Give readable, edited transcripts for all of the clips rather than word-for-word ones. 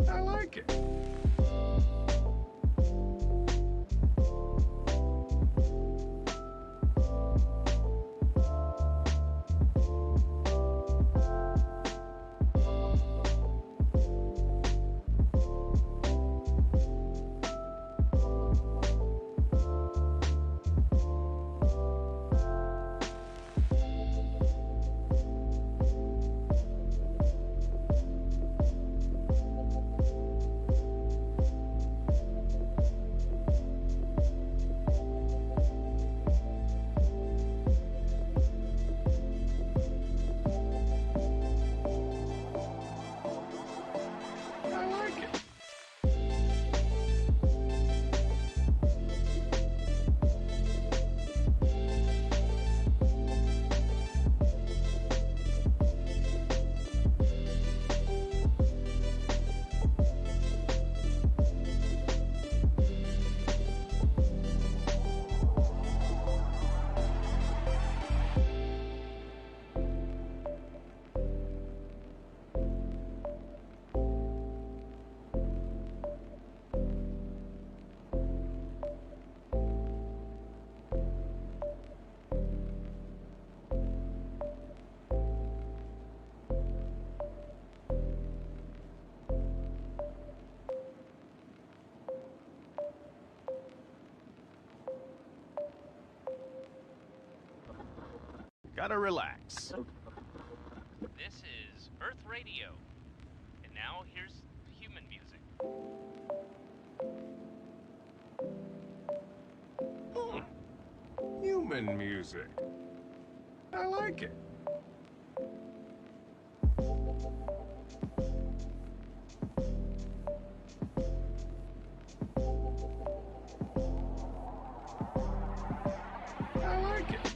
I like it. I like it. Gotta relax. This is Earth Radio. And now here's human music. Human music. I like it. I like it.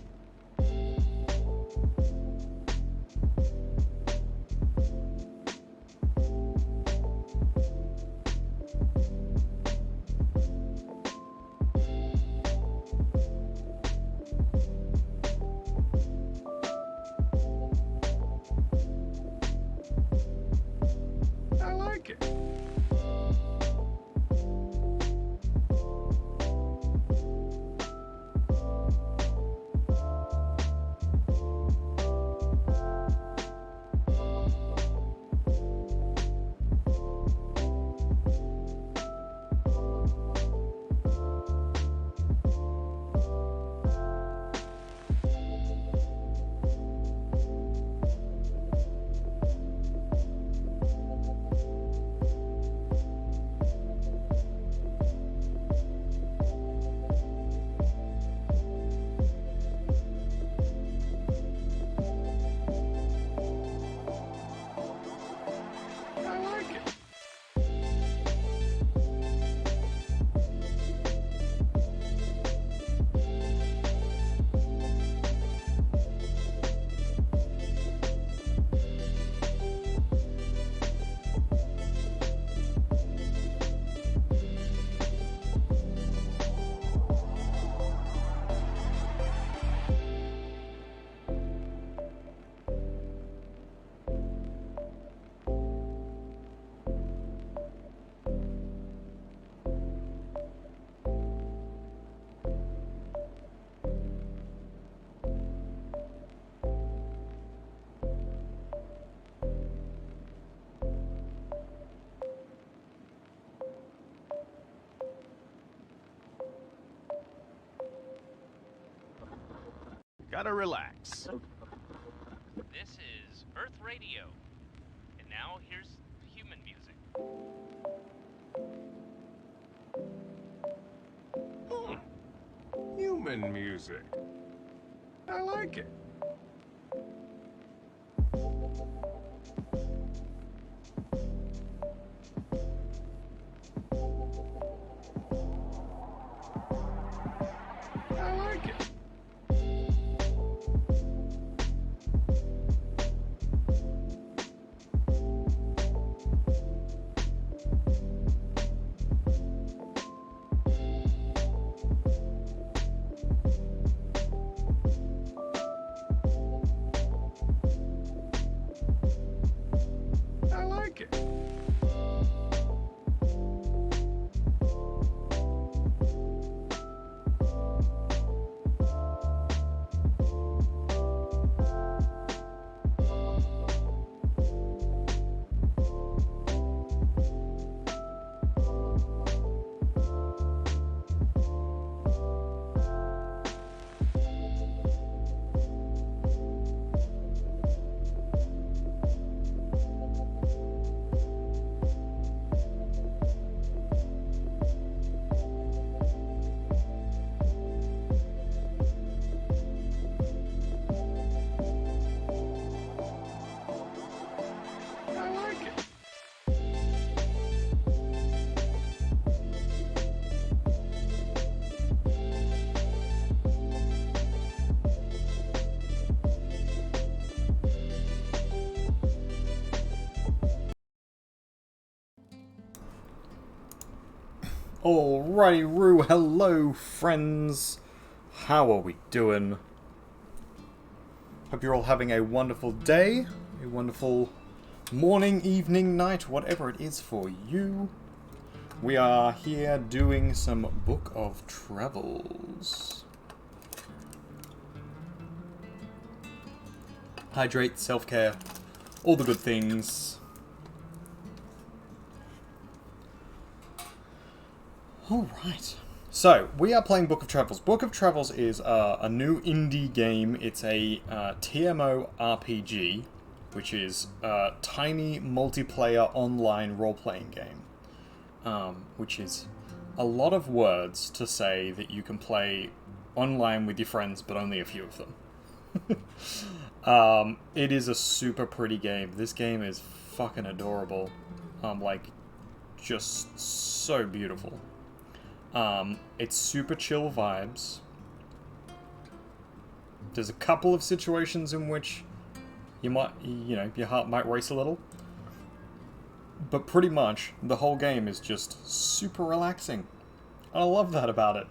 I like it. I like it. Gotta relax. This is Earth Radio. And now here's human music. Human music. I like it. I like it. Alrighty, Roo, hello friends. How are we doing? Hope you're all having a wonderful day, a wonderful morning, evening, night, whatever it is for you. We are here doing some Book of Travels. Hydrate, self-care, all the good things. Alright, so we are playing Book of Travels. Book of Travels is a new indie game. It's a TMO RPG, which is a tiny multiplayer online role-playing game. Which is a lot of words to say that you can play online with your friends, but only a few of them. It is a super pretty game. This game is fucking adorable. Like, just so beautiful. It's super chill vibes. There's a couple of situations in which you might, your heart might race a little. But pretty much, the whole game is just super relaxing. I love that about it.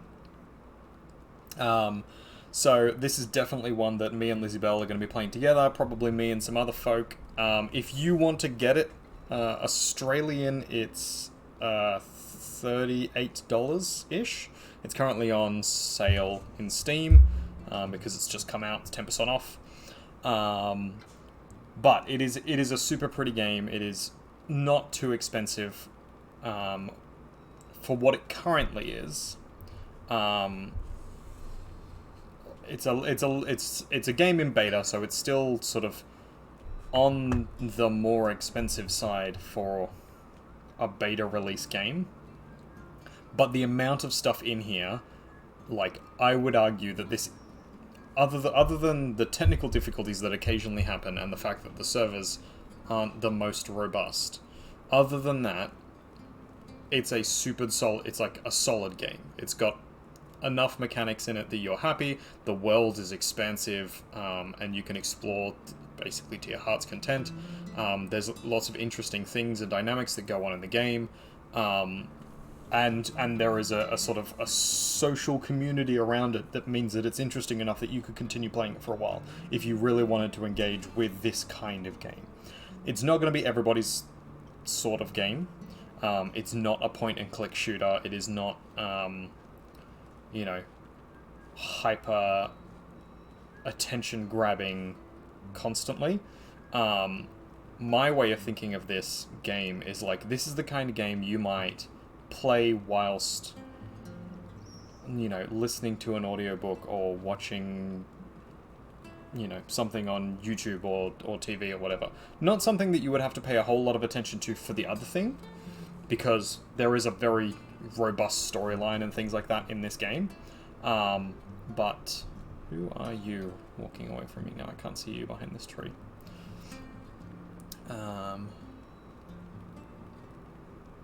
So this is definitely one that me and Lizzie Bell are going to be playing together, probably me and some other folk. If you want to get it, Australian, it's $38-ish. It's currently on sale in Steam, because it's just come out, it's 10% off. But it is a super pretty game. It is not too expensive for what it currently is. It's a game in beta, so it's still sort of on the more expensive side for a beta release game. But the amount of stuff in here, like, I would argue that this, other than the technical difficulties that occasionally happen and the fact that the servers aren't the most robust, other than that, it's a it's like a solid game. It's got enough mechanics in it that you're happy, the world is expansive, and you can explore basically to your heart's content. There's lots of interesting things and dynamics that go on in the game, and there is a sort of a social community around it that means that it's interesting enough that you could continue playing it for a while if you really wanted to engage with this kind of game. It's not going to be everybody's sort of game. It's not a point-and-click shooter. It is not, hyper attention-grabbing constantly. My way of thinking of this game is like, this is the kind of game you might play whilst, listening to an audiobook or watching, something on YouTube or TV or whatever. Not something that you would have to pay a whole lot of attention to for the other thing, because there is a very robust storyline and things like that in this game. But who are you walking away from me now? I can't see you behind this tree.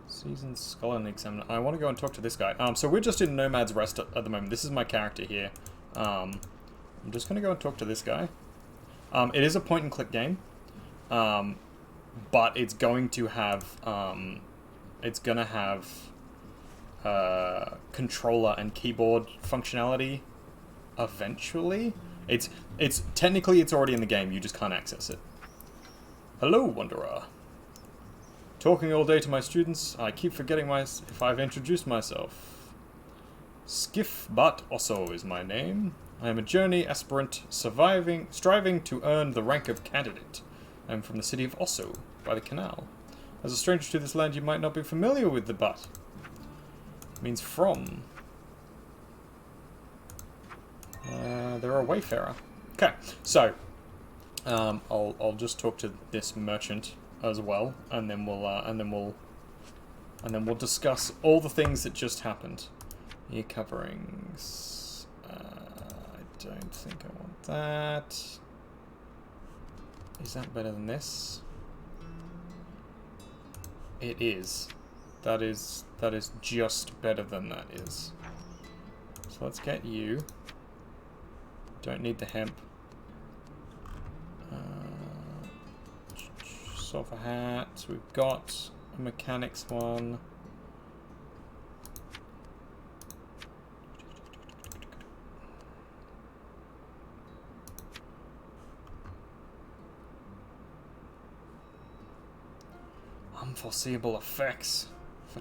Seasoned Scholar and Examiner. I want to go and talk to this guy. So we're just in Nomad's Rest at the moment. This is my character here. I'm just going to go and talk to this guy. It is a point-and-click game. But it's going to have... it's going to have... controller and keyboard functionality eventually. It's technically it's already in the game, you just can't access it. Hello, Wanderer. Talking all day to my students, I keep forgetting if I've introduced myself. Skiff Bat Osso is my name. I am a journey aspirant striving to earn the rank of candidate. I am from the city of Osso, by the canal. As a stranger to this land, you might not be familiar with the Bat. Means from. They're a wayfarer. Okay, so I'll just talk to this merchant as well, and then we'll discuss all the things that just happened. Ear coverings. I don't think I want that. Is that better than this? It is. That is just better than that is. So let's get you. Don't need the hemp. Sulfur hat. We've got a mechanics one. foreseeable effects for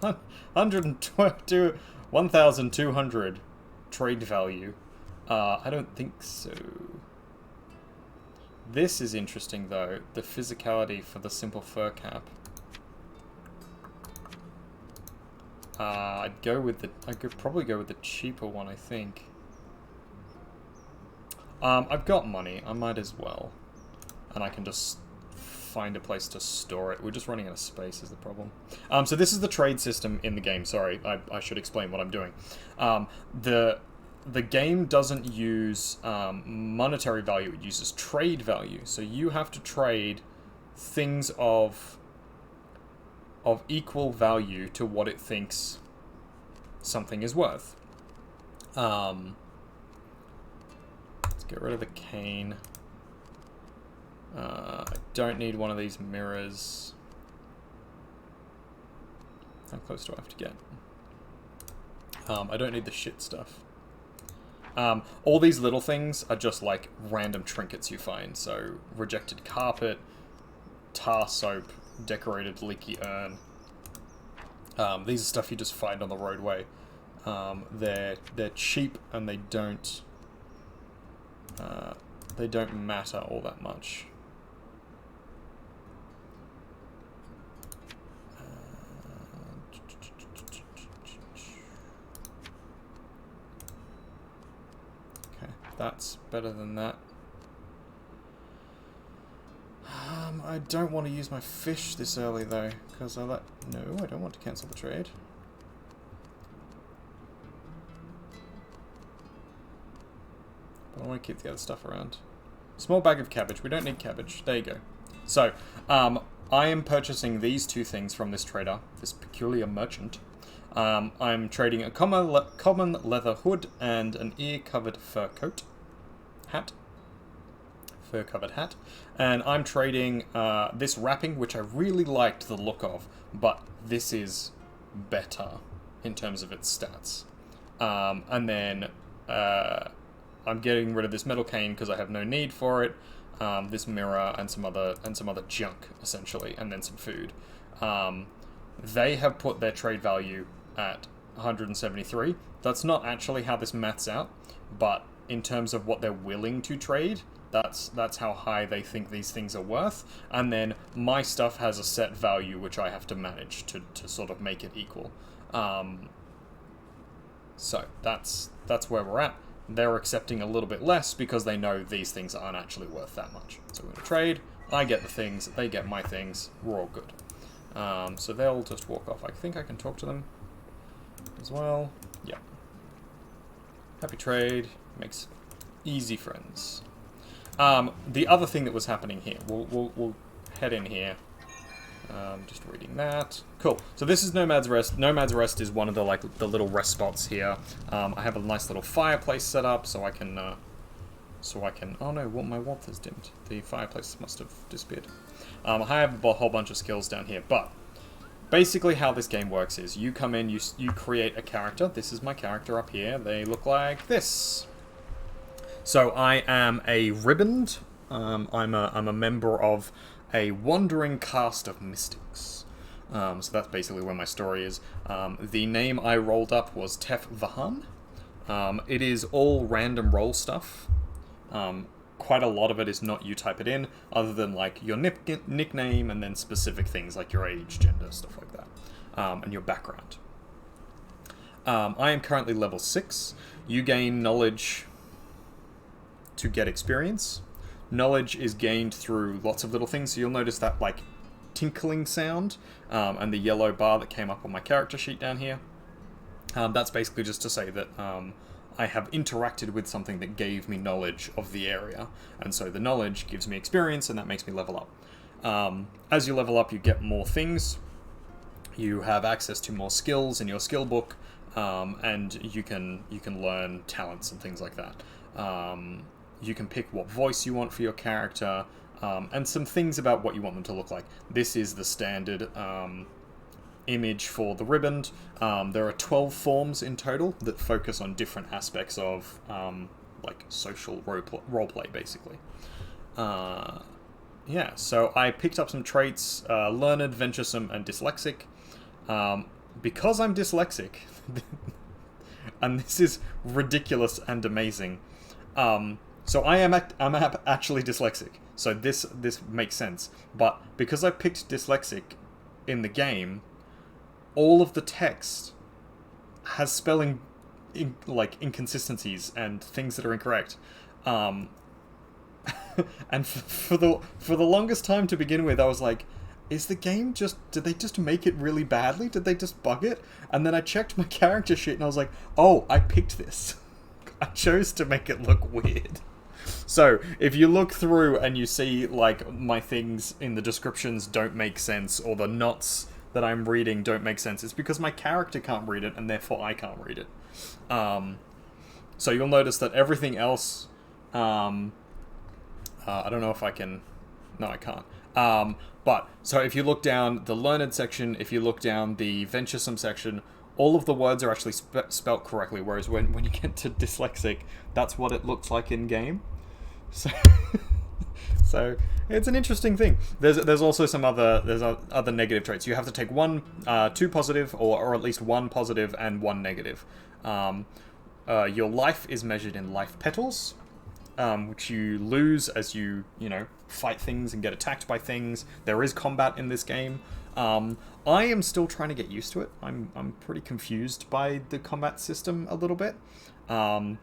1,200 trade value. I don't think so. This is interesting though, the physicality for the simple fur cap. I could probably go with the cheaper one, I think. I've got money, I might as well. And I can just find a place to store it. We're just running out of space is the problem. So this is the trade system in the game. Sorry, I should explain what I'm doing. The game doesn't use monetary value, it uses trade value. So you have to trade things of equal value to what it thinks something is worth. Let's get rid of the cane. I don't need one of these mirrors. How close do I have to get? I don't need the shit stuff. All these little things are just like random trinkets you find. So, rejected carpet, tar soap, decorated leaky urn. These are stuff you just find on the roadway. They're cheap and they don't matter all that much. Okay, that's better than that. I don't want to use my fish this early though, because no, I don't want to cancel the trade. But I want to keep the other stuff around. Small bag of cabbage. We don't need cabbage. There you go. So, I am purchasing these two things from this trader, this peculiar merchant. I'm trading a common leather hood and an ear-covered fur coat. Fur-covered hat. And I'm trading this wrapping, which I really liked the look of, but this is better in terms of its stats. And then I'm getting rid of this metal cane because I have no need for it. This mirror and some other junk essentially, and then some food. They have put their trade value at 173. That's not actually how this maths out, but in terms of what they're willing to trade, that's how high they think these things are worth. And then my stuff has a set value which I have to manage to sort of make it equal. So that's where we're at. They're accepting a little bit less because they know these things aren't actually worth that much. So we're going to trade. I get the things, they get my things. We're all good. So they'll just walk off. I think I can talk to them as well. Yeah. Happy trade. Makes easy friends. The other thing that was happening here. We'll head in here. Just reading that. Cool. So this is Nomad's Rest. Nomad's Rest is one of the the little rest spots here. I have a nice little fireplace set up so I can. Oh no! Well, my warmth has dimmed. The fireplace must have disappeared. I have a whole bunch of skills down here, but basically how this game works is you come in, you create a character. This is my character up here. They look like this. So I am a riband. I'm a member of a wandering cast of mystics. So that's basically where my story is. The name I rolled up was Tef Vahan. It is all random roll stuff. Quite a lot of it is not you type it in, other than like your nickname and then specific things like your age, gender, stuff like that, and your background. I am currently level 6. You gain knowledge to get experience. Knowledge is gained through lots of little things, so you'll notice that like tinkling sound and the yellow bar that came up on my character sheet down here. That's basically just to say that I have interacted with something that gave me knowledge of the area, and so the knowledge gives me experience, and that makes me level up. As you level up, you get more things. You have access to more skills in your skill book, and you can learn talents and things like that. You can pick what voice you want for your character, and some things about what you want them to look like. This is the standard image for the riband. There are 12 forms in total that focus on different aspects of like social roleplay, basically. yeah, so I picked up some traits, learned, venturesome, and dyslexic. Because I'm dyslexic, and this is ridiculous and amazing. So I'm actually dyslexic, so this makes sense. But because I picked dyslexic in the game, all of the text has spelling inconsistencies and things that are incorrect. And for the longest time to begin with, I was like, is the game did they just make it really badly? Did they just bug it? And then I checked my character sheet and I was like, oh, I picked this. I chose to make it look weird. So, if you look through and you see, like, my things in the descriptions don't make sense, or the knots that I'm reading don't make sense, it's because my character can't read it, and therefore I can't read it. So you'll notice that everything else... I don't know if I can... No, I can't. But, so if you look down the learned section, if you look down the venturesome section, all of the words are actually spelt correctly, whereas when you get to dyslexic, that's what it looks like in-game. So, so it's an interesting thing. There's also some other negative traits. You have to take two positive, or at least one positive and one negative. Your life is measured in life petals, which you lose as you fight things and get attacked by things. There is combat in this game. I am still trying to get used to it. I'm pretty confused by the combat system a little bit. But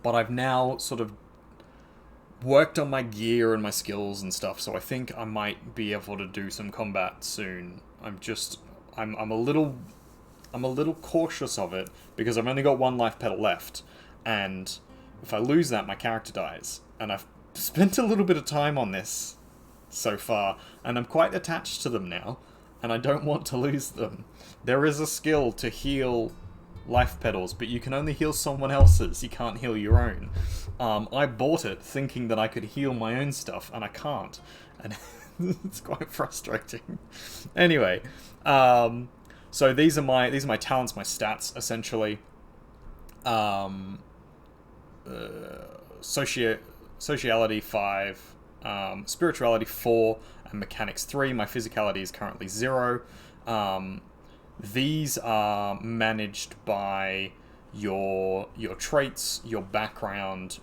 I've now sort of worked on my gear and my skills and stuff, so I think I might be able to do some combat soon. I'm a little cautious of it because I've only got one life petal left, and if I lose that, my character dies. And I've spent a little bit of time on this so far, and I'm quite attached to them now, and I don't want to lose them. There is a skill to heal life petals, but you can only heal someone else's. You can't heal your own. I bought it thinking that I could heal my own stuff, and I can't. And it's quite frustrating. Anyway, so these are my talents, my stats, essentially. Sociality 5, spirituality 4, and mechanics 3. My physicality is currently 0. These are managed by your traits, your background,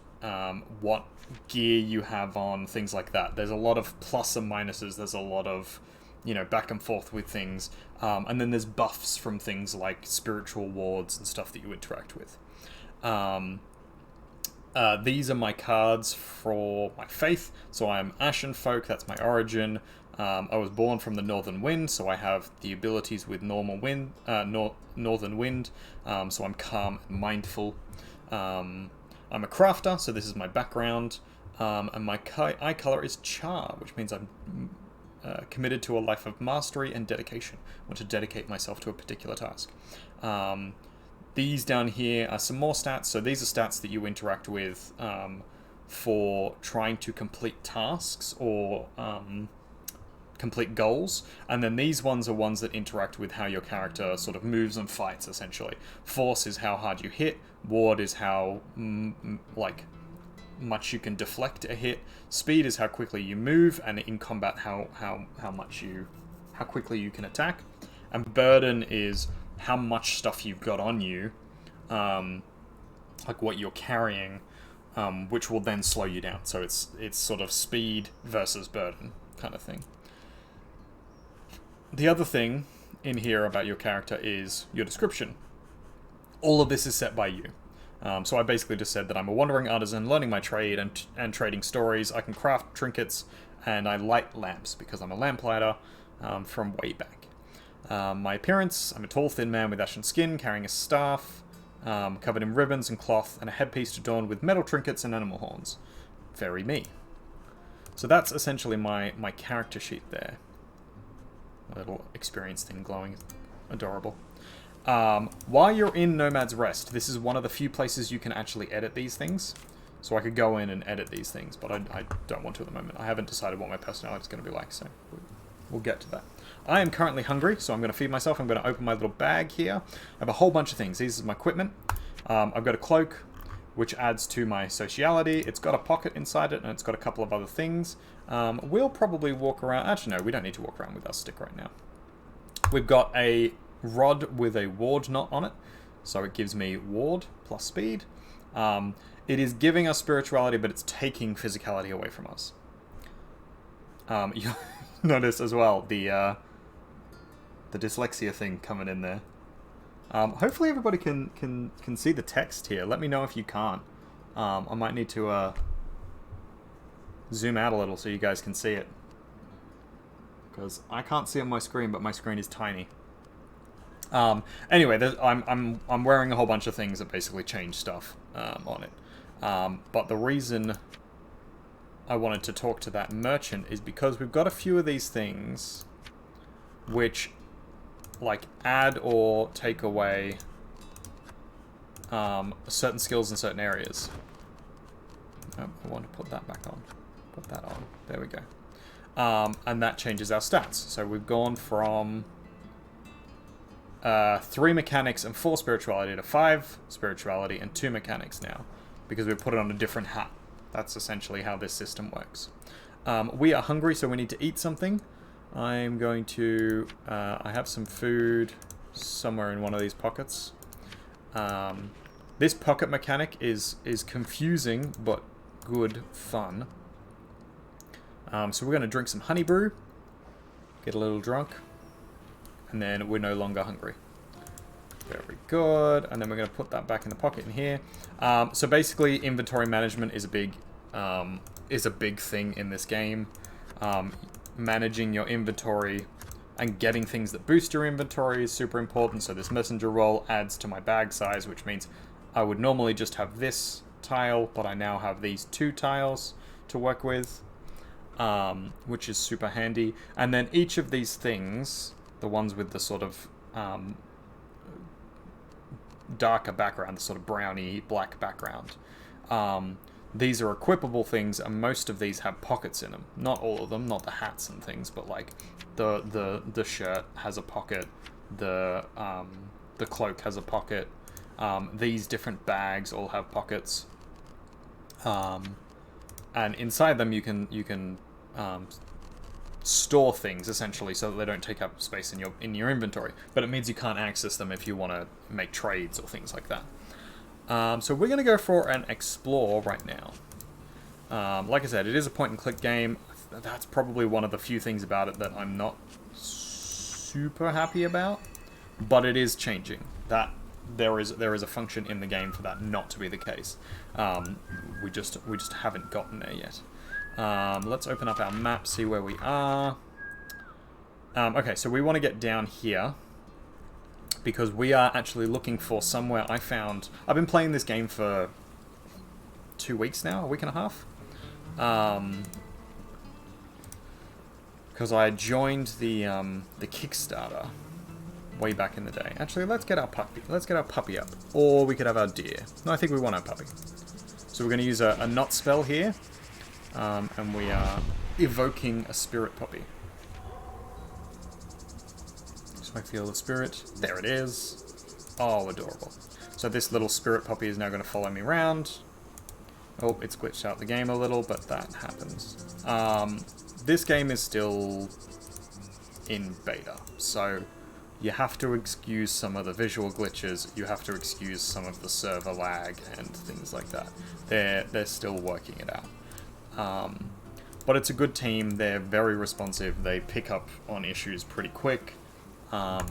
what gear you have on, things like that. There's a lot of plus and minuses. There's a lot of back and forth with things, and then there's buffs from things like spiritual wards and stuff that you interact with. These are my cards for my faith. So I am Ashen Folk, that's my origin. I was born from the Northern Wind, so I have the abilities with normal wind, Northern Wind. So I'm calm and mindful. I'm a crafter, so this is my background. And my eye color is Char, which means I'm committed to a life of mastery and dedication. I want to dedicate myself to a particular task. These down here are some more stats. So these are stats that you interact with for trying to complete tasks or complete goals. And then these ones are ones that interact with how your character sort of moves and fights, essentially. Force is how hard you hit. Ward is how much you can deflect a hit. Speed is how quickly you move, and in combat how quickly you can attack. And burden is how much stuff you've got on you, like what you're carrying, which will then slow you down. So it's sort of speed versus burden kind of thing. The other thing in here about your character is your description. All of this is set by you. So I basically just said that I'm a wandering artisan, learning my trade and trading stories. I can craft trinkets, and I light lamps because I'm a lamplighter from way back. My appearance, I'm a tall, thin man with ashen skin, carrying a staff, covered in ribbons and cloth, and a headpiece adorned with metal trinkets and animal horns. Very me. So that's essentially my character sheet there. A little experience thing glowing. Adorable. While you're in Nomad's Rest, this is one of the few places you can actually edit these things. So I could go in and edit these things, but I don't want to at the moment. I haven't decided what my personality is going to be like, so we'll get to that. I am currently hungry, so I'm going to feed myself. I'm going to open my little bag here. I have a whole bunch of things. These are my equipment. I've got a cloak which adds to my sociality. It's got a pocket inside it, and it's got a couple of other things. We'll probably walk around... Actually, no, we don't need to walk around with our stick right now. We've got a rod with a ward knot on it, so it gives me ward plus speed. It is giving us spirituality, but it's taking physicality away from us. You notice as well the dyslexia thing coming in there. Hopefully everybody can see the text here. Let me know if you can't. I might need to zoom out a little so you guys can see it, because I can't see on my screen, but my screen is tiny. Anyway, I'm wearing a whole bunch of things that basically change stuff on it. But the reason I wanted to talk to that merchant is because we've got a few of these things which like add or take away certain skills in certain areas. Oh, I want to put that back on. Put that on. There we go. And that changes our stats. So we've gone from 3 mechanics and 4 spirituality to 5 spirituality and 2 mechanics now, because we put it on a different hat. That's essentially how this system works. We are hungry, so we need to eat something. I'm going to... I have some food somewhere in one of these pockets. This pocket mechanic is confusing, but good fun. So we're going to drink some honey brew, get a little drunk, and then we're no longer hungry. Very good. And then we're going to put that back in the pocket in here. So basically, inventory management is a big thing in this game. Managing your inventory and getting things that boost your inventory is super important. So this messenger roll adds to my bag size, which means I would normally just have this tile, but I now have these 2 tiles to work with, which is super handy. And then each of these things, the ones with the sort of darker background, the sort of browny black background, these are equipable things, and most of these have pockets in them. Not all of them, not the hats and things, but like the shirt has a pocket, the cloak has a pocket. These different bags all have pockets, and inside them you can store things essentially, so that they don't take up space in your inventory. But it means you can't access them if you want to make trades or things like that. So we're going to go for an explore right now. Like I said, it is a point-and-click game. That's probably one of the few things about it that I'm not super happy about, but it is changing. That there is a function in the game for that not to be the case. We just haven't gotten there yet. Let's open up our map, see where we are. Okay, so we want to get down here, because we are actually looking for somewhere. I've been playing this game for 2 weeks now, a week and a half. Because I joined the Kickstarter way back in the day. Actually, let's get our puppy up. Or we could have our deer. No, I think we want our puppy. So we're going to use a knot spell here. And we are evoking a spirit puppy. So I feel the spirit. There it is. Oh, adorable. So this little spirit puppy is now going to follow me around. Oh, it's glitched out the game a little, but that happens. This game is still in beta, so you have to excuse some of the visual glitches, you have to excuse some of the server lag and things like that. They're still working it out. But it's a good team, they're very responsive, they pick up on issues pretty quick. Yeah,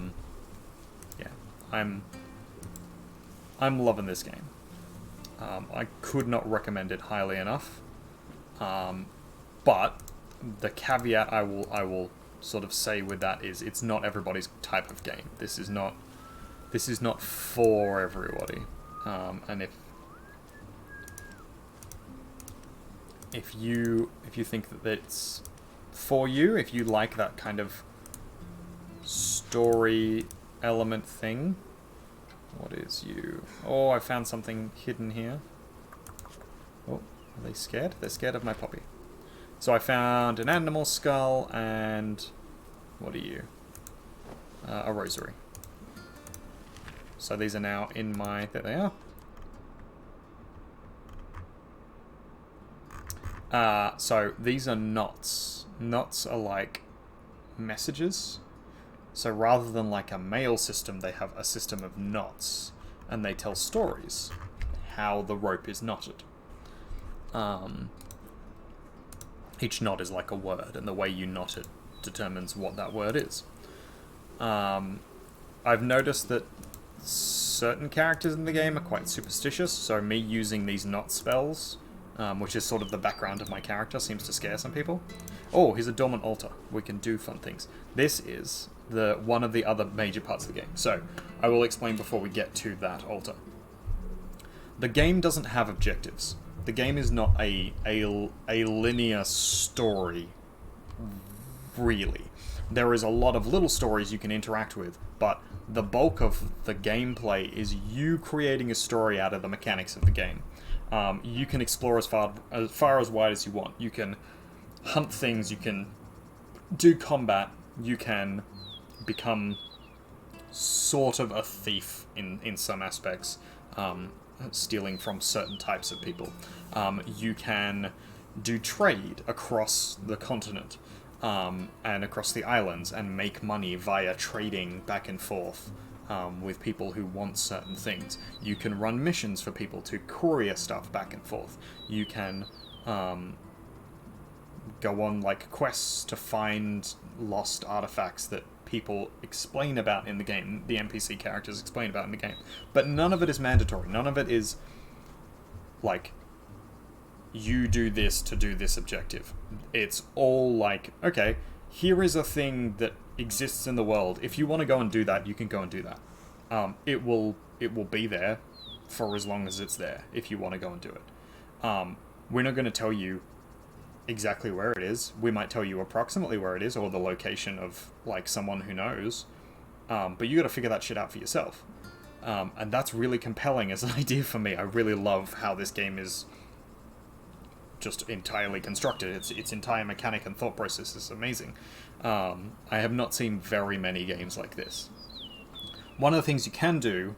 I'm loving this game. I could not recommend it highly enough. But the caveat I will sort of say with that is it's not everybody's type of game. This is not for everybody. And if you think that it's for you, if you like that kind of story element thing. What is you? Oh, I found something hidden here. Oh, are they scared? They're scared of my puppy. So I found an animal skull and... what are you? A rosary. So these are now in my... there they are. So these are knots. Knots are like messages. So rather than like a mail system, they have a system of knots, and they tell stories how the rope is knotted. Each knot is like a word, and the way you knot it determines what that word is. I've noticed that certain characters in the game are quite superstitious, so me using these knot spells, which is sort of the background of my character, seems to scare some people. Oh, here's a dormant altar. We can do fun things. This is one of the other major parts of the game. So, I will explain before we get to that altar. The game doesn't have objectives. The game is not a linear story, really. There is a lot of little stories you can interact with, but the bulk of the gameplay is you creating a story out of the mechanics of the game. You can explore as far as wide as you want. You can hunt things, you can do combat, you can become sort of a thief in some aspects, stealing from certain types of people. You can do trade across the continent and across the islands and make money via trading back and forth with people who want certain things. You can run missions for people to courier stuff back and forth. You can go on like quests to find lost artifacts that people explain about in the game, the NPC characters explain about in the game. But none of it is mandatory. None of it is like, you do this to do this objective. It's all like, okay, here is a thing that exists in the world. If you want to go and do that, you can go and do that. It will be there for as long as it's there if you want to go and do it. We're not going to tell you exactly where it is. We might tell you approximately where it is, or the location of like someone who knows. But you got to figure that shit out for yourself. And that's really compelling as an idea for me. I really love how this game is just entirely constructed. Its entire mechanic and thought process is amazing. I have not seen very many games like this. One of the things you can do,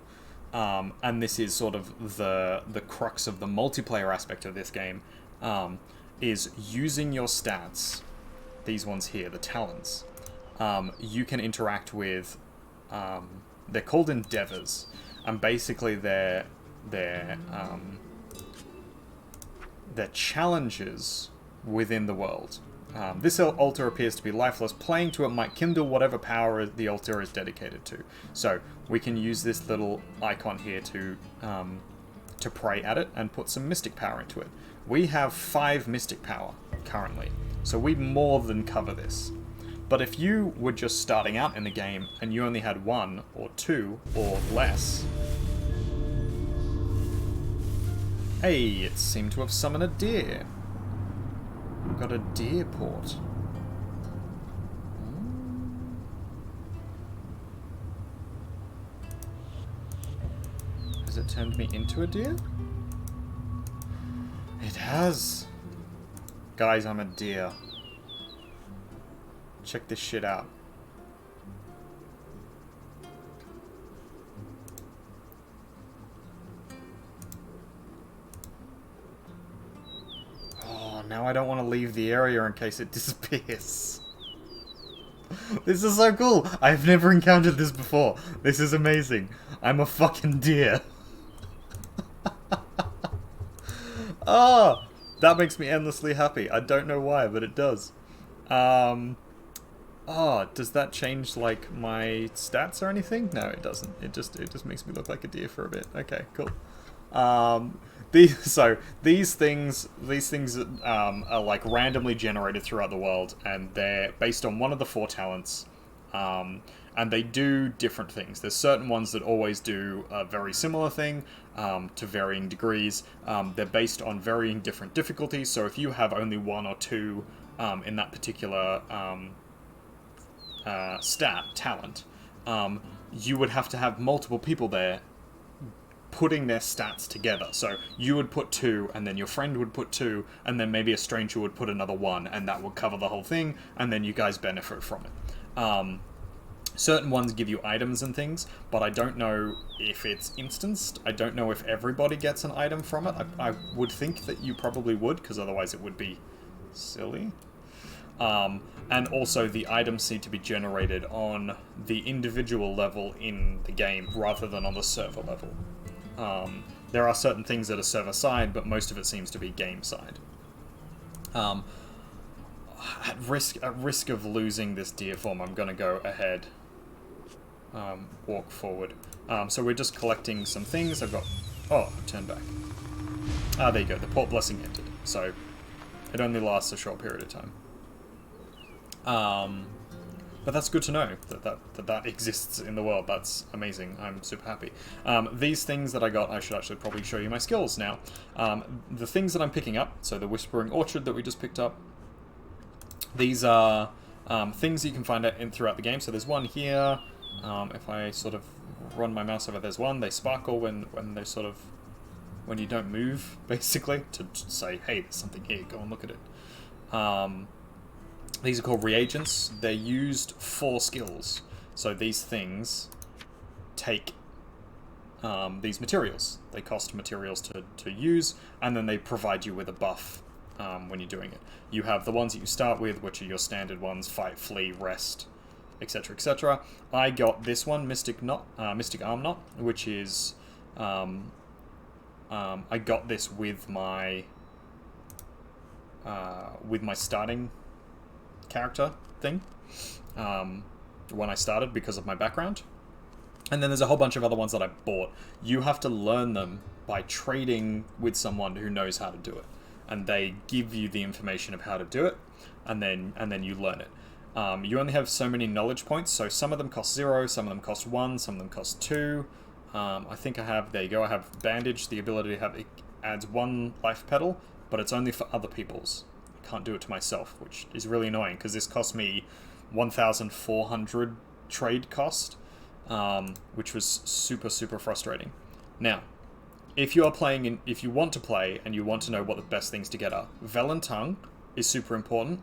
and this is sort of the crux of the multiplayer aspect of this game, is using your stats, these ones here, the talents. You can interact with, they're called endeavors, and basically they're challenges within the world. This altar appears to be lifeless. Playing to it might kindle whatever power the altar is dedicated to. So we can use this little icon here to pray at it and put some mystic power into it. We have 5 mystic power currently, so we more than cover this. But if you were just starting out in the game and you only had 1 or 2 or less... Hey, it seemed to have summoned a deer. We've got a deer port. Has it turned me into a deer? It has. Guys, I'm a deer. Check this shit out. Oh, now I don't want to leave the area in case it disappears. This is so cool. I've never encountered this before. This is amazing. I'm a fucking deer. Ah, that makes me endlessly happy. I don't know why, but it does. Oh, does that change like my stats or anything? No, it doesn't. It just makes me look like a deer for a bit. Okay, cool. These things are like randomly generated throughout the world, and they're based on one of the 4 talents. And they do different things. There's certain ones that always do a very similar thing, to varying degrees. They're based on varying different difficulties, so if you have only 1 or 2 in that particular talent, you would have to have multiple people there putting their stats together. So you would put 2, and then your friend would put 2, and then maybe a stranger would put another 1, and that would cover the whole thing, and then you guys benefit from it. Certain ones give you items and things, but I don't know if it's instanced. I don't know if everybody gets an item from it. I would think that you probably would, because otherwise it would be silly. And also the items seem to be generated on the individual level in the game rather than on the server level. There are certain things that are server side, but most of it seems to be game side. At risk of losing this deer form, I'm going to go ahead, walk forward. So we're just collecting some things. I've got... Oh, turn back. Ah, there you go. The Port Blessing entered. So it only lasts a short period of time. But that's good to know that exists in the world. That's amazing. I'm super happy. These things that I got, I should actually probably show you my skills now. The things that I'm picking up, so the Whispering Orchard that we just picked up, these are things you can find out throughout the game. So there's one here. If I sort of run my mouse over, there's one. They sparkle when they sort of... when you don't move, basically, to say, hey, there's something here, go and look at it. These are called reagents. They're used for skills. So these things take these materials. They cost materials to use, and then they provide you with a buff when you're doing it. You have the ones that you start with, which are your standard ones: fight, flee, rest, etc., etc. I got this one, Mystic Arm Knot, which is... I got this with my starting character thing when I started because of my background. And then there's a whole bunch of other ones that I bought. You have to learn them by trading with someone who knows how to do it, and they give you the information of how to do it, and then you learn it. You only have so many knowledge points, so some of them cost 0, some of them cost 1, some of them cost 2. I think I have, there you go, I have Bandage, the ability to have, it adds 1 life petal, but it's only for other people's. I can't do it to myself, which is really annoying, because this cost me 1,400 trade cost, which was super, super frustrating. Now, if you are playing, if you want to play, and you want to know what the best things to get are, Tongue is super important,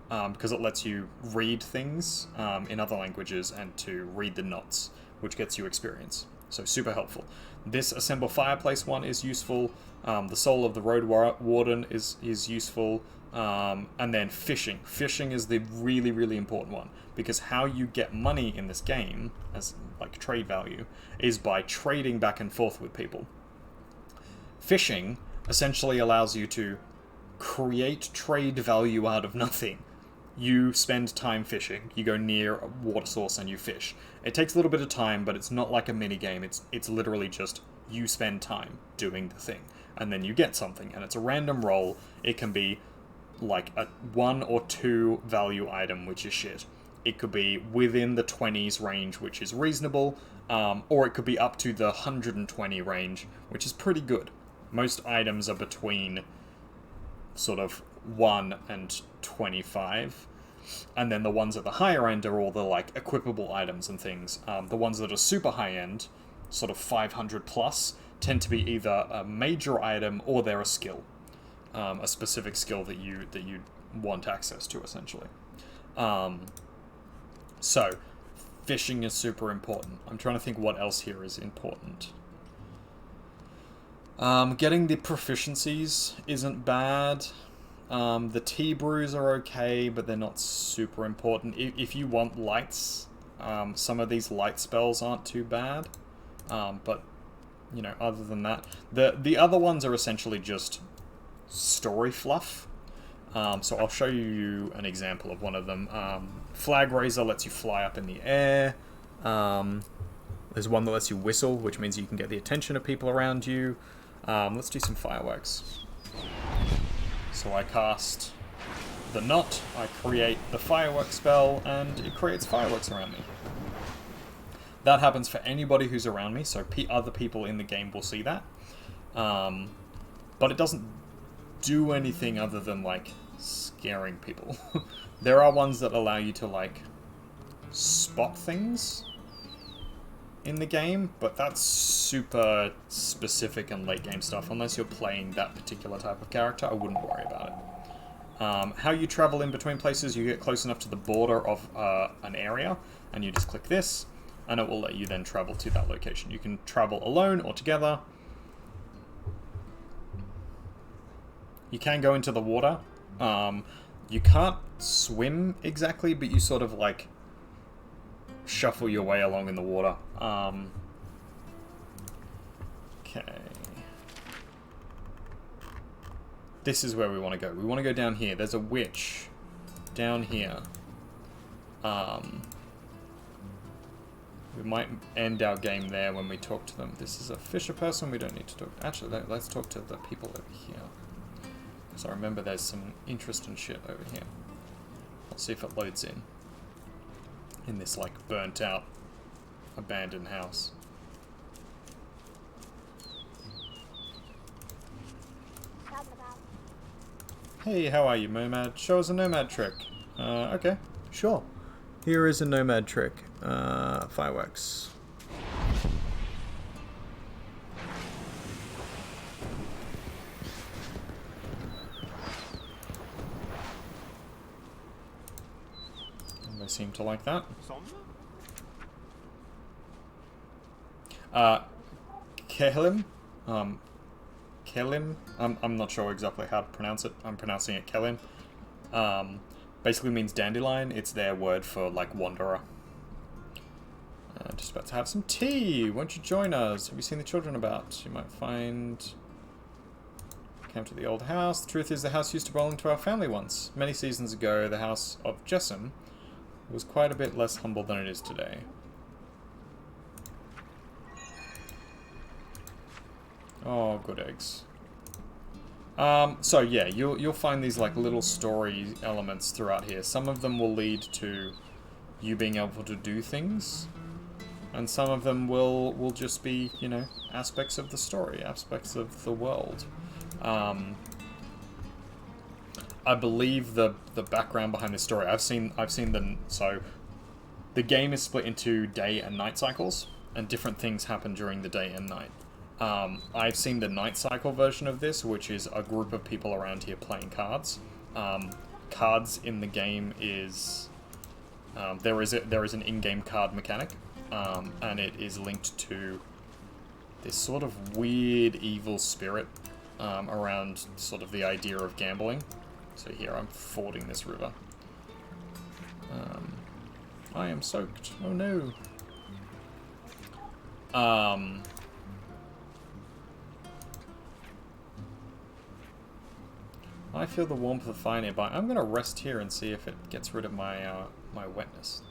because it lets you read things in other languages, and to read the knots, which gets you experience. So super helpful. This Assemble Fireplace one is useful. The Soul of the Road Warden is useful. And then Fishing. Fishing is the really, really important one, because how you get money in this game, as like trade value, is by trading back and forth with people. Fishing essentially allows you to create trade value out of nothing. You spend time fishing. You go near a water source and you fish. It takes a little bit of time, but it's not like a mini game. It's literally just you spend time doing the thing, and then you get something, and it's a random roll. It can be like a 1 or 2 value item, which is shit. It could be within the 20s range, which is reasonable, or it could be up to the 120 range, which is pretty good. Most items are between sort of 1 and 25, and then the ones at the higher end are all the like equipable items and things. The ones that are super high end, sort of 500 plus, tend to be either a major item or they're a skill, a specific skill that you want access to, essentially. So fishing is super important. I'm trying to think what else here is important. Getting the proficiencies isn't bad. The tea brews are okay, but they're not super important. If you want lights, some of these light spells aren't too bad. But, you know, other than that, the other ones are essentially just story fluff. So I'll show you an example of one of them. Flag Raiser lets you fly up in the air. There's one that lets you whistle, which means you can get the attention of people around you. Let's do some fireworks. So I cast the knot, I create the fireworks spell, and it creates fireworks around me. That happens for anybody who's around me, so other people in the game will see that. But it doesn't do anything other than, like, scaring people. There are ones that allow you to, like, spot things in the game, but that's super specific and late game stuff. Unless you're playing that particular type of character, I wouldn't worry about it. How you travel in between places, you get close enough to the border of an area, and you just click this, and it will let you then travel to that location. You can travel alone or together. You can go into the water. You can't swim exactly, but you sort of like shuffle your way along in the water. Okay. This is where we want to go. We want to go down here. There's a witch down here. We might end our game there when we talk to them. This is a fisher person. We don't need to talk. Actually, let's talk to the people over here. Because I remember there's some interesting shit over here. Let's see if it loads in this, like, burnt out, abandoned house. Hey, how are you, Nomad? Show us a Nomad trick. Okay, sure. Here is a Nomad trick. Fireworks. They seem to like that. Kelim? Kelim? I'm not sure exactly how to pronounce it. I'm pronouncing it Kelim. Basically means dandelion. It's their word for, like, wanderer. Just about to have some tea. Won't you join us? Have you seen the children about? You might find... Came to the old house. The truth is the house used to belong to our family once. Many seasons ago, the house of Jessam was quite a bit less humble than it is today. Oh, good eggs. So yeah, you'll find these like little story elements throughout here. Some of them will lead to you being able to do things, and some of them will just be, you know, aspects of the story, aspects of the world. I believe the background behind this story. I've seen so the game is split into day and night cycles, and different things happen during the day and night. I've seen the night cycle version of this, which is a group of people around here playing cards. Cards in the game is there is an in-game card mechanic, and it is linked to this sort of weird evil spirit around sort of the idea of gambling. So here I'm fording this river. I am soaked. Oh no. I feel the warmth of the fire nearby. I'm gonna rest here and see if it gets rid of my my wetness.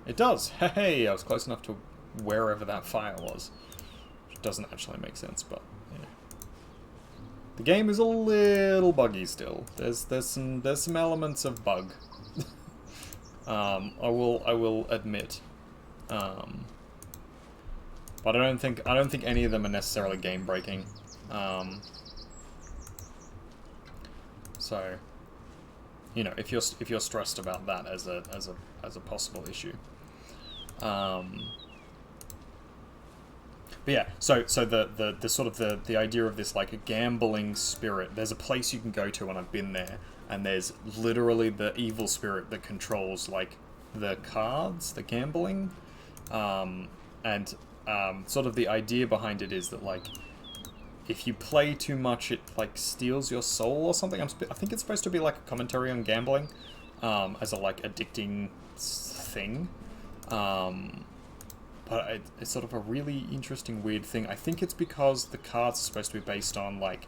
It does! Hey, I was close enough to wherever that fire was. Which doesn't actually make sense, but yeah. The game is a little buggy still. There's some elements of bug. I will admit. But I don't think any of them are necessarily game breaking. So, you know, if you're stressed about that as a possible issue, but yeah, so the sort of the idea of this like a gambling spirit. There's a place you can go to, and I've been there, and there's literally the evil spirit that controls like the cards, the gambling, and sort of the idea behind it is that like, if you play too much, it like steals your soul or something. I think it's supposed to be like a commentary on gambling, as a like addicting thing. But it's sort of a really interesting, weird thing. I think it's because the cards are supposed to be based on like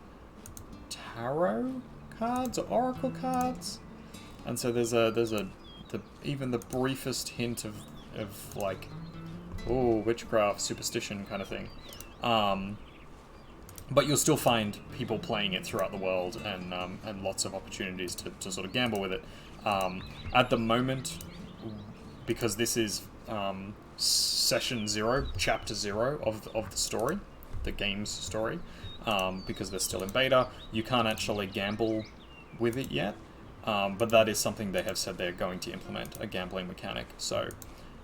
tarot cards or oracle cards, and so there's even the briefest hint of like, oh, witchcraft, superstition kind of thing. But you'll still find people playing it throughout the world, and lots of opportunities to sort of gamble with it. At the moment, because this is session 0, chapter 0 of the story, the game's story, because they're still in beta, you can't actually gamble with it yet. But that is something they have said they're going to implement, a gambling mechanic. So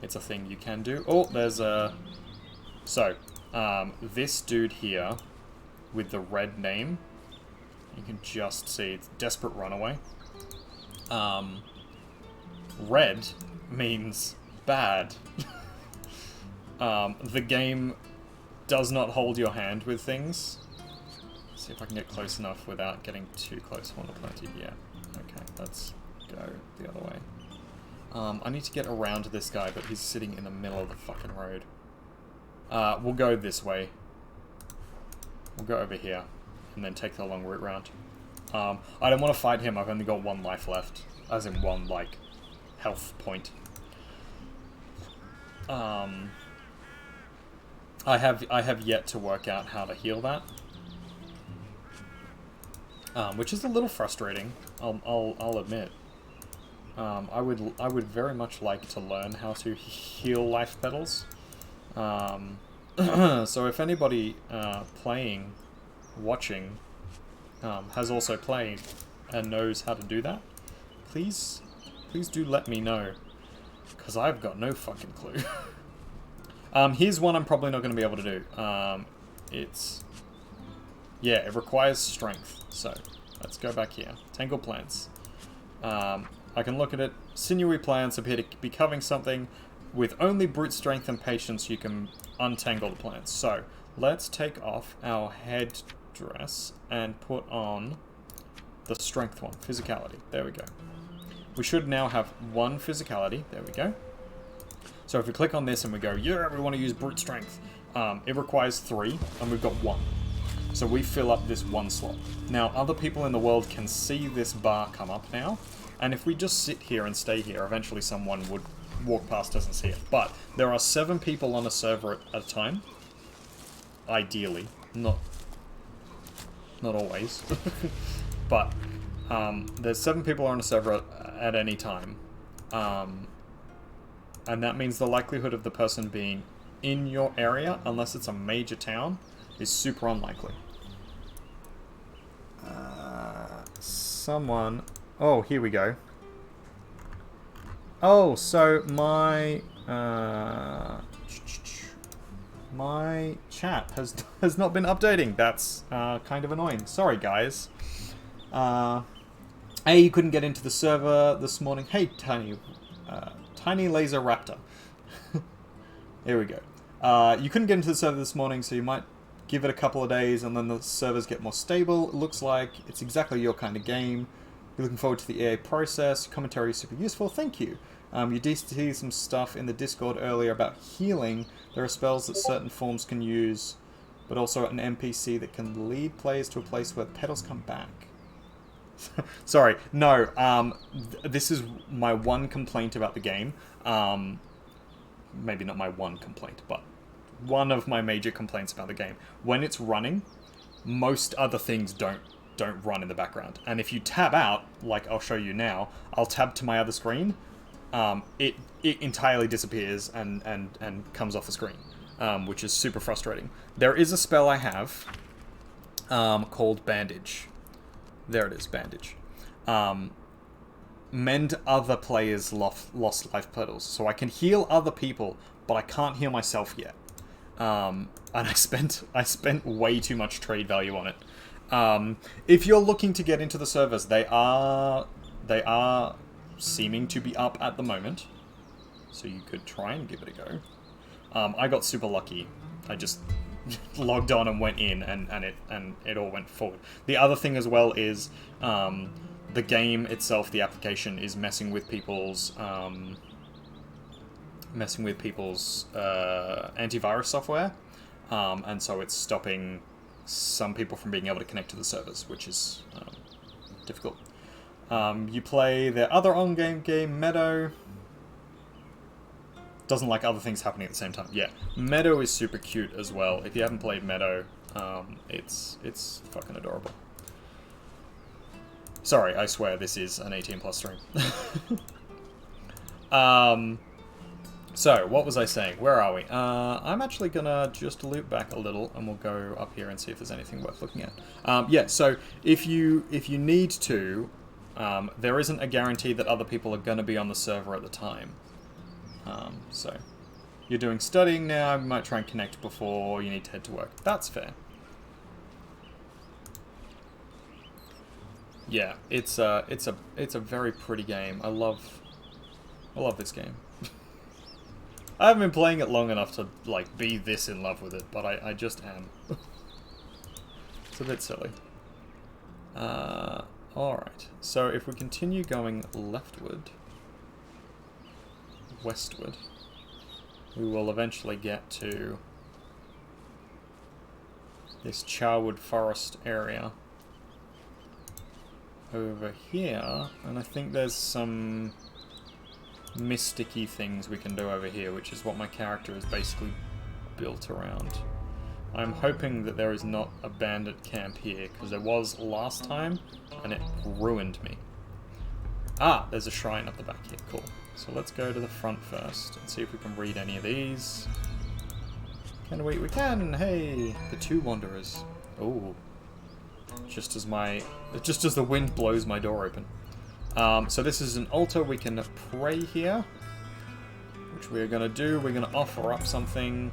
it's a thing you can do. Oh, there's a... So, this dude here with the red name, you can just see it's Desperate Runaway. Red means bad. The game does not hold your hand with things. Let's see if I can get close enough without getting too close. One or plenty, yeah. Okay, let's go the other way. I need to get around this guy, but he's sitting in the middle of the fucking road. We'll go this way. We'll go over here, and then take the long route round. I don't want to fight him, I've only got 1 life left. As in 1, like, health point. I have yet to work out how to heal that. Which is a little frustrating, I'll admit. I would very much like to learn how to heal life petals. So if anybody playing, watching, has also played and knows how to do that, please do let me know, because I've got no fucking clue. Here's one I'm probably not going to be able to do. Yeah, it requires strength, so let's go back here. Tangle plants. I can look at it. Sinewy plants appear to be covering something. With only brute strength and patience, you can untangle the plants. So, let's take off our headdress and put on the strength one. Physicality. There we go. We should now have 1 physicality. There we go. So if we click on this and we go, yeah, we want to use brute strength, it requires 3, and we've got 1. So we fill up this 1 slot. Now, other people in the world can see this bar come up now, and if we just sit here and stay here, eventually someone would walk past us and see it. But there are 7 people on a server at a time. Ideally. Not always. But there's 7 people on a server at any time. And that means the likelihood of the person being in your area, unless it's a major town, is super unlikely. Someone... Oh, here we go. Oh, so my my chat has not been updating. That's kind of annoying. Sorry, guys. Hey, you couldn't get into the server this morning. Hey, Tiny Laser Raptor. There we go. You couldn't get into the server this morning, so you might give it a couple of days, and then the servers get more stable. It looks like it's exactly your kind of game. You're looking forward to the EA process. Commentary is super useful. Thank you. You did see some stuff in the Discord earlier about healing. There are spells that certain forms can use, but also an NPC that can lead players to a place where petals come back. Sorry, no, this is my one complaint about the game. Maybe not my one complaint, but one of my major complaints about the game. When it's running, most other things don't run in the background. And if you tab out, like I'll show you now, I'll tab to my other screen, it entirely disappears and comes off the screen, which is super frustrating. There is a spell I have called Bandage. There it is, Bandage. Mend other players' lost life petals. So I can heal other people, but I can't heal myself yet. And I spent way too much trade value on it. If you're looking to get into the servers, they are seeming to be up at the moment, so you could try and give it a go. I got super lucky. I just logged on and went in, and it all went forward. The other thing as well is the game itself, the application, is messing with people's antivirus software, and so it's stopping some people from being able to connect to the servers, which is difficult. You play their other on-game game, Meadow. Doesn't like other things happening at the same time. Yeah, Meadow is super cute as well. If you haven't played Meadow, it's fucking adorable. Sorry, I swear this is an 18+ stream. So, what was I saying? Where are we? I'm actually gonna just loop back a little, and we'll go up here and see if there's anything worth looking at. Yeah, so if you need to, there isn't a guarantee that other people are gonna be on the server at the time. So, you're doing studying now, you might try and connect before you need to head to work. That's fair. Yeah, it's a very pretty game. I love I love this game. I haven't been playing it long enough to, like, be this in love with it, but I just am. It's a bit silly. Alright, so if we continue going leftward, westward, we will eventually get to this Charwood Forest area over here, and I think there's some mysticky things we can do over here, which is what my character is basically built around. I'm hoping that there is not a bandit camp here, because there was last time, and it ruined me. Ah, there's a shrine up the back here, cool. So let's go to the front first, and see if we can read any of these. Can we? We can! Hey! The two wanderers. Oh. Just as the wind blows my door open. So this is an altar, we can pray here, which we're going to do. We're going to offer up something.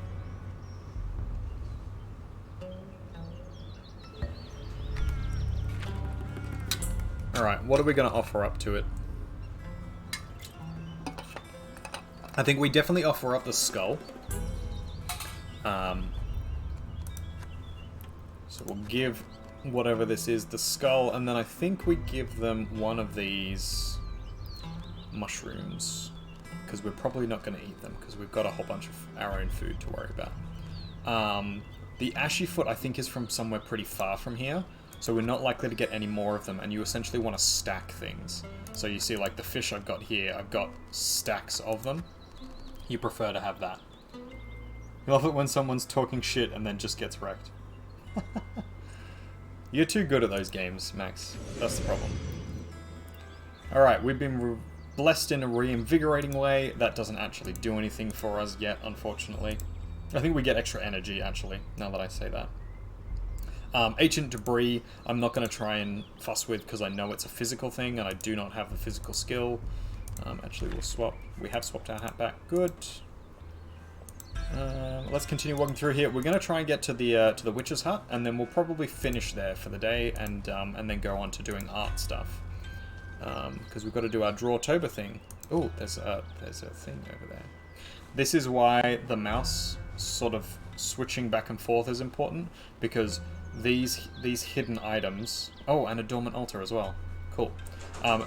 Alright, what are we going to offer up to it? I think we definitely offer up the skull. So we'll give whatever this is the skull, and then I think we give them one of these mushrooms, because we're probably not going to eat them, because we've got a whole bunch of our own food to worry about. The ashy foot I think is from somewhere pretty far from here, so we're not likely to get any more of them, and you essentially want to stack things. So you see, like the fish I've got here, I've got stacks of them. You prefer to have that. You love it when someone's talking shit and then just gets wrecked. You're too good at those games, Max. That's the problem. Alright, we've been blessed in a reinvigorating way. That doesn't actually do anything for us yet, unfortunately. I think we get extra energy, actually, now that I say that. Ancient Debris, I'm not going to try and fuss with because I know it's a physical thing and I do not have the physical skill. Actually, we'll swap. We have swapped our hat back. Good. Let's continue walking through here. We're going to try and get to the witch's hut, and then we'll probably finish there for the day, and then go on to doing art stuff. Because we've got to do our Drawtober thing. Oh, there's a thing over there. This is why the mouse sort of switching back and forth is important, because these hidden items. Oh, and a dormant altar as well. Cool.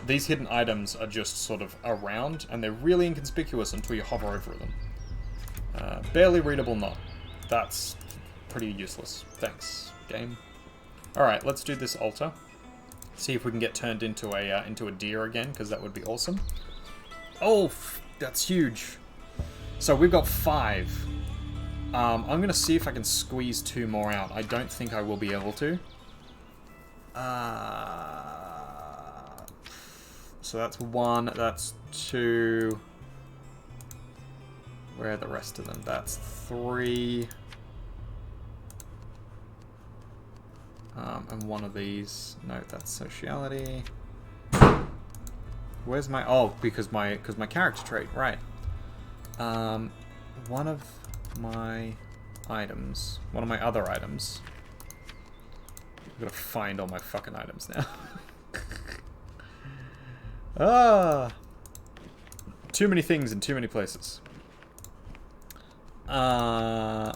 These hidden items are just sort of around, and they're really inconspicuous until you hover over them. Barely readable knot. That's pretty useless. Thanks, game. Alright, let's do this altar. See if we can get turned into a deer again, because that would be awesome. Oh, that's huge. So we've got 5. I'm going to see if I can squeeze 2 more out. I don't think I will be able to. So that's 1, that's 2... Where are the rest of them? That's 3. And one of these. No, that's sociality. Where's my... Oh, because my character trait, right. One of my items. One of my other items. I've got to find all my fucking items now. Too many things in too many places.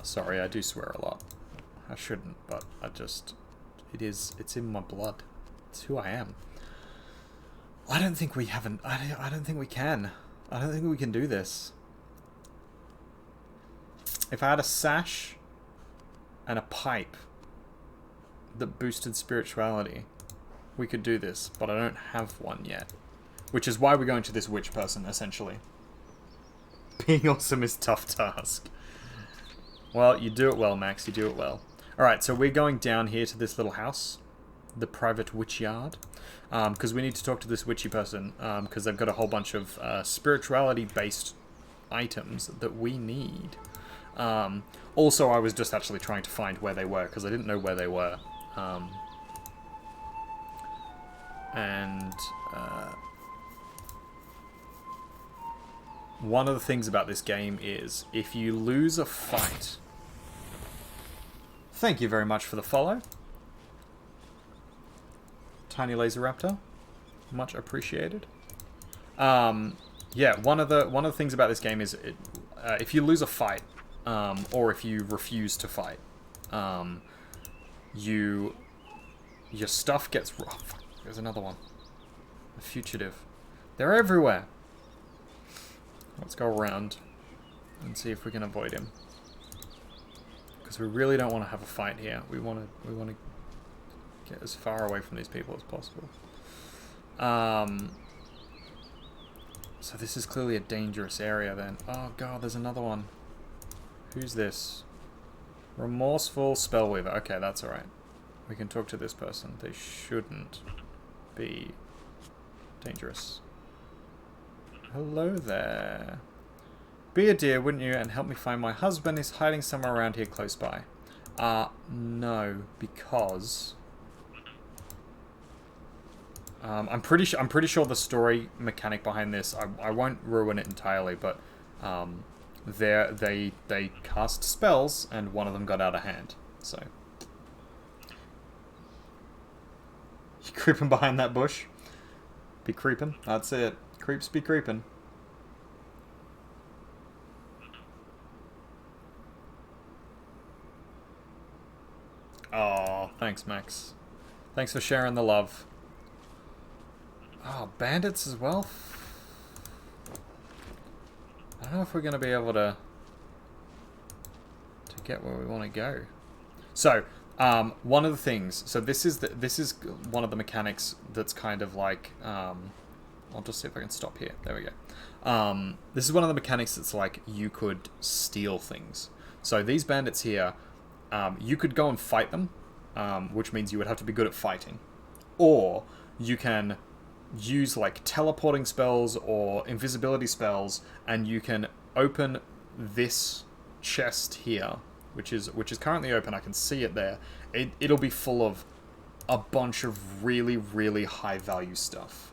Sorry, I do swear a lot. I shouldn't, but it's in my blood. It's who I am. I don't think we can. I don't think we can do this. If I had a sash and a pipe that boosted spirituality, we could do this, but I don't have one yet. Which is why we're going to this witch person, essentially. Being awesome is a tough task. Well, you do it well, Max. You do it well. Alright, so we're going down here to this little house. The private witch yard. Because we need to talk to this witchy person. Because they've got a whole bunch of spirituality-based items that we need. Also, I was just actually trying to find where they were. Because I didn't know where they were. One of the things about this game is, if you lose a fight... Thank you very much for the follow. Tiny Laser Raptor. Much appreciated. yeah, one of the things about this game is if you lose a fight, or if you refuse to fight, your stuff gets. Oh, fuck, there's another one. A fugitive. They're everywhere. Let's go around and see if we can avoid him. Because we really don't want to have a fight here. We want to get as far away from these people as possible. So this is clearly a dangerous area then. Oh god, there's another one. Who's this? Remorseful Spellweaver. Okay, that's alright. We can talk to this person. They shouldn't be dangerous. Hello there. Be a dear, wouldn't you, and help me find my husband. He's hiding somewhere around here close by. No, because I'm pretty sure the story mechanic behind this, I won't ruin it entirely, but they cast spells and one of them got out of hand. So you creeping behind that bush? Be creeping. That's it. Creeps be creeping. Oh, thanks, Max. Thanks for sharing the love. Oh, bandits as well? I don't know if we're going to be able to get where we want to go. So, one of the things... So this is one of the mechanics that's kind of like... I'll just see if I can stop here. There we go. This is one of the mechanics that's like you could steal things. So these bandits here, you could go and fight them, which means you would have to be good at fighting. Or you can use like teleporting spells or invisibility spells, and you can open this chest here, which is currently open. I can see it there. It'll be full of a bunch of really, really high value stuff.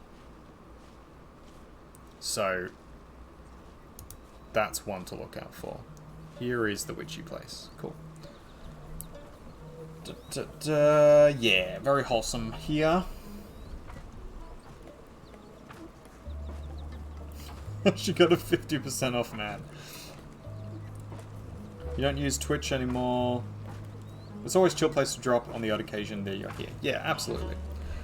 So that's one to look out for. Here is the witchy place. Cool. Yeah, very wholesome here. She got a 50% off, man. You don't use Twitch anymore. It's always a chill place to drop on the odd occasion that you're here. Yeah, absolutely.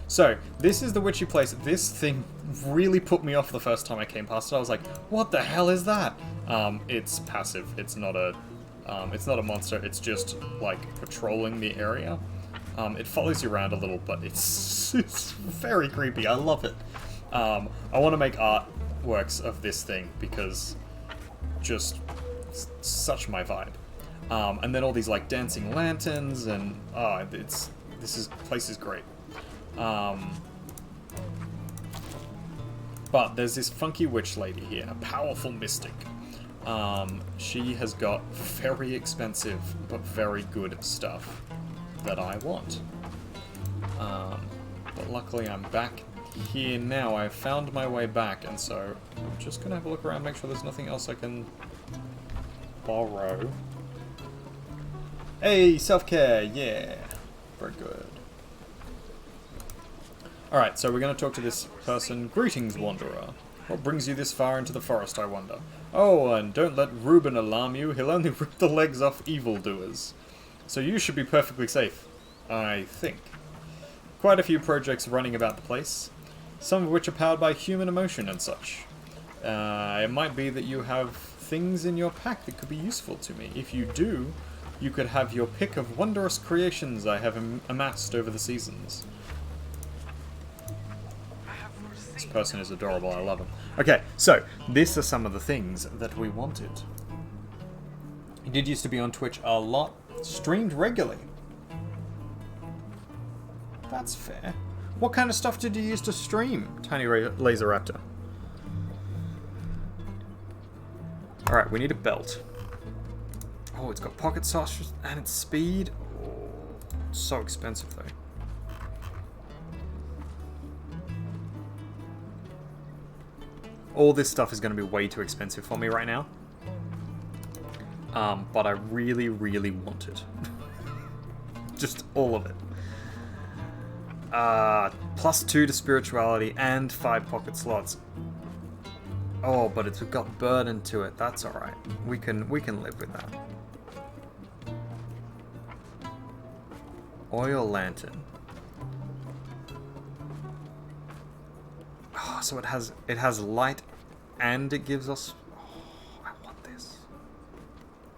So, this is the witchy place. This thing really put me off the first time I came past it. I was like, what the hell is that? It's passive. It's not a monster. It's just, like, patrolling the area. It follows you around a little, but it's very creepy. I love it. I want to make artworks of this thing because just such my vibe. And then all these, like, dancing lanterns and, this place is great. But there's this funky witch lady here, a powerful mystic. She has got very expensive but very good stuff that I want. But luckily I'm back here now. I've found my way back, and so I'm just gonna have a look around, make sure there's nothing else I can borrow. Hey, self-care, yeah. Very good. Alright, so we're going to talk to this person. Greetings, wanderer. What brings you this far into the forest, I wonder? Oh, and don't let Reuben alarm you. He'll only rip the legs off evildoers. So you should be perfectly safe, I think. Quite a few projects running about the place, some of which are powered by human emotion and such. It might be that you have things in your pack that could be useful to me. If you do, you could have your pick of wondrous creations I have amassed over the seasons. This person is adorable, I love him. Okay, so, these are some of the things that we wanted. He did used to be on Twitch a lot, streamed regularly. That's fair. What kind of stuff did you use to stream, Tiny Laser Raptor? Alright, we need a belt. Oh, it's got pocket sauce and it's speed. Oh, it's so expensive though. All this stuff is going to be way too expensive for me right now. But I really, really want it. Just all of it. +2 to spirituality and 5 pocket slots. Oh, but it's got burden to it. That's all right. We can live with that. Oil lantern. Oh, so it has light, and it gives us. Oh, I want this.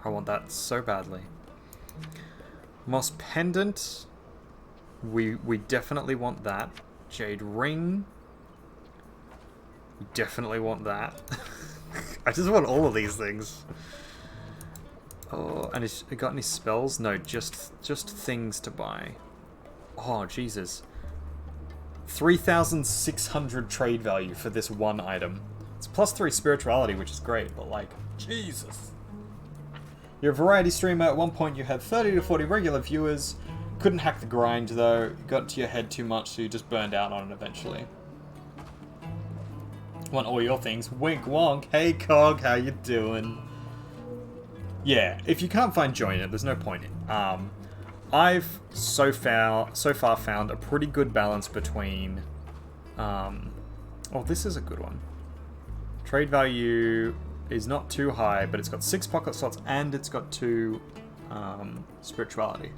I want that so badly. Moss pendant. We definitely want that. Jade ring. We definitely want that. I just want all of these things. Oh, and it got any spells? No, just things to buy. Oh, Jesus. 3,600 trade value for this one item. It's +3 spirituality, which is great, but like, Jesus. You're a variety streamer. At one point you had 30 to 40 regular viewers. Couldn't hack the grind though. It got to your head too much, so you just burned out on it eventually. Want all your things. Wink wonk. Hey Cog, how you doing? Yeah, if you can't find join it, there's no point in. I've so far found a pretty good balance between. Oh, this is a good one. Trade value is not too high, but it's got 6 pocket slots and it's got 2 spirituality.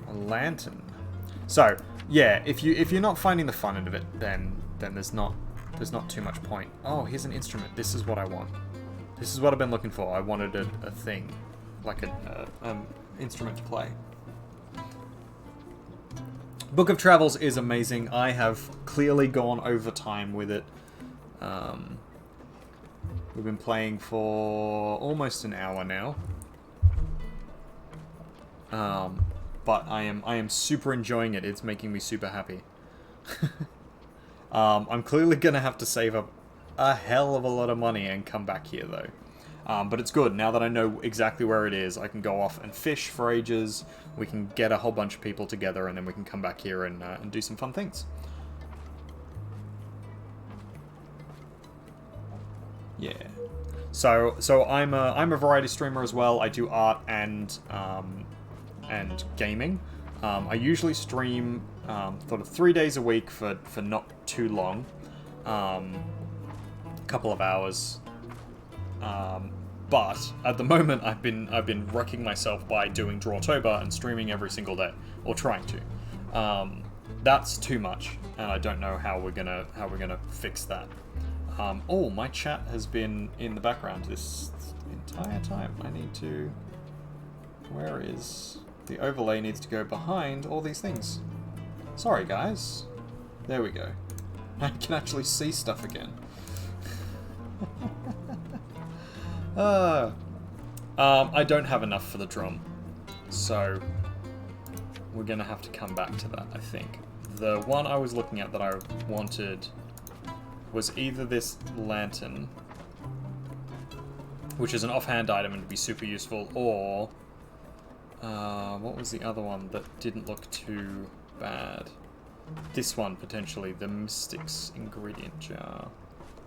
A lantern. So yeah, if you're not finding the fun out of it, then there's not too much point. Oh, here's an instrument. This is what I want. This is what I've been looking for. I wanted a thing, like an instrument to play. Book of Travels is amazing. I have clearly gone over time with it. We've been playing for almost an hour now. But I am super enjoying it. It's making me super happy. I'm clearly gonna have to save up a hell of a lot of money and come back here though. But it's good. Now that I know exactly where it is, I can go off and fish for ages. We can get a whole bunch of people together, and then we can come back here and do some fun things. Yeah. So I'm a variety streamer as well. I do art and gaming. I usually stream sort of 3 days a week for not too long, couple of hours. But at the moment, I've been wrecking myself by doing Drawtober and streaming every single day, or trying to. That's too much, and I don't know how we're gonna fix that. Oh, my chat has been in the background this entire time. I need to. Where is the overlay? Needs to go behind all these things. Sorry, guys. There we go. I can actually see stuff again. I don't have enough for the drum, so we're gonna have to come back to that, I think. The one I was looking at that I wanted was either this lantern, which is an offhand item and would be super useful, or what was the other one that didn't look too bad? This one, potentially, the Mystics ingredient jar,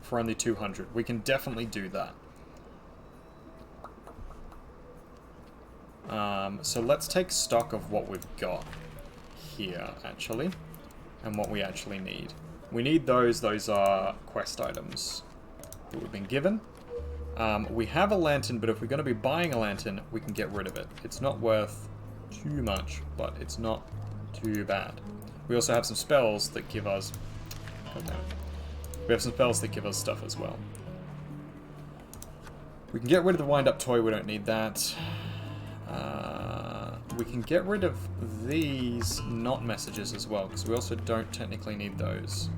for only 200. We can definitely do that. So let's take stock of what we've got here, actually, and what we actually need. We need those. Those are quest items that we've been given. We have a lantern, but if we're going to be buying a lantern, we can get rid of it. It's not worth too much, but it's not too bad. We also have some spells that give us... God damn it. We have some spells that give us stuff as well. We can get rid of the wind-up toy. We don't need that. We can get rid of these not messages as well, because we also don't technically need those.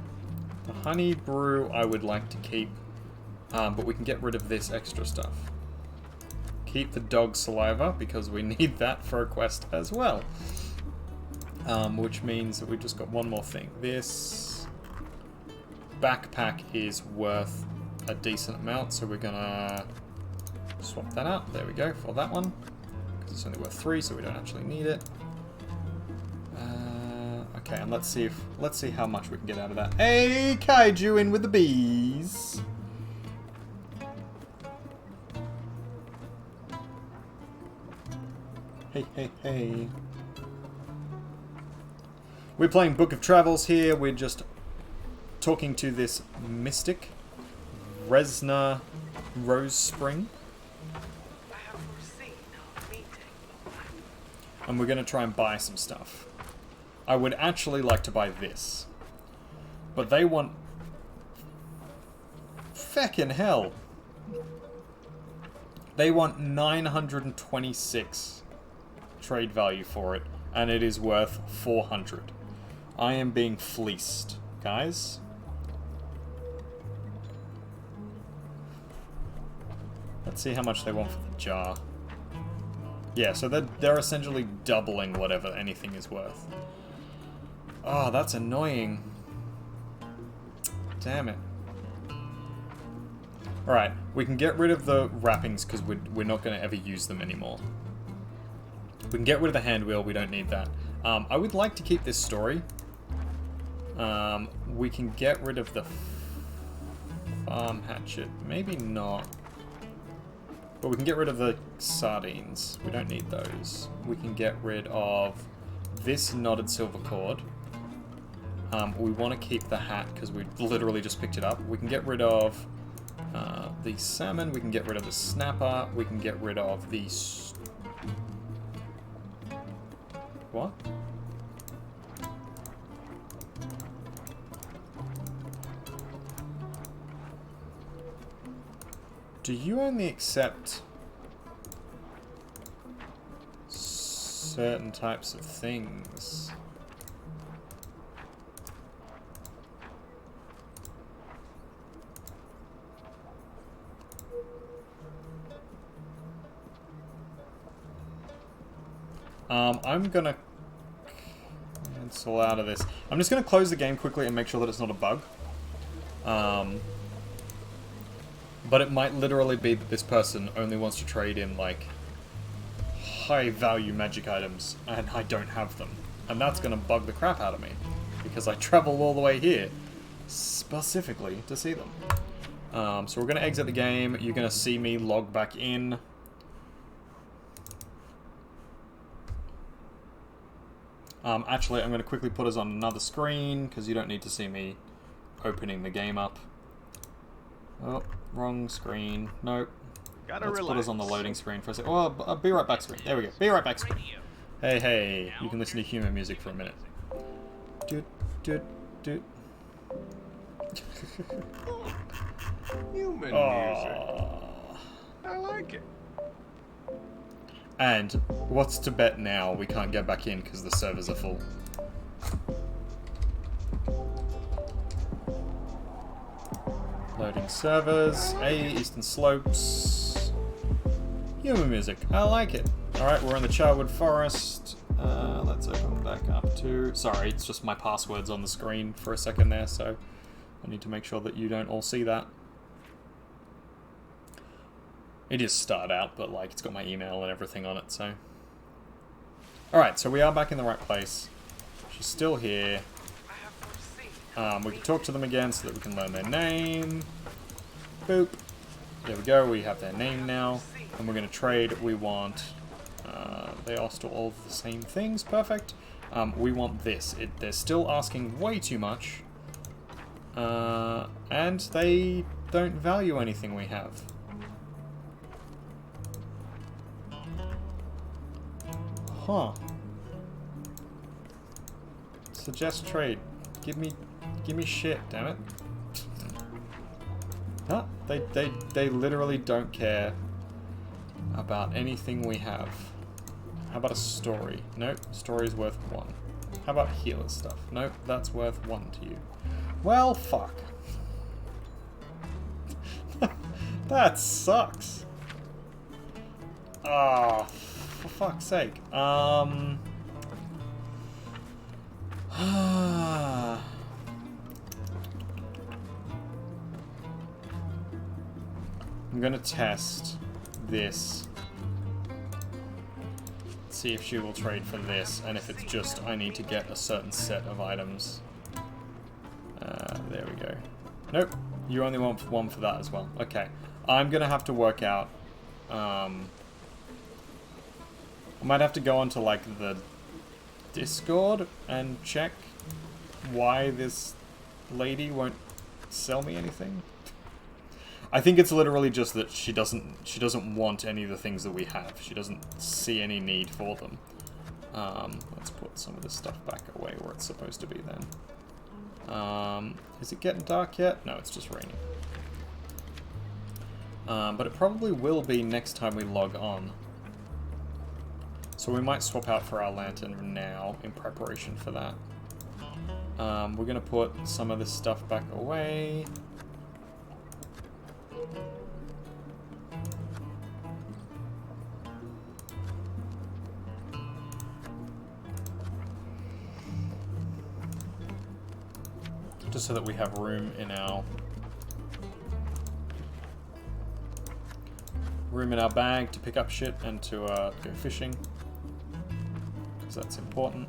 The honey brew I would like to keep, but we can get rid of this extra stuff. Keep the dog saliva, because we need that for a quest as well. Which means that we've just got one more thing. This backpack is worth a decent amount, so we're gonna swap that out. There we go, for that one. Because it's only worth 3, so we don't actually need it. Okay, and let's see how much we can get out of that. Hey, Kaiju in with the bees. Hey, hey, hey. We're playing Book of Travels here. We're just talking to this mystic, Resna Rose Spring. And we're going to try and buy some stuff. I would actually like to buy this. But they want... Feckin' hell. They want 926 trade value for it. And it is worth 400. I am being fleeced, guys. Let's see how much they want for the jar. Yeah, so they're essentially doubling whatever anything is worth. Oh, that's annoying. Damn it. Alright, we can get rid of the wrappings because we're not going to ever use them anymore. We can get rid of the hand wheel, we don't need that. I would like to keep this story. We can get rid of the farm hatchet. Maybe not. But we can get rid of the sardines. We don't need those. We can get rid of this knotted silver cord. We want to keep the hat because we literally just picked it up. We can get rid of the salmon. We can get rid of the snapper. We can get rid of the... What? Do you only accept certain types of things? I'm gonna cancel out of this. I'm just gonna close the game quickly and make sure that it's not a bug. But it might literally be that this person only wants to trade in, like, high-value magic items, and I don't have them. And that's gonna bug the crap out of me, because I traveled all the way here, specifically to see them. So we're gonna exit the game. You're gonna see me log back in. Actually, I'm gonna quickly put us on another screen, because you don't need to see me opening the game up. Oh, wrong screen. Nope. Let's put us on the loading screen for a second. Oh, I'll be right back screen. There we go. Be right back screen. Hey, hey. You can listen to human music for a minute. Doot, doot, doot. Human music. I like it. And what's to bet now we can't get back in because the servers are full? Loading servers. A, Eastern Slopes. Human music. I like it. Alright, we're in the Charwood Forest. Let's open back up to... Sorry, it's just my passwords on the screen for a second there, so I need to make sure that you don't all see that. It is start out, but like it's got my email and everything on it, so... Alright, so we are back in the right place. She's still here. We can talk to them again so that we can learn their name. Boop. There we go, we have their name now. And we're going to trade. We want... they are still all the same things. Perfect. We want this. They're still asking way too much. And they don't value anything we have. Huh. Suggest trade. Give me shit, damn it. Huh? They literally don't care about anything we have. How about a story? Nope, story's worth 1. How about healer stuff? Nope, that's worth 1 to you. Well, fuck. That sucks. Ah, oh, for fuck's sake. I'm gonna test this. See if she will trade for this, and if it's just I need to get a certain set of items. There we go. Nope, you only want 1 for that as well. Okay, I'm gonna have to work out. I might have to go onto like the Discord and check why this lady won't sell me anything? I think it's literally just that she doesn't want any of the things that we have. She doesn't see any need for them. Let's put some of this stuff back away where it's supposed to be then. Is it getting dark yet? No, it's just raining. But it probably will be next time we log on. So we might swap out for our lantern now in preparation for that. We're going to put some of this stuff back away. Just so that we have room in our bag to pick up shit and to go fishing, because that's important.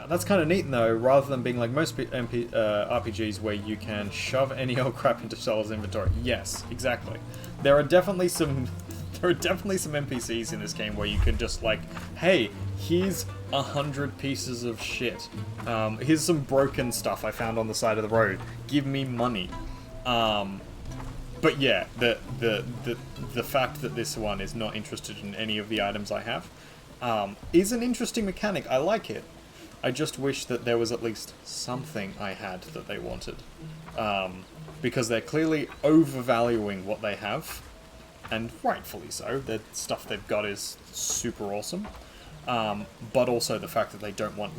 That's kind of neat though, rather than being like most RPGs where you can shove any old crap into Solar's inventory. Yes, exactly. There are definitely some NPCs in this game where you can just like, hey, here's 100 pieces of shit. Here's some broken stuff I found on the side of the road. Give me money. But yeah, the fact that this one is not interested in any of the items I have is an interesting mechanic. I like it. I just wish that there was at least something I had that they wanted. Because they're clearly overvaluing what they have. And rightfully so. The stuff they've got is super awesome. But also the fact that they don't want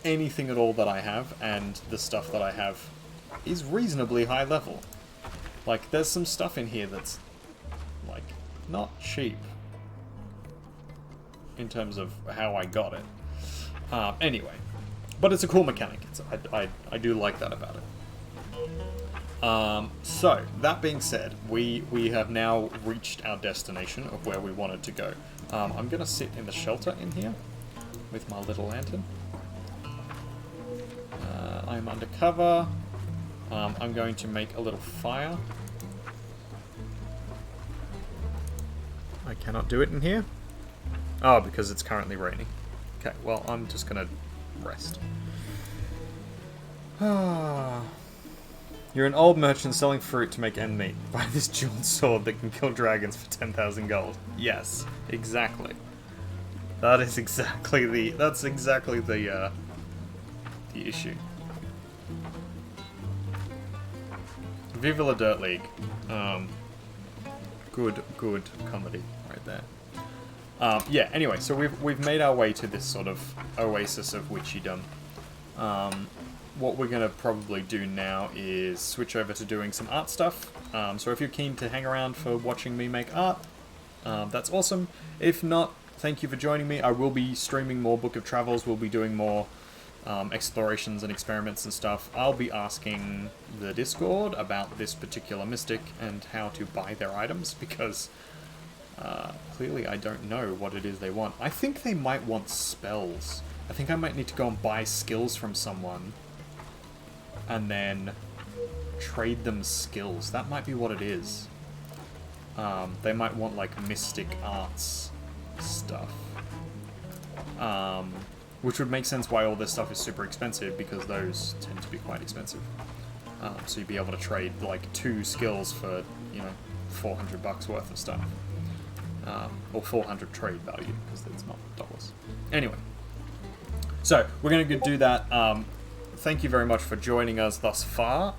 anything at all that I have, and the stuff that I have is reasonably high level. Like, there's some stuff in here that's, like, not cheap in terms of how I got it. Anyway, but it's a cool mechanic. I do like that about it. So, that being said, we have now reached our destination of where we wanted to go. I'm going to sit in the shelter in here with my little lantern. I'm undercover. I'm going to make a little fire. I cannot do it in here. Oh, because it's currently raining. Okay, well, I'm just going to rest. You're an old merchant selling fruit to make end meet. Buy this jeweled sword that can kill dragons for 10,000 gold. Yes, exactly. That's exactly the issue. Viva la Dirt League. Good comedy right there. Yeah, anyway, so we've made our way to this sort of oasis of witchdom. What we're going to probably do now is switch over to doing some art stuff. So if you're keen to hang around for watching me make art, that's awesome. If not, thank you for joining me. I will be streaming more Book of Travels. We'll be doing more explorations and experiments and stuff. I'll be asking the Discord about this particular mystic and how to buy their items, because clearly I don't know what it is they want. I think they might want spells. I think I might need to go and buy skills from someone and then trade them skills. That might be what it is. They might want like mystic arts stuff. Which would make sense why all this stuff is super expensive, because those tend to be quite expensive. So you'd be able to trade like 2 skills for, you know, $400 worth of stuff. Or 400 trade value, because it's not dollars. Anyway. So, we're going to do that. Thank you very much for joining us thus far.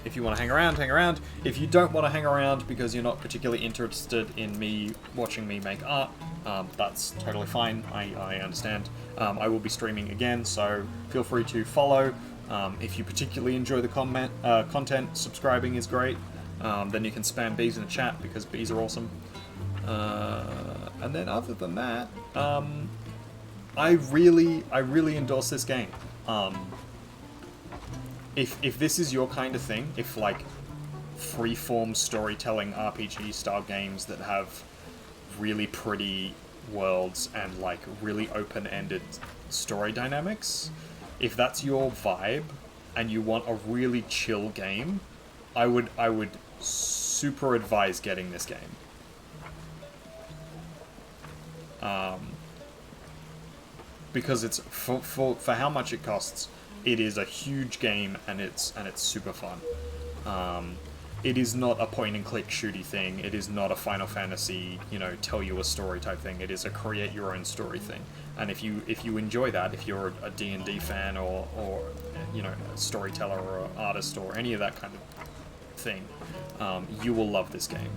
If you want to hang around, hang around. If you don't want to hang around because you're not particularly interested in me watching me make art, that's totally fine. I understand. I will be streaming again, so feel free to follow. If you particularly enjoy the content, subscribing is great. Then you can spam bees in the chat, because bees are awesome. And then other than that, I really endorse this game. If this is your kind of thing, if like freeform storytelling RPG style games that have really pretty worlds and like really open-ended story dynamics, if that's your vibe and you want a really chill game, I would super advise getting this game. because it's for how much it costs. It is a huge game, and it's super fun. It is not a point-and-click shooty thing. It is not a Final Fantasy, tell you a story type thing. It is a create your own story thing. And if you enjoy that, if you're a D&D fan or a storyteller or an artist or any of that kind of thing, you will love this game.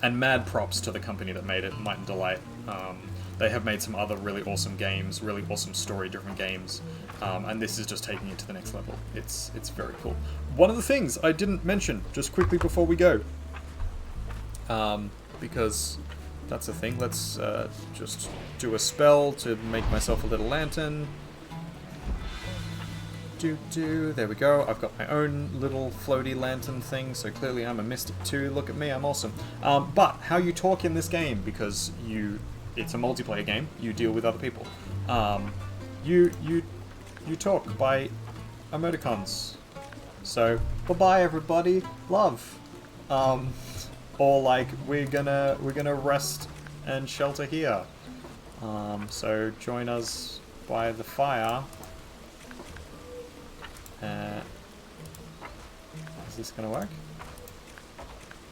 And mad props to the company that made it, Might and Delight. They have made some other really awesome games, really awesome story-driven games, and this is just taking it to the next level. It's very cool. One of the things I didn't mention, just quickly before we go, because that's a thing, let's just do a spell to make myself a little lantern. There we go. I've got my own little floaty lantern thing, so clearly I'm a mystic too. Look at me, I'm awesome. But how you talk in this game, because it's a multiplayer game, you deal with other people. You talk by emoticons. So bye everybody, love. Or like we're gonna rest and shelter here. So join us by the fire. Is this gonna work?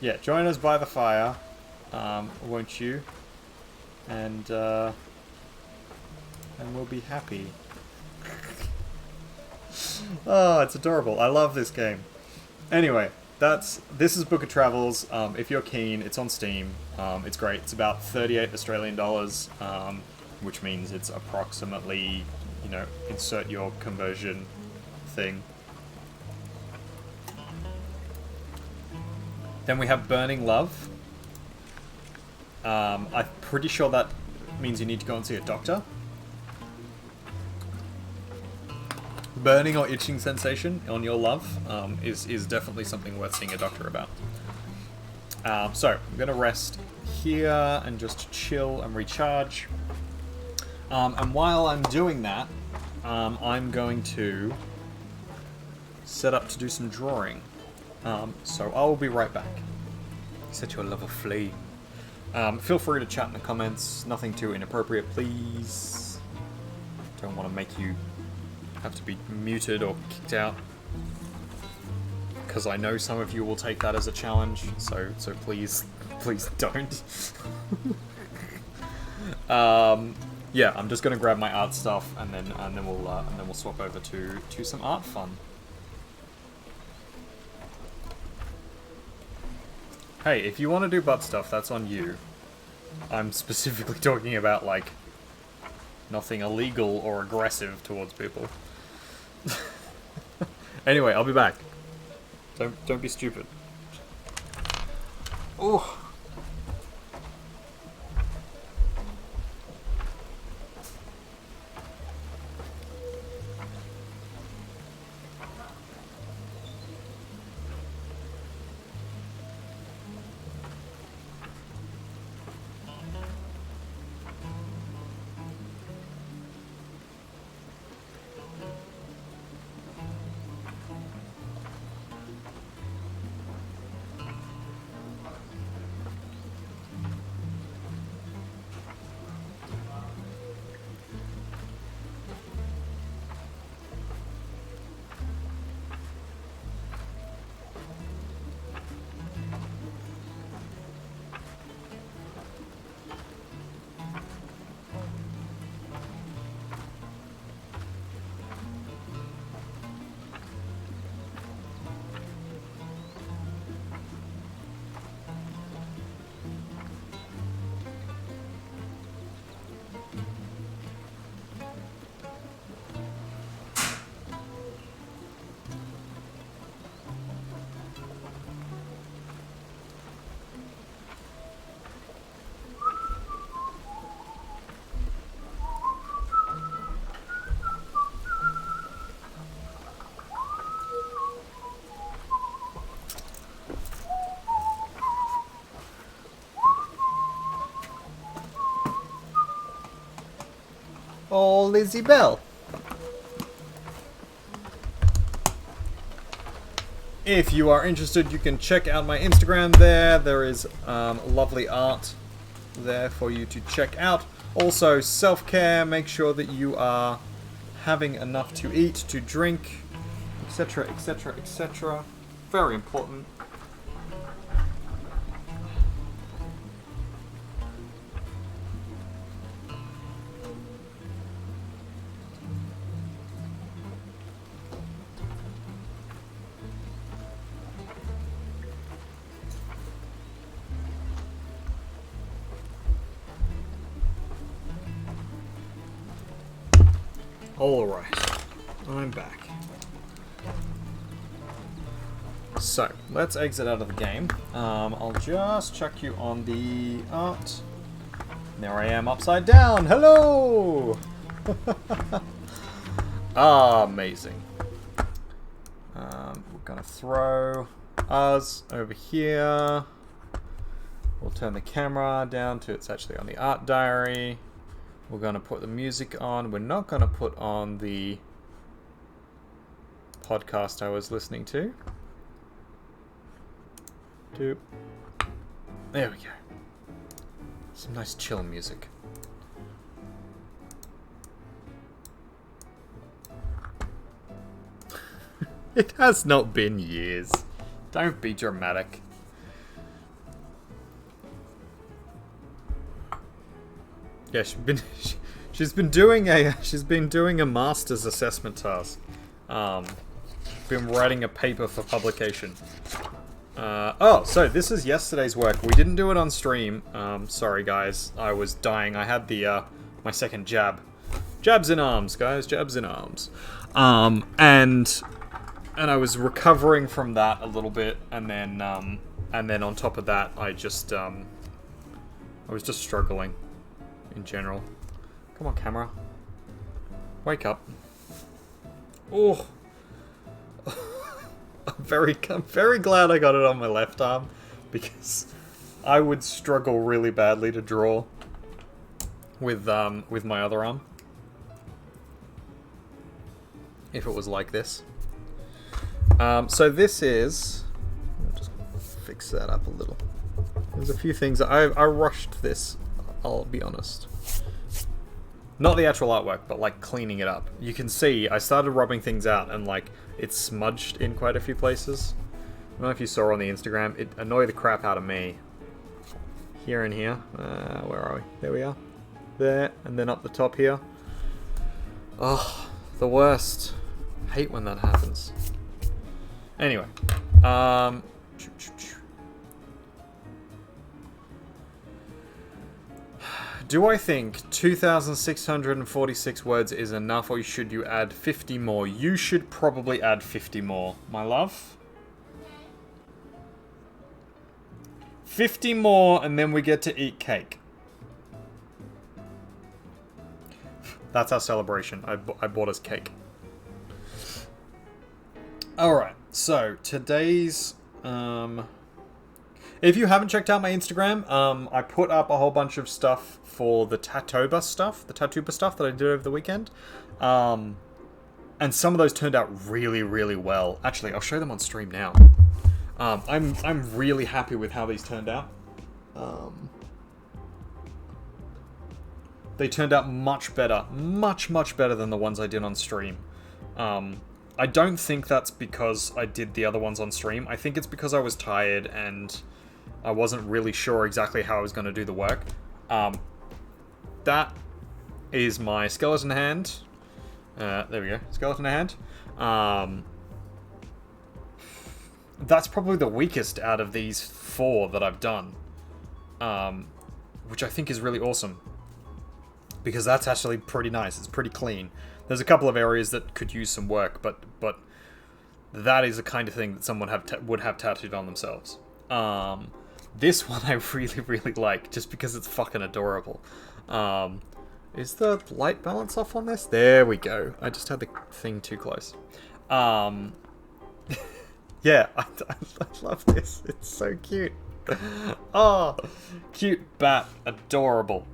Yeah, join us by the fire, won't you? And we'll be happy. Oh, it's adorable. I love this game. Anyway, this is Book of Travels. If you're keen, it's on Steam. It's great. It's about 38 Australian dollars, which means it's approximately, insert your conversion thing. Then we have Burning Love. I'm pretty sure that means you need to go and see a doctor. Burning or itching sensation on your love is definitely something worth seeing a doctor about. So, I'm going to rest here and just chill and recharge. And while I'm doing that, I'm going to set up to do some drawing. So I will be right back. Set your love aflame. Feel free to chat in the comments. Nothing too inappropriate, please. Don't want to make you have to be muted or kicked out, because I know some of you will take that as a challenge. So please don't. Yeah, I'm just gonna grab my art stuff and then we'll swap over to some art fun. Hey, if you want to do butt stuff, that's on you. I'm specifically talking about, like, nothing illegal or aggressive towards people. Anyway, I'll be back. Don't be stupid. Oh. Oh, Lizzie Bell. If you are interested, you can check out my Instagram there. There is lovely art there for you to check out. Also, self-care, make sure that you are having enough to eat, to drink, etc, etc, etc. Very important. Alright, I'm back. So, let's exit out of the game. I'll just chuck you on the art. There I am, upside down! Hello! Amazing. We're gonna throw us over here. We'll turn the camera down to it's actually on the art diary. We're going to put the music on. We're not going to put on the podcast I was listening to. There we go. Some nice chill music. It has not been years. Don't be dramatic. Yeah, she's been doing a master's assessment task. Been writing a paper for publication. So this is yesterday's work. We didn't do it on stream. Sorry guys, I was dying. I had the my second jab. Jabs in arms, guys. Jabs in arms. And I was recovering from that a little bit, and then on top of that, I was just struggling. In general. Come on, camera. Wake up. Oh. I'm very glad I got it on my left arm, because I would struggle really badly to draw with my other arm if it was like this. So this is... I'll just fix that up a little. There's a few things I rushed this. I'll be honest. Not the actual artwork, but like cleaning it up. You can see I started rubbing things out and like it's smudged in quite a few places. I don't know if you saw on the Instagram. It annoyed the crap out of me. Here and here. Where are we? There we are. There, and then up the top here. Oh, the worst. Hate when that happens. Anyway. Do I think 2,646 words is enough, or should you add 50 more? You should probably add 50 more, my love. 50 more, and then we get to eat cake. That's our celebration. I bought us cake. Alright, so today's... If you haven't checked out my Instagram, I put up a whole bunch of stuff for the Drawtober stuff that I did over the weekend. And some of those turned out really, really well. Actually, I'll show them on stream now. I'm really happy with how these turned out. They turned out much better. Much, much better than the ones I did on stream. I don't think that's because I did the other ones on stream. I think it's because I was tired and I wasn't really sure exactly how I was going to do the work. That is my skeleton hand. There we go. Skeleton hand. That's probably the weakest out of these 4 that I've done. Which I think is really awesome. Because that's actually pretty nice. It's pretty clean. There's a couple of areas that could use some work, but that is the kind of thing that someone would have tattooed on themselves. This one I really, really like, just because it's fucking adorable. Is the light balance off on this? There we go. I just had the thing too close. Yeah, I love this. It's so cute. Oh, cute bat. Adorable.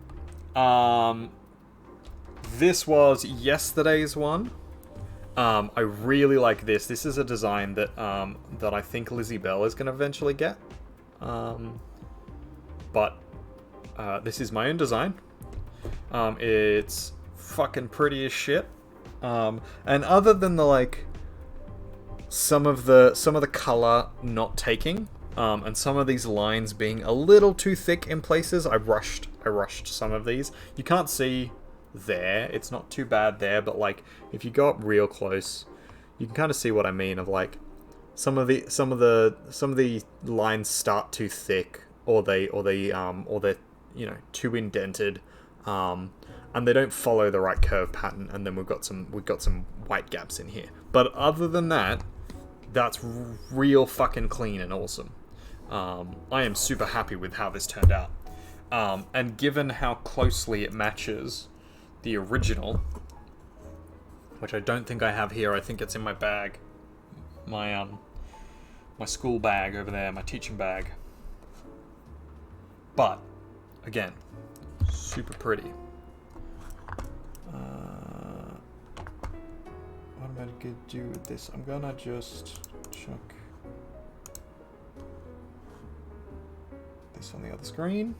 This was yesterday's one. I really like this. This is a design that that I think Lizzie Bell is going to eventually get. But This is my own design. It's fucking pretty as shit. And other than the like some of the color not taking, and some of these lines being a little too thick in places, I rushed some of these. You can't see there. It's not too bad there, but like if you go up real close, you can kind of see what I mean of like some of the lines start too thick, or they're too indented, and they don't follow the right curve pattern, and then we've got some white gaps in here. But other than that, that's real fucking clean and awesome. I am super happy with how this turned out. And given how closely it matches the original, which I don't think I have here, I think it's in my bag. My school bag over there, my teaching bag. But, again, super pretty. What am I going to do with this? I'm gonna just chuck this on the other screen.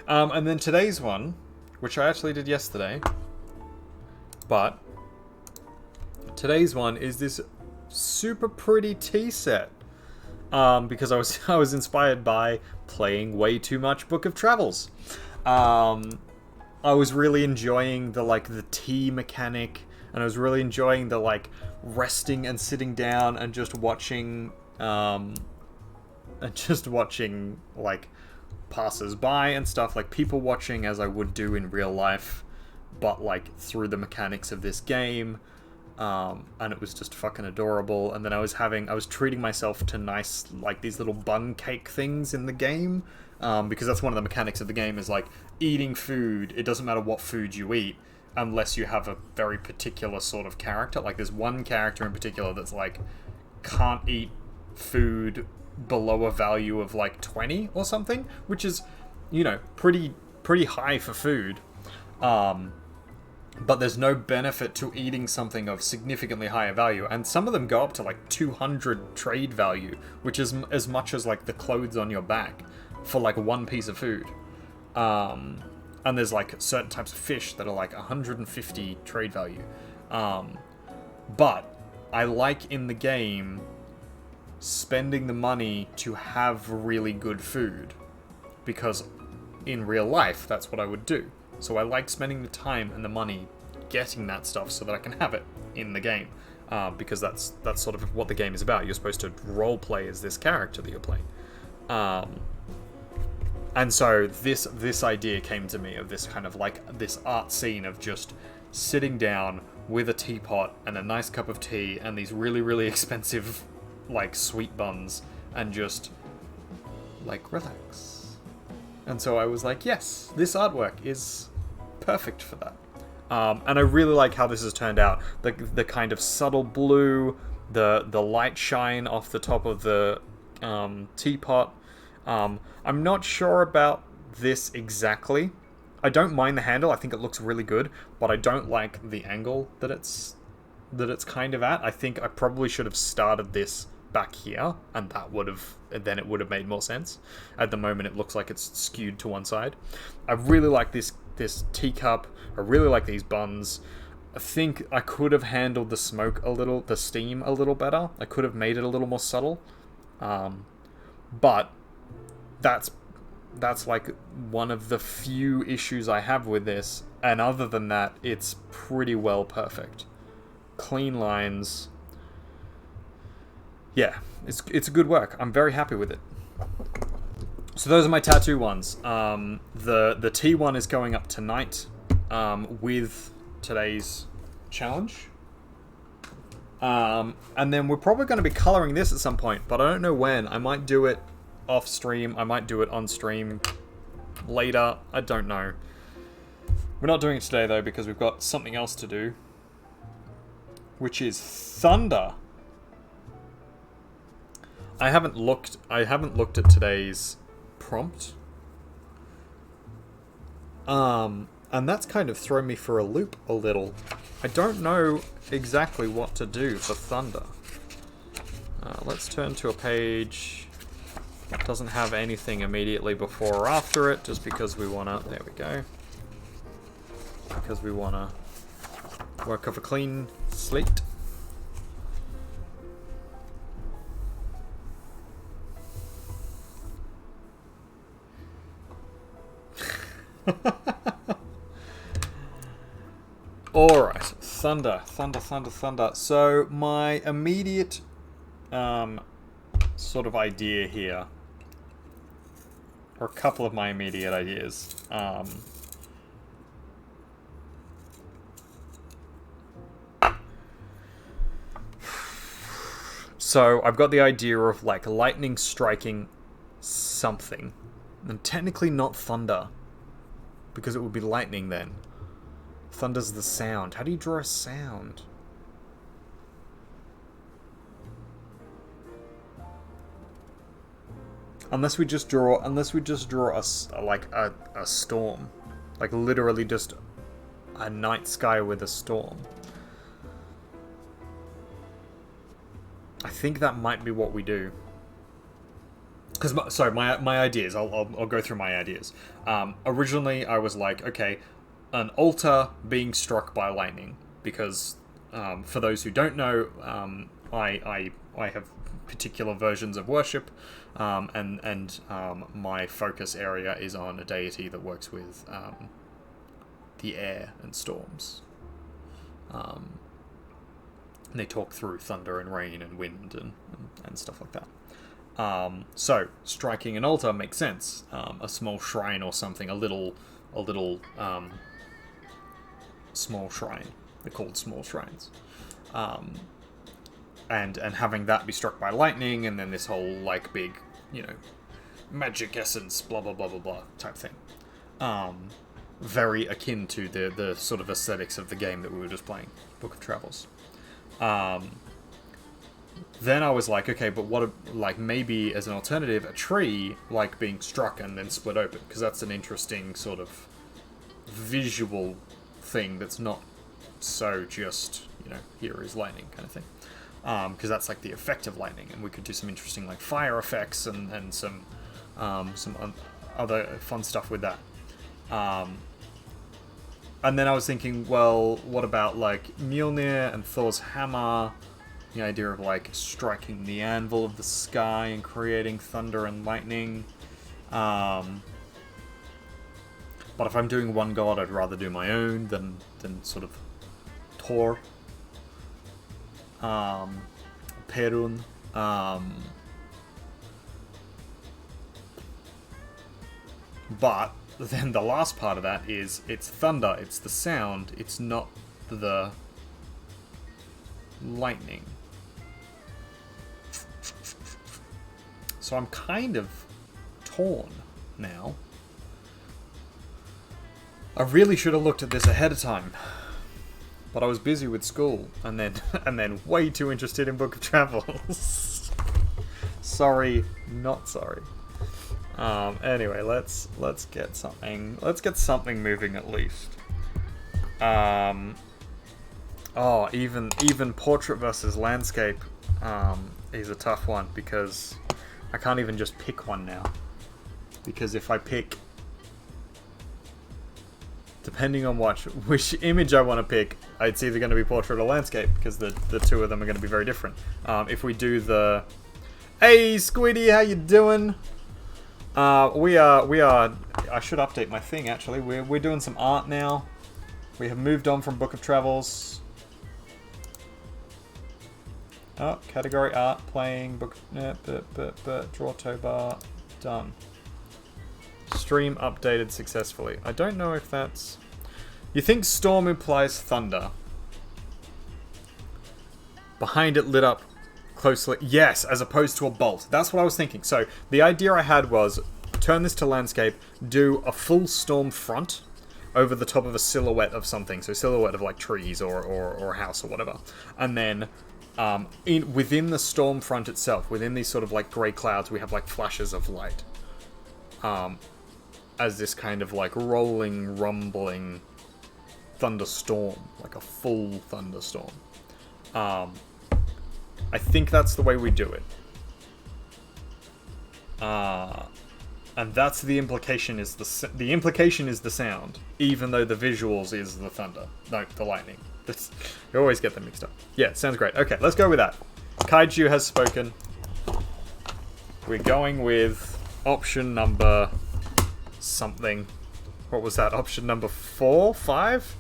And then today's one, which I actually did yesterday, but today's one is this super pretty tea set. Because I was inspired by playing way too much Book of Travels. I was really enjoying the tea mechanic, and I was really enjoying the like resting and sitting down and just watching like passers-by and stuff, like people watching as I would do in real life, but like through the mechanics of this game. And it was just fucking adorable. And then I was treating myself to nice, like, these little bun cake things in the game, because that's one of the mechanics of the game, is like eating food. It doesn't matter what food you eat unless you have a very particular sort of character. Like there's one character in particular that's like can't eat food below a value of like 20 or something, which is, pretty high for food. But there's no benefit to eating something of significantly higher value. And some of them go up to like 200 trade value, which is as much as like the clothes on your back for like one piece of food. And there's like certain types of fish that are like 150 trade value. But I like in the game spending the money to have really good food, because in real life that's what I would do. So I like spending the time and the money getting that stuff so that I can have it in the game, because that's sort of what the game is about. You're supposed to role play as this character that you're playing, and so this idea came to me of this kind of like this art scene of just sitting down with a teapot and a nice cup of tea and these really, really expensive like sweet buns, and just like relax. And so I was like, yes, this artwork is perfect for that. And I really like how this has turned out. The kind of subtle blue, the light shine off the top of the teapot. I'm not sure about this exactly. I don't mind the handle. I think it looks really good, but I don't like the angle that it's kind of at. I think I probably should have started this back here, and then it would have made more sense. At the moment it looks like it's skewed to one side. I really like this teacup. I really like these buns. I think I could have handled the steam a little better. I could have made it a little more subtle. But that's like one of the few issues I have with this, and other than that, it's pretty well perfect. Clean lines. Yeah, it's good work. I'm very happy with it. So those are my tattoo ones. The T one is going up tonight, with today's challenge. And then we're probably going to be coloring this at some point, but I don't know when. I might do it off stream. I might do it on stream later. I don't know. We're not doing it today though, because we've got something else to do, which is Thunder. I haven't looked at today's prompt. And that's kind of thrown me for a loop a little. I don't know exactly what to do for Thunder. Let's turn to a page Doesn't have anything immediately before or after it, just because we want to... There we go. Because we want to work off a clean slate. Alright, thunder. So, my immediate sort of idea here, or a couple of my immediate ideas, so I've got the idea of like lightning striking something, and technically not thunder, because it would be lightning then. Thunder's the sound. How do you draw a sound? Unless we just draw a storm, like literally just a night sky with a storm. I think that might be what we do. Because my ideas. I'll go through my ideas. Originally, I was like, okay, an altar being struck by lightning, because for those who don't know, I have particular versions of worship, and my focus area is on a deity that works with the air and storms. And they talk through thunder and rain and wind and stuff like that. So striking an altar makes sense. A small shrine or something, a little small shrine. They're called small shrines. And having that be struck by lightning, and then this whole like big, magic essence, blah blah blah blah blah type thing. Very akin to the sort of aesthetics of the game that we were just playing, Book of Travels. Then I was like, okay, but what, like, maybe as an alternative, a tree, like, being struck and then split open, because that's an interesting sort of visual thing that's not so just, here is lightning kind of thing. Because that's, like, the effect of lightning, and we could do some interesting, like, fire effects and some other fun stuff with that. And then I was thinking, well, what about, like, Mjolnir and Thor's hammer? The idea of, like, striking the anvil of the sky and creating thunder and lightning. But if I'm doing one god, I'd rather do my own than sort of Thor. Perun. But then the last part of that is, it's thunder, it's the sound, it's not the lightning. So I'm kind of torn now. I really should have looked at this ahead of time, but I was busy with school, and then way too interested in Book of Travels. Sorry, not sorry. Anyway, let's get something. Let's get something moving at least. Oh, even portrait versus landscape is a tough one, because I can't even just pick one now. Because if I pick, depending on which image I want to pick, it's either going to be portrait or landscape, because the two of them are going to be very different. If we do the, hey Squiddy, how you doing? We are. I should update my thing actually. We're doing some art now. We have moved on from Book of Travels. Oh, category art, playing, book, Drawtober, done. Stream updated successfully. I don't know if that's... You think storm implies thunder? Behind it lit up closely. Yes, as opposed to a bolt. That's what I was thinking. So, the idea I had was, turn this to landscape, do a full storm front over the top of a silhouette of something. So, silhouette of like trees or a house or whatever. And then... within the storm front itself, within these sort of like grey clouds, we have like flashes of light. As this kind of like rolling, rumbling thunderstorm, like a full thunderstorm. I think that's the way we do it. And that's the implication is the implication is the sound, even though the visuals is the thunder. No, the lightning. You always get them mixed up. Yeah, sounds great. Okay, let's go with that. Kaiju has spoken. We're going with option number something. What was that? Option number 4? 5?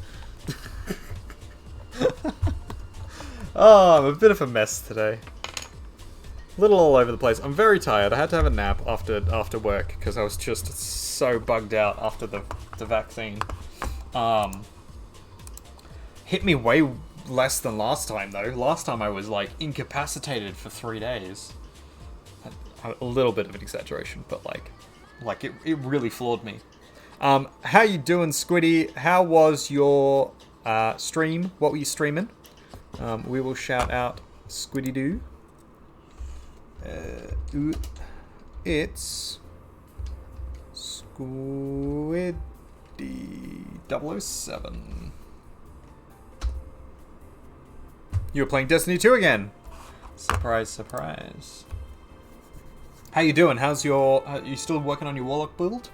Oh, I'm a bit of a mess today. A little all over the place. I'm very tired. I had to have a nap after work because I was just so bugged out after the vaccine. Hit me way less than last time though. Last time I was like incapacitated for 3 days. A little bit of an exaggeration, but like it really floored me. How you doing, Squiddy? How was your stream? What were you streaming? We will shout out Squiddy Doo. It's Squiddy 007. You're playing Destiny 2 again. Surprise, surprise. How you doing? How's your... Are you still working on your Warlock build?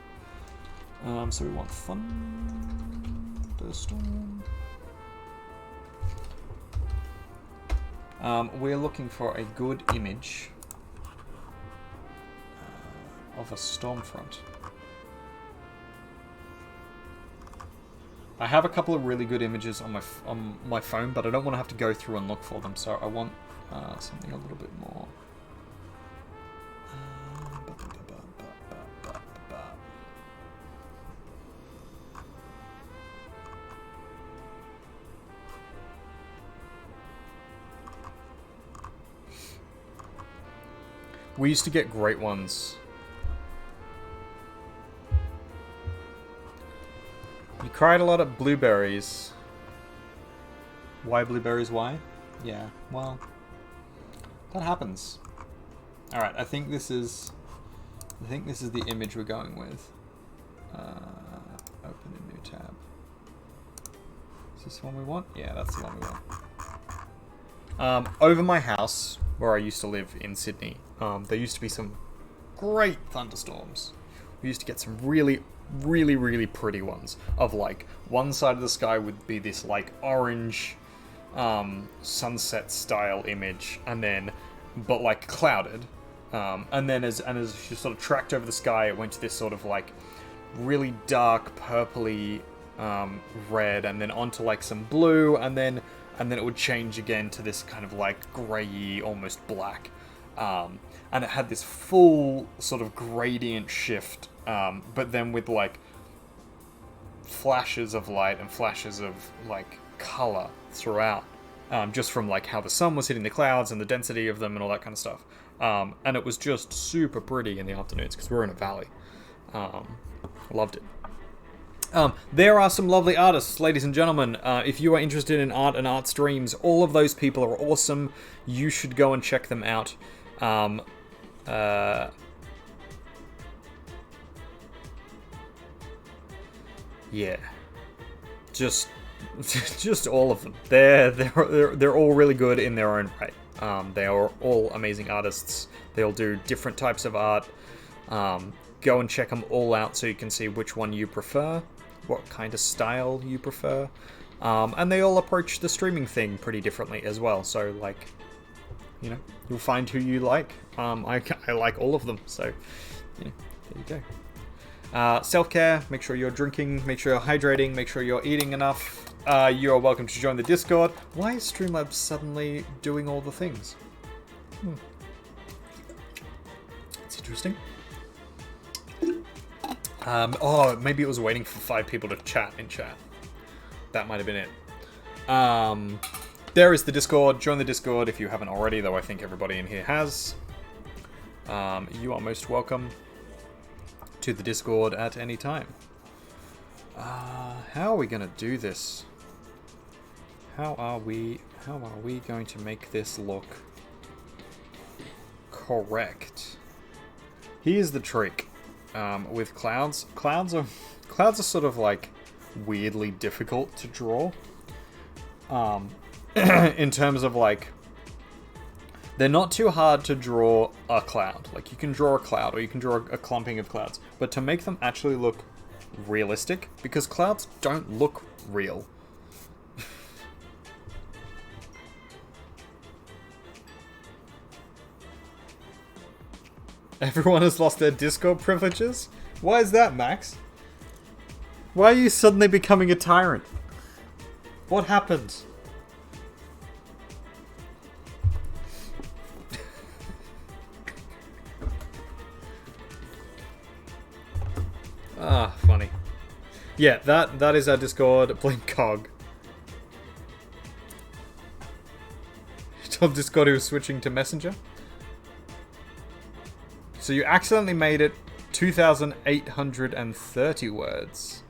So we want Thunderstorm. We're looking for a good image of a Stormfront. I have a couple of really good images on my phone, but I don't want to have to go through and look for them, so I want something a little bit more. We used to get great ones. You cried a lot at blueberries. Why blueberries? Why? Yeah, well, that happens. All right, I think this is the image we're going with. Open a new tab. Is this the one we want? Yeah, that's the one we want. Over my house, where I used to live in Sydney, there used to be some great thunderstorms. We used to get some really pretty ones of like one side of the sky would be this like orange sunset style image, and then but like clouded, and then as you sort of tracked over the sky, it went to this sort of like really dark purpley red, and then onto like some blue, and then it would change again to this kind of like grey, almost black, and it had this full sort of gradient shift, but then with like flashes of light and flashes of like color throughout, just from like how the sun was hitting the clouds and the density of them and all that kind of stuff. And it was just super pretty in the afternoons because we're in a valley. Loved it. There are some lovely artists, ladies and gentlemen. If you are interested in art and art streams, all of those people are awesome. You should go and check them out. Yeah, just all of them. They're all really good in their own right. They are all amazing artists. They all do different types of art. Go and check them all out so you can see which one you prefer, what kind of style you prefer, and they all approach the streaming thing pretty differently as well. So like, you know, you'll find who you like. I like all of them, so you know, there you go. Self-care, make sure you're drinking, make sure you're hydrating, make sure you're eating enough. You are welcome to join the Discord. Why is Streamlabs suddenly doing all the things? It's interesting. Oh, maybe it was waiting for 5 people to chat in chat. That might have been it. There is the Discord. Join the Discord if you haven't already, though I think everybody in here has. You are most welcome to the Discord at any time. How are we gonna do this? How are we going to make this look correct? Here's the trick. With clouds. Clouds are sort of like weirdly difficult to draw. In terms of like, They're not too hard to draw a cloud. Like, you can draw a cloud, or you can draw a clumping of clouds. But to make them actually look realistic, because clouds don't look real. Everyone has lost their Discord privileges? Why is that, Max? Why are you suddenly becoming a tyrant? What happened? Ah, funny. Yeah, that is our Discord. Blink cog. You told Discord he was switching to Messenger? So you accidentally made it 2,830 words.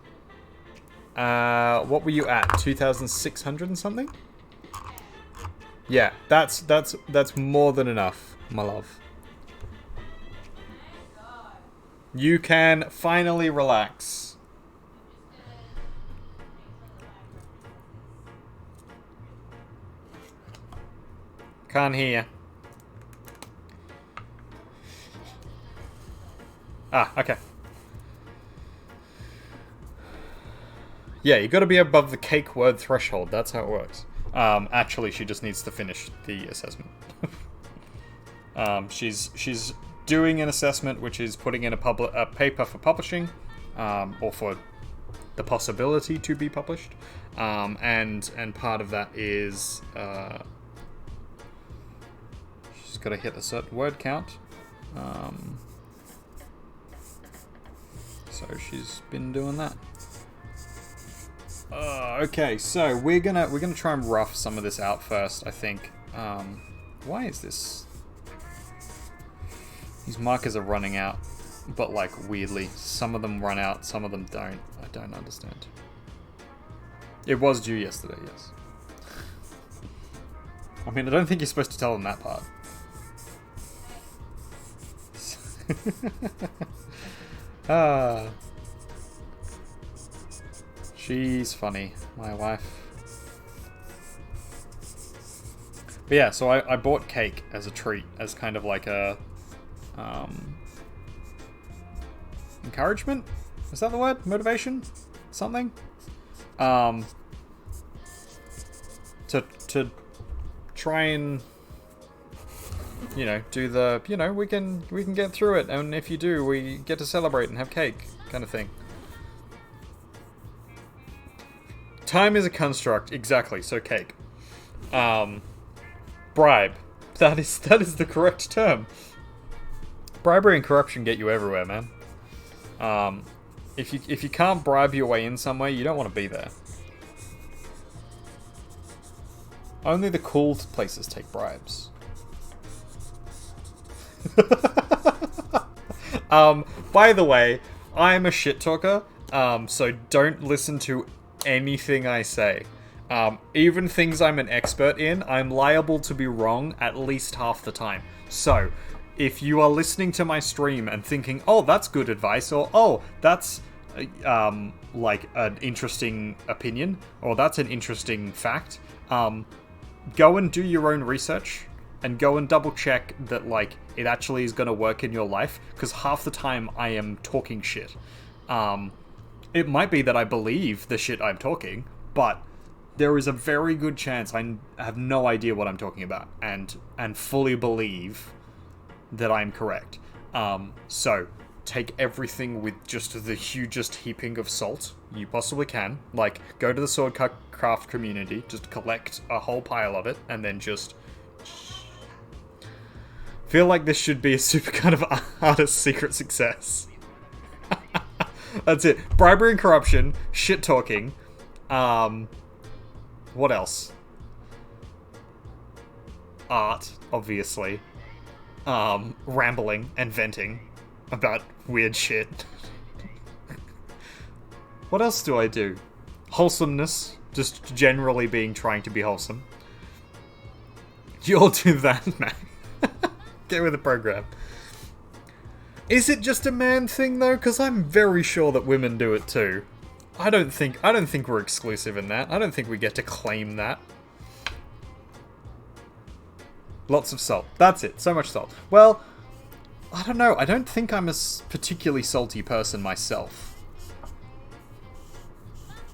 What were you at? 2,600 and something? Yeah, that's more than enough, my love. You can finally relax. Can't hear. Ah, okay. Yeah, you gotta be above the cake word threshold. That's how it works. Actually, she just needs to finish the assessment. She's doing an assessment, which is putting in a paper for publishing, or for the possibility to be published, and part of that is she's got to hit a certain word count. So she's been doing that. Okay, so we're gonna try and rough some of this out first, I think. Why is this? These markers are running out, but like weirdly. Some of them run out, some of them don't. I don't understand. It was due yesterday, yes. I mean, I don't think you're supposed to tell them that part. She's funny, my wife. But yeah, so I bought cake as a treat, as kind of like a encouragement? Is that the word? Motivation? Something? To try and, you know, do the, you know, we can get through it, and if you do, we get to celebrate and have cake, kind of thing. Time is a construct, exactly, so cake. Bribe. That is the correct term. Bribery and corruption get you everywhere, man. If you can't bribe your way in somewhere, you don't want to be there. Only the cool places take bribes. By the way, I'm a shit talker, so don't listen to anything I say. Even things I'm an expert in, I'm liable to be wrong at least half the time. So, if you are listening to my stream and thinking, oh, that's good advice, or oh, that's like an interesting opinion, or that's an interesting fact, go and do your own research and go and double check that like it actually is going to work in your life, because half the time I am talking shit. It might be that I believe the shit I'm talking, but there is a very good chance I have no idea what I'm talking about and fully believe that I'm correct. So take everything with just the hugest heaping of salt you possibly can. Like, go to the Swordcraft community, just collect a whole pile of it, and then just feel like this should be a super kind of artist secret success. That's it. Bribery and corruption, shit talking. What else? Art, obviously. Rambling and venting about weird shit. What else do I do? Wholesomeness, just generally trying to be wholesome. You all do that, man. Get with the program. Is it just a man thing though? Because I'm very sure that women do it too. I don't think we're exclusive in that. I don't think we get to claim that. Lots of salt. That's it. So much salt. Well, I don't know. I don't think I'm a particularly salty person myself.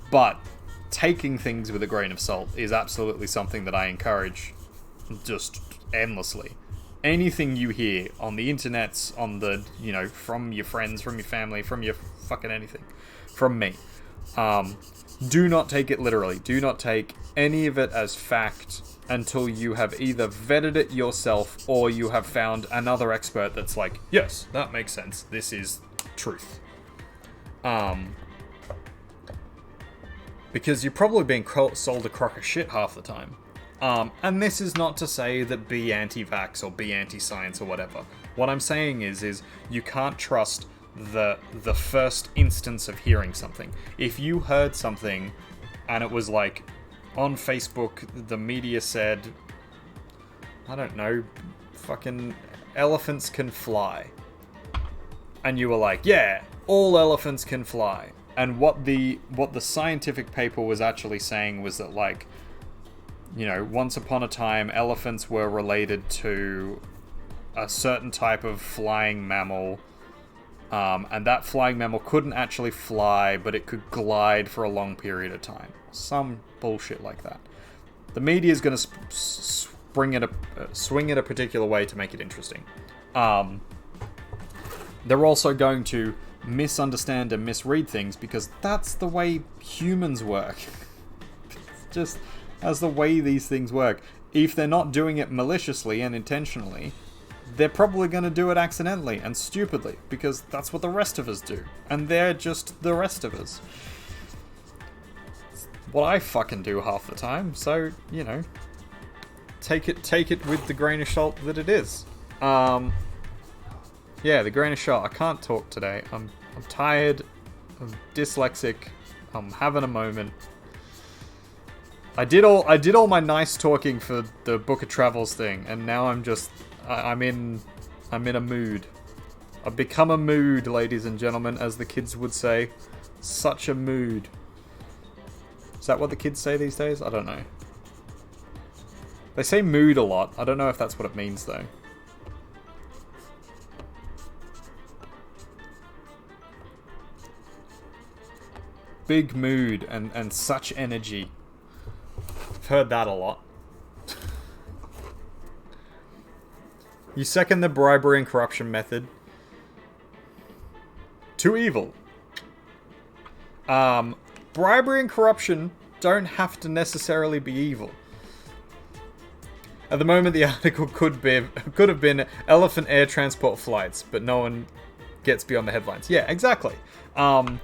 But taking things with a grain of salt is absolutely something that I encourage just endlessly. Anything you hear on the internets, on the, you know, from your friends, from your family, from your fucking anything, from me, do not take it literally. Do not take any of it as fact until you have either vetted it yourself or you have found another expert that's like, yes, that makes sense. This is truth. Because you're probably being sold a crock of shit half the time. And this is not to say that be anti-vax or be anti-science or whatever. What I'm saying is you can't trust the first instance of hearing something. If you heard something and it was like, on Facebook, the media said, I don't know, fucking elephants can fly. And you were like, yeah, all elephants can fly. And what the scientific paper was actually saying was that, like, you know, once upon a time, elephants were related to a certain type of flying mammal. And that flying mammal couldn't actually fly, but it could glide for a long period of time. Some bullshit like that. The media is going to swing it a particular way to make it interesting. They're also going to misunderstand and misread things because that's the way humans work. Just as the way these things work. If they're not doing it maliciously and intentionally, they're probably going to do it accidentally and stupidly because that's what the rest of us do. And they're just the rest of us. What I fucking do half the time, so, you know, take it with the grain of salt that it is. Yeah, the grain of salt. I can't talk today. I'm tired. I'm dyslexic. I'm having a moment. I did all my nice talking for the Book of Travels thing, and now I'm in a mood. I've become a mood, ladies and gentlemen, as the kids would say. Such a mood. Is that what the kids say these days? I don't know. They say mood a lot. I don't know if that's what it means, though. Big mood and such energy. I've heard that a lot. You second the bribery and corruption method. Too evil. Bribery and corruption don't have to necessarily be evil. At the moment, the article could have been elephant air transport flights, but no one gets beyond the headlines. Yeah, exactly. And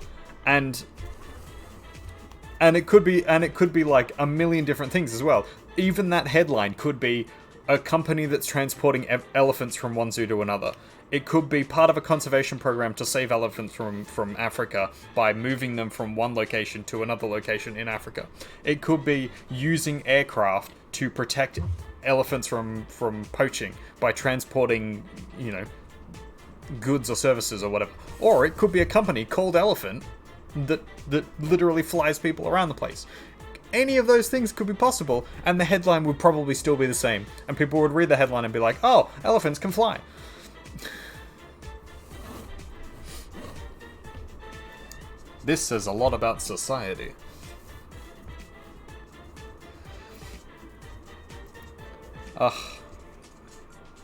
it could be like a million different things as well. Even that headline could be a company that's transporting elephants from one zoo to another. It could be part of a conservation program to save elephants from Africa by moving them from one location to another location in Africa. It could be using aircraft to protect elephants from poaching by transporting, you know, goods or services or whatever. Or it could be a company called Elephant that literally flies people around the place. Any of those things could be possible, and the headline would probably still be the same. And people would read the headline and be like, oh, elephants can fly. This says a lot about society. Ugh.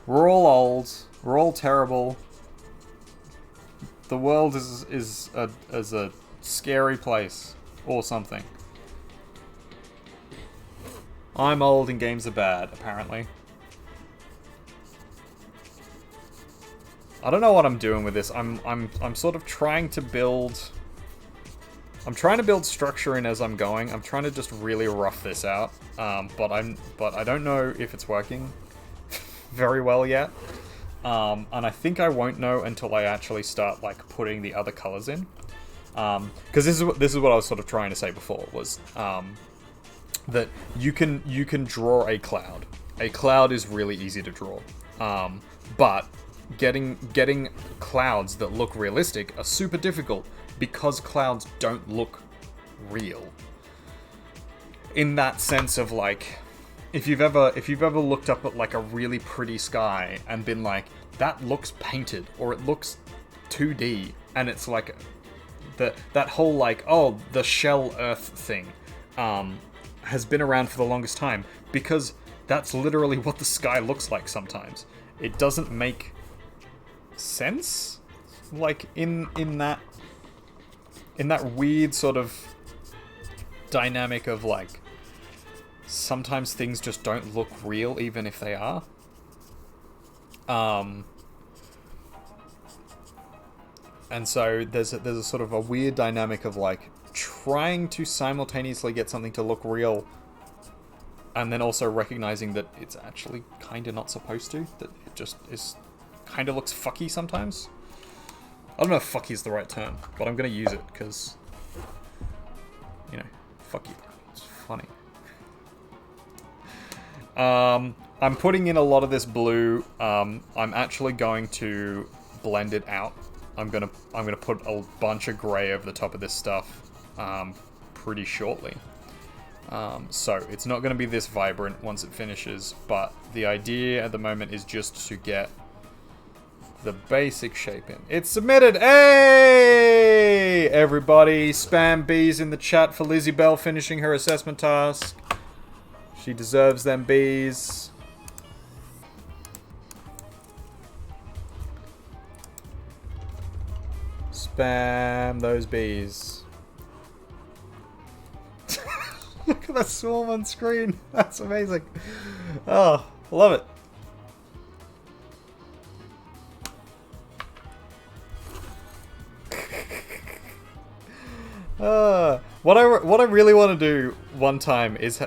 We're all old. We're all terrible. The world is a scary place. Or something. I'm old and games are bad, apparently. I don't know what I'm doing with this. I'm sort of trying to build... I'm trying to build structure in as I'm going. I'm trying to just really rough this out. But I don't know if it's working very well yet. And I think I won't know until I actually start like putting the other colors in. Because this is what I was sort of trying to say before was that you can draw a cloud. A cloud is really easy to draw. But getting clouds that look realistic are super difficult because clouds don't look real. In that sense of like, if you've ever looked up at like a really pretty sky and been like, that looks painted or it looks 2D, and it's like that whole like, oh, the shell Earth thing has been around for the longest time because that's literally what the sky looks like sometimes. It doesn't make sense, like in that weird sort of dynamic of like sometimes things just don't look real even if they are. And so there's a sort of a weird dynamic of like trying to simultaneously get something to look real and then also recognizing that it's actually kind of not supposed to, that it just is kind of looks fucky sometimes. I don't know if fucky is the right term, but I'm going to use it because, you know, fucky. It's funny. I'm putting in a lot of this blue. I'm actually going to blend it out. I'm gonna put a bunch of grey over the top of this stuff pretty shortly. So it's not going to be this vibrant once it finishes, but the idea at the moment is just to get the basic shape in. It's submitted! Hey! Everybody, spam bees in the chat for Lizzie Bell finishing her assessment task. She deserves them bees. Spam those bees. Look at that swarm on screen. That's amazing. Oh, love it. What I really want to do one time is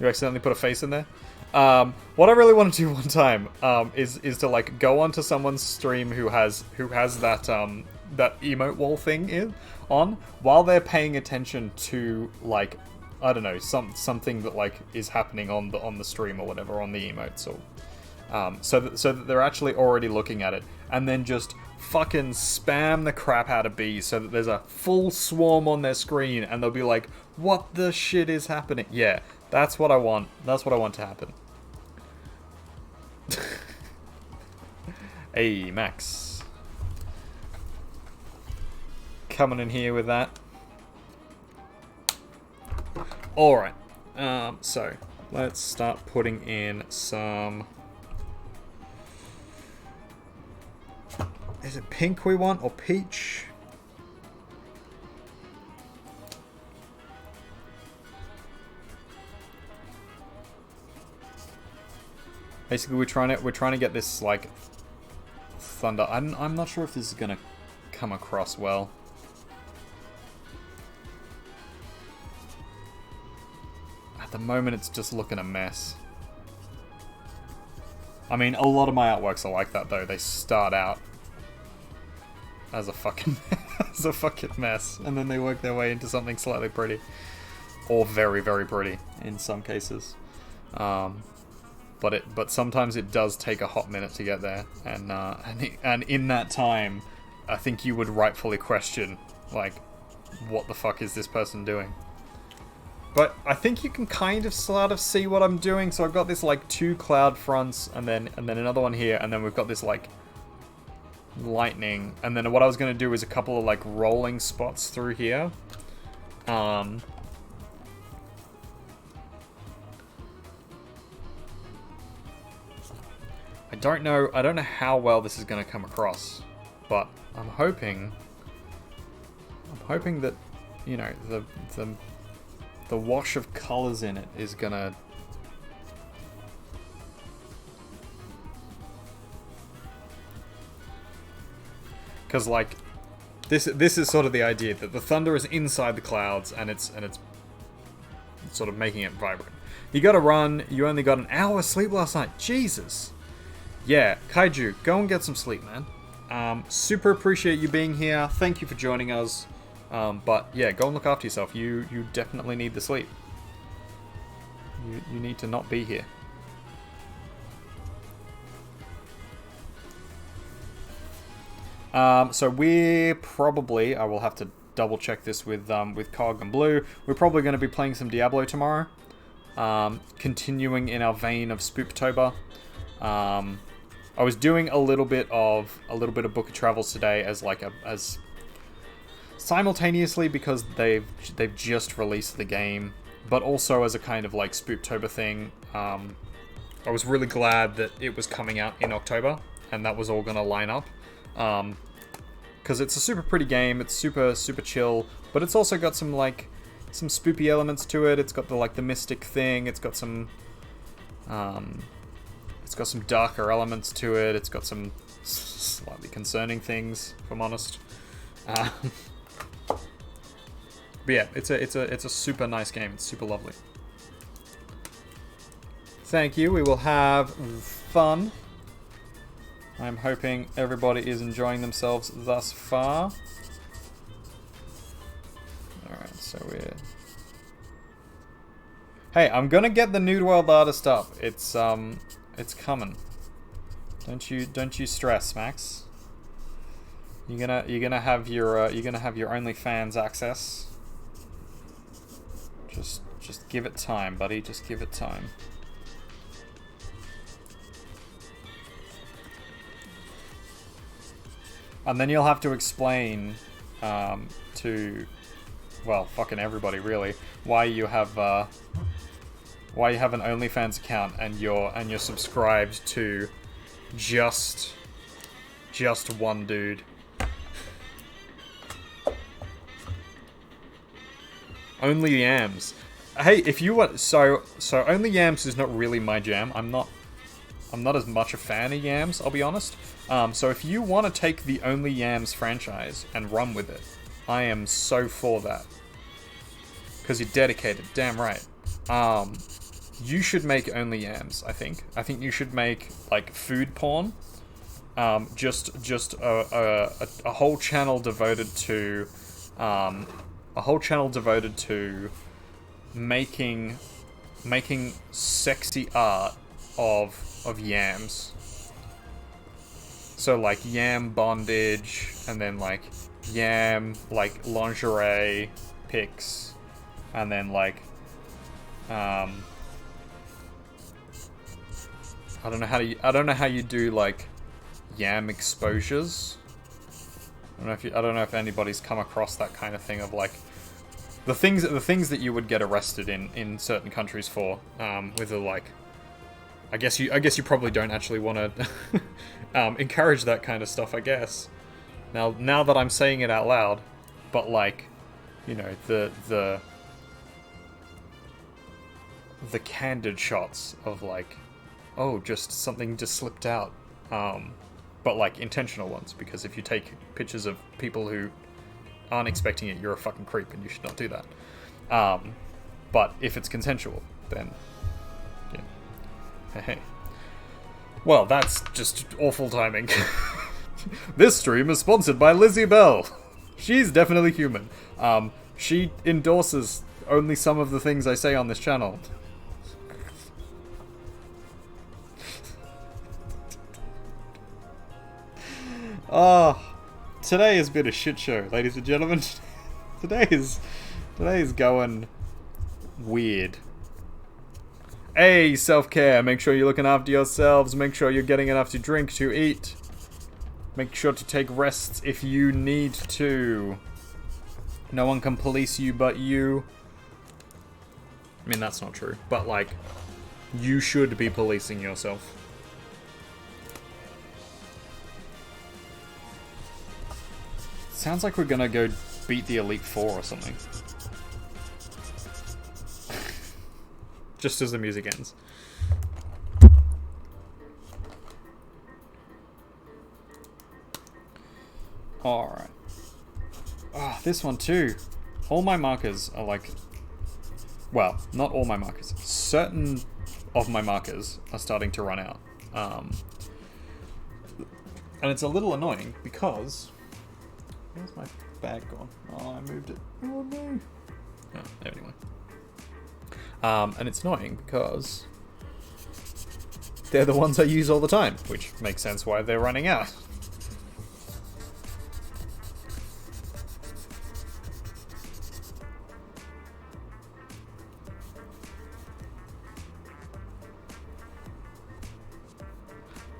you accidentally put a face in there. What I really want to do one time is to like go onto someone's stream who has that that emote wall thing on while they're paying attention to like, I don't know, something that like is happening on the stream or whatever, on the emotes, or so that they're actually already looking at it, and then just fucking spam the crap out of bees so that there's a full swarm on their screen and they'll be like, what the shit is happening? Yeah, that's what I want. That's what I want to happen. Hey, Max. Coming in here with that. Alright. So, let's start putting in some... Is it pink we want, or peach? Basically, we're trying to get this like thunder. I'm not sure if this is gonna come across well. At the moment, it's just looking a mess. I mean, a lot of my artworks are like that though. They start out as a fucking mess, and then they work their way into something slightly pretty, or very, very pretty in some cases. But sometimes it does take a hot minute to get there, and in that time, I think you would rightfully question, like, what the fuck is this person doing? But I think you can kind of sort of see what I'm doing. So I've got this like 2 cloud fronts, and then another one here, and then we've got this like lightning, and then what I was going to do is a couple of like rolling spots through here. I don't know how well this is going to come across, but I'm hoping that, you know, the wash of colors in it is gonna because like this is sort of the idea that the thunder is inside the clouds and it's sort of making it vibrant. You gotta run. You only got an hour sleep last night. Jesus. Yeah, Kaiju, go and get some sleep, man. Super appreciate you being here. Thank you for joining us. But yeah, go and look after yourself. You definitely need the sleep. You need to not be here. So we're probably, I will have to double check this with Cog and Blue. We're probably going to be playing some Diablo tomorrow. Continuing in our vein of Spooktober. I was doing a little bit of Book of Travels today as simultaneously because they've just released the game, but also as a kind of like Spooktober thing. I was really glad that it was coming out in October and that was all gonna line up. Because it's a super pretty game, it's super chill, but it's also got some spoopy elements to it. It's got the mystic thing. It's got some darker elements to it. It's got some slightly concerning things, if I'm honest. But yeah, it's a super nice game. It's super lovely. Thank you. We will have fun. I'm hoping everybody is enjoying themselves thus far. Alright, so we're... Hey, I'm gonna get the Nude World artist up. It's coming. Don't you stress, Max. You're gonna have your OnlyFans access. Just give it time, buddy. Just give it time. And then you'll have to explain to, well, fucking everybody really, why you have an OnlyFans account and you're subscribed to just one dude. Only Yams. Hey, if you want, so Only Yams is not really my jam. I'm not as much a fan of Yams, I'll be honest. So if you want to take the Only Yams franchise and run with it, I am so for that. Because you're dedicated, damn right. You should make Only Yams, I think. I think you should make, like, food porn. Just a whole channel devoted to... making sexy art of yams. So like yam bondage, and then like yam like lingerie pics, and then like I don't know how you do like yam exposures. I don't know if anybody's come across that kind of thing of like the things that you would get arrested in certain countries for, with the like. I guess you probably don't actually want to encourage that kind of stuff, I guess. Now that I'm saying it out loud, but like, you know, the candid shots of like, oh, just something just slipped out, but like intentional ones, because if you take pictures of people who aren't expecting it, you're a fucking creep and you should not do that. But if it's consensual, then yeah. Hey. Well, that's just awful timing. This stream is sponsored by Lizzie Bell. She's definitely human. She endorses only some of the things I say on this channel. Today has been a shit show, ladies and gentlemen. Today is going weird. Hey, self-care. Make sure you're looking after yourselves. Make sure you're getting enough to drink, to eat. Make sure to take rests if you need to. No one can police you but you. I mean, that's not true. But, like, you should be policing yourself. Sounds like we're gonna go beat the Elite Four or something. Just as the music ends. Alright. Ah, this one too. All my markers are like... Well, not all my markers. Certain of my markers are starting to run out. And it's a little annoying because... Where's my bag gone? Oh, I moved it. Oh no. Oh, anyway. And it's annoying because they're the ones I use all the time, which makes sense why they're running out.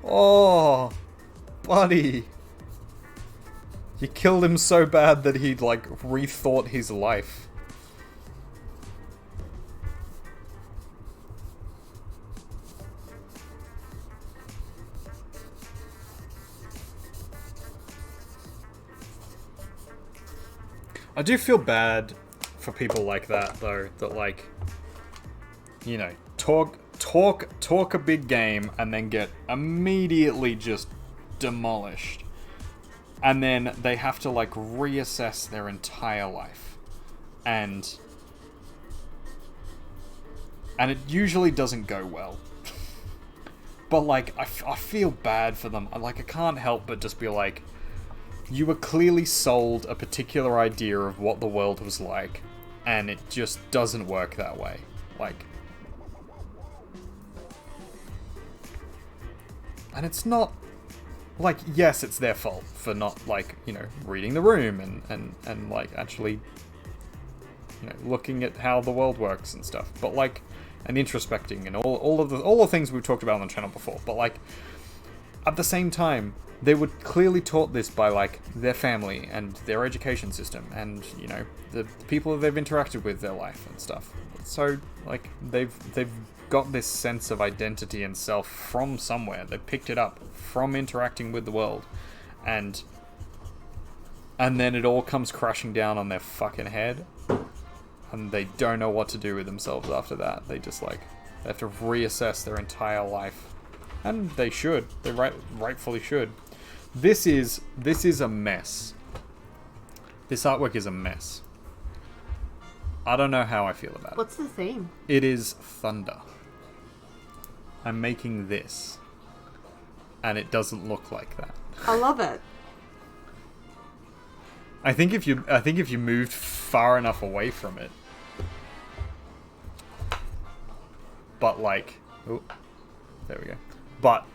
Oh, buddy. You killed him so bad that he, like, rethought his life. I do feel bad for people like that, though, that, like, you know, talk a big game and then get immediately just demolished. And then they have to, like, reassess their entire life. And it usually doesn't go well. But, like, I feel bad for them. Like, I can't help but just be like, you were clearly sold a particular idea of what the world was like, and it just doesn't work that way. Like, and it's not, like, yes, it's their fault for not, like, you know, reading the room and like, actually, you know, looking at how the world works and stuff, but, like, and introspecting and all the things we've talked about on the channel before, but, like, at the same time, they were clearly taught this by, like, their family and their education system and, you know, the people that they've interacted with their life and stuff. So, like, they've got this sense of identity and self from somewhere. They picked it up from interacting with the world. And then it all comes crashing down on their fucking head. And they don't know what to do with themselves after that. They just, like, they have to reassess their entire life. And they should. They rightfully should. This is a mess. This artwork is a mess. I don't know how I feel about it. What's the theme? It is thunder. I'm making this. And it doesn't look like that. I love it. I think if you moved far enough away from it. But, like, oh, there we go. But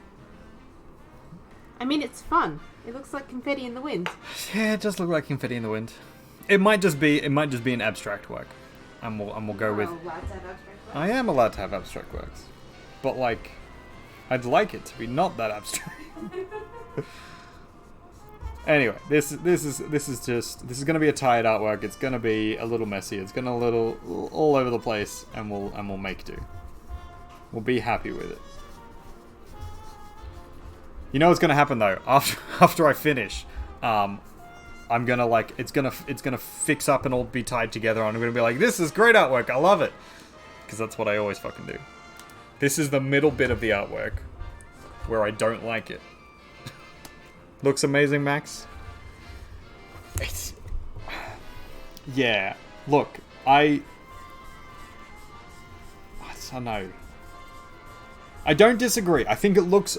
I mean, it's fun. It looks like confetti in the wind. yeah, it does look like confetti in the wind. It might just be an abstract work, and we'll go with. Allowed to have abstract work? I am allowed to have abstract works, but, like, I'd like it to be not that abstract. Anyway, this is going to be a tired artwork. It's going to be a little messy. It's going to a little all over the place, and we'll make do. We'll be happy with it. You know what's gonna happen though? After I finish, I'm gonna, like, it's gonna fix up and all be tied together. And I'm gonna be like, this is great artwork. I love it, because that's what I always fucking do. This is the middle bit of the artwork where I don't like it. Looks amazing, Max. It's yeah. Look, I don't know. I don't disagree. I think it looks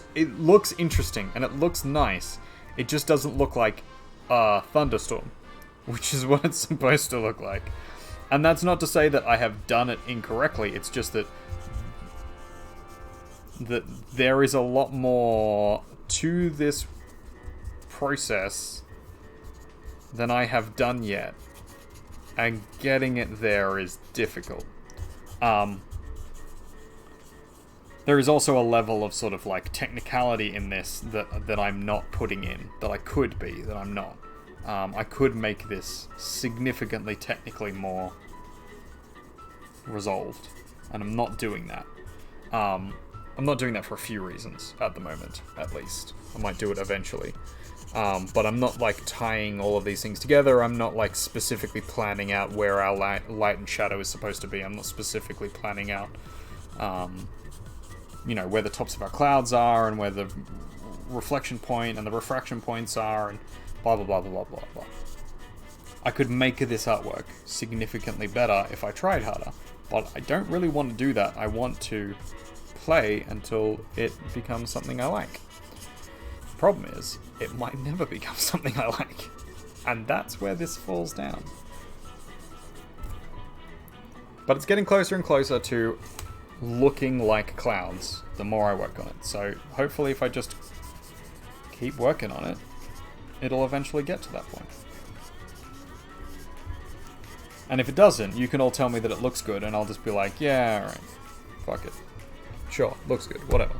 interesting and it looks nice. It just doesn't look like a thunderstorm, which is what it's supposed to look like. And that's not to say that I have done it incorrectly. It's just that there is a lot more to this process than I have done yet, and getting it there is difficult. There is also a level of sort of, like, technicality in this that I'm not putting in, that I could be, that I'm not. I could make this significantly technically more resolved, and I'm not doing that. I'm not doing that for a few reasons at the moment, at least. I might do it eventually. But I'm not, like, tying all of these things together. I'm not, like, specifically planning out where our light and shadow is supposed to be. I'm not specifically planning out, you know, where the tops of our clouds are and where the reflection point and the refraction points are and blah, blah, blah, blah, blah, blah. I could make this artwork significantly better if I tried harder, but I don't really want to do that. I want to play until it becomes something I like. Problem is, it might never become something I like, and that's where this falls down. But it's getting closer and closer to looking like clouds the more I work on it. So hopefully if I just keep working on it, it'll eventually get to that point. And if it doesn't, you can all tell me that it looks good, and I'll just be like, yeah, alright, fuck it. Sure, looks good, whatever.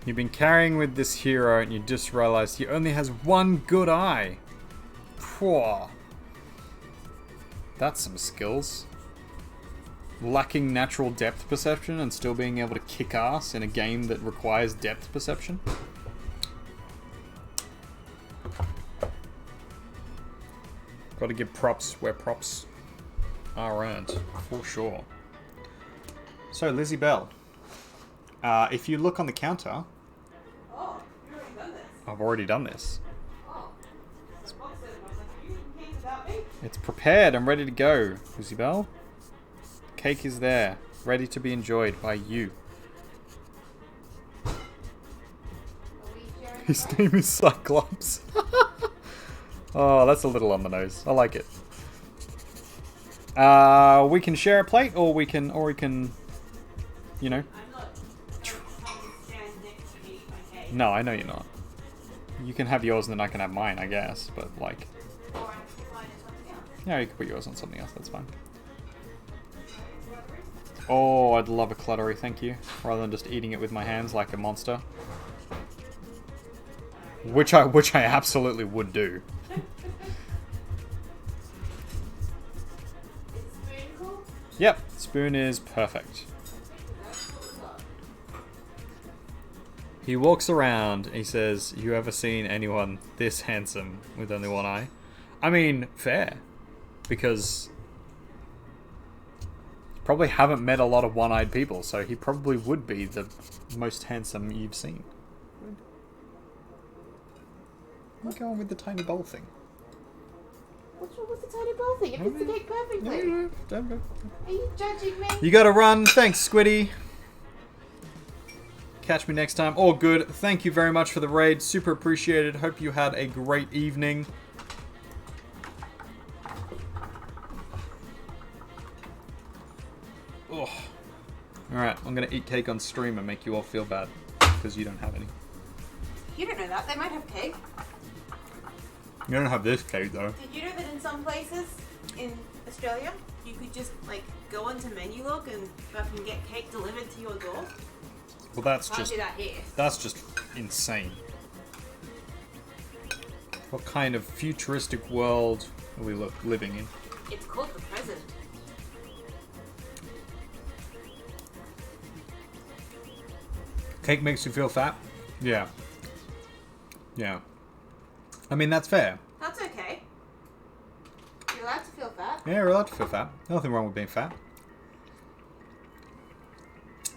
You've been carrying with this hero and you just realized he only has one good eye. Pwah. That's some skills. Lacking natural depth perception and still being able to kick ass in a game that requires depth perception. Got to give props where props are earned, for sure. So, Lizzie Bell. If you look on the counter... Oh, you already done this. I've already done this. Oh. You came without me? It's prepared and ready to go, Lizzie Bell. Cake is there, ready to be enjoyed by you. Are we sharing His name is Cyclops. Oh, that's a little on the nose. I like it. We can share a plate, or we can, you know. I'm not stand next to me, okay? No, I know you're not. You can have yours and then I can have mine, I guess. But like, Or I can find something else. yeah, you can put yours on something else. That's fine. Oh, I'd love a cluttery, thank you. Rather than just eating it with my hands like a monster. Which I absolutely would do. Is spoon cool? Yep, spoon is perfect. He walks around, he says, "You ever seen anyone this handsome with only one eye?" I mean, fair. Because you probably haven't met a lot of one-eyed people, so he probably would be the most handsome you've seen. I'm going with the tiny bowl thing. What's wrong with the tiny bowl thing? It fits the cake perfectly. No, don't go. Are you judging me? You gotta run. Thanks, Squiddy. Catch me next time. All good. Thank you very much for the raid. Super appreciated. Hope you had a great evening. Oh. Alright, I'm gonna eat cake on stream and make you all feel bad. Because you don't have any. You don't know that. They might have cake. You don't have this cake, though. Did you know that in some places in Australia, you could just, like, go onto menu log and fucking get cake delivered to your door? Well, that's Can't just... do that here. That's just insane. What kind of futuristic world are we living in? It's called the present. Cake makes you feel fat? Yeah. Yeah. I mean, that's fair. That's okay. You're allowed to feel fat. Yeah, you're allowed to feel fat. Nothing wrong with being fat.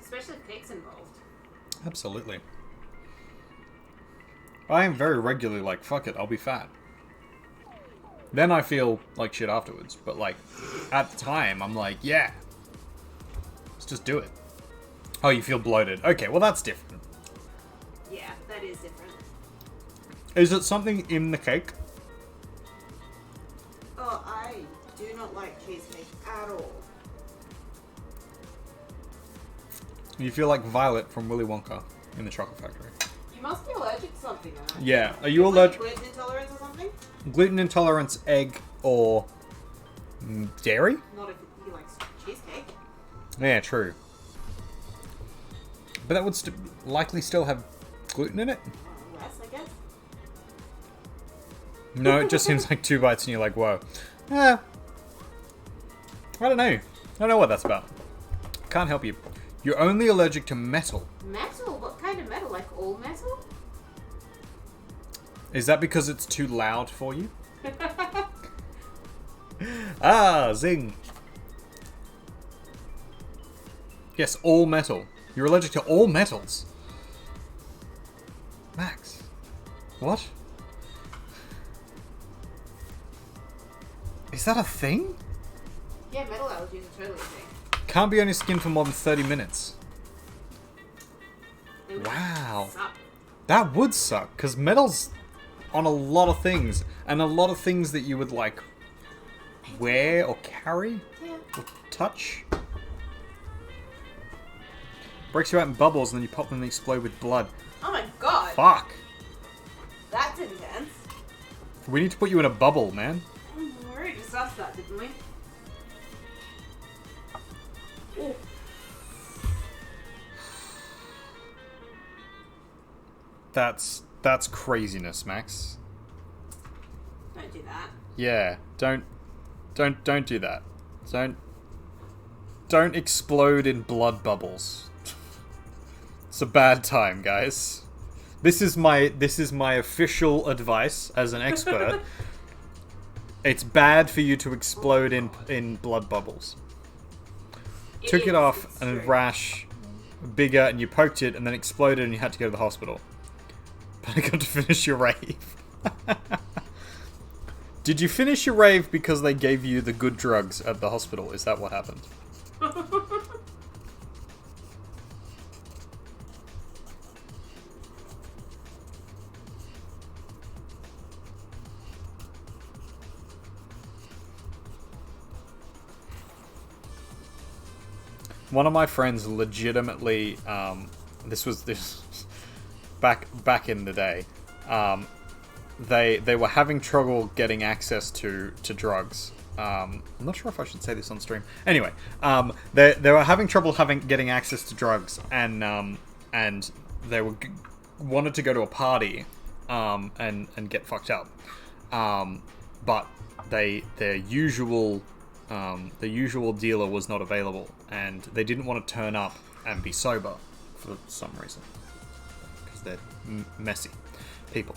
Especially if cake's involved. Absolutely. I am very regularly like, fuck it, I'll be fat. Then I feel like shit afterwards. But like, at the time, I'm like, yeah. Let's just do it. Oh, you feel bloated. Okay, well that's different. Yeah, that is different. Is it something in the cake? Oh, I do not like cheesecake at all. You feel like Violet from Willy Wonka in the Chocolate Factory. You must be allergic to something, though. Yeah, are you Like allergic? gluten intolerance or something? Gluten intolerance, egg, or dairy? Not if you like cheesecake. Yeah, true. But that would likely still have gluten in it? Less, I guess. No, it just seems like 2 bites and you're like, whoa. I don't know. I don't know what that's about. Can't help you. You're only allergic to metal. Metal? What kind of metal? Like all metal? Is that because it's too loud for you? Ah, zing. Yes, all metal. You're allergic to all metals. Max. What? Is that a thing? Yeah, metal allergies are totally a thing. Can't be on your skin for more than 30 minutes. They would Wow. suck. That would suck, because metal's on a lot of things. And a lot of things that you would, like, wear or carry Yeah. or touch. Breaks you out in bubbles and then you pop them and they explode with blood. Oh my god. Fuck. That's intense. We need to put you in a bubble, man. We already discussed that, didn't we? Ooh. that's craziness, Max. Don't do that. Yeah, don't do that. Don't explode in blood bubbles. It's a bad time, guys. This is my official advice as an expert. It's bad for you to explode in blood bubbles. Took it off and a rash bigger and you poked it and then exploded and you had to go to the hospital. But I got to finish your rave. Did you finish your rave because they gave you the good drugs at the hospital? Is that what happened? One of my friends legitimately, this was back in the day, they were having trouble getting access to drugs. I'm not sure if I should say this on stream. Anyway, they were having trouble getting access to drugs, and they wanted to go to a party, and get fucked up, but their usual dealer was not available, and they didn't want to turn up and be sober for some reason, because they're messy people.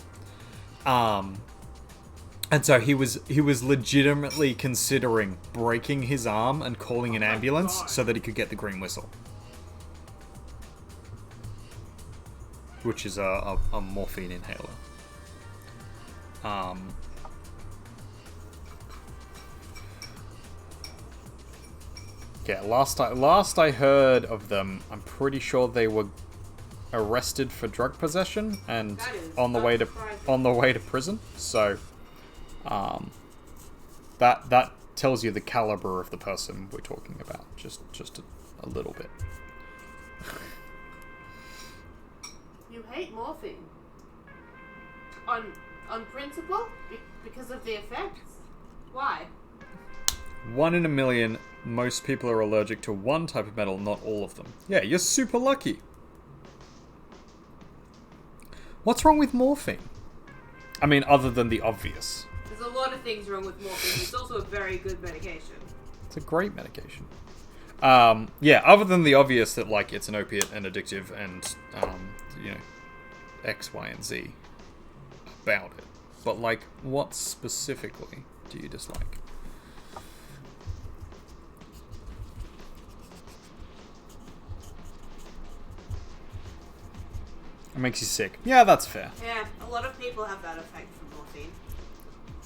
And so he was legitimately considering breaking his arm and calling an ambulance so that he could get the green whistle, which is a morphine inhaler. Yeah, last I heard of them, I'm pretty sure they were arrested for drug possession and on the way to prison. So, that tells you the caliber of the person we're talking about. Just a little bit. You hate morphine on principle because of the effects. Why? 1 in a million. Most people are allergic to one type of metal, not all of them. Yeah, you're super lucky. What's wrong with morphine? I mean, other than the obvious. There's a lot of things wrong with morphine. It's also a very good medication. It's a great medication. Yeah, other than the obvious that, like, it's an opiate and addictive and, X, Y, and Z about it. But, like, what specifically do you dislike? It makes you sick. Yeah, that's fair. Yeah, a lot of people have that effect from morphine.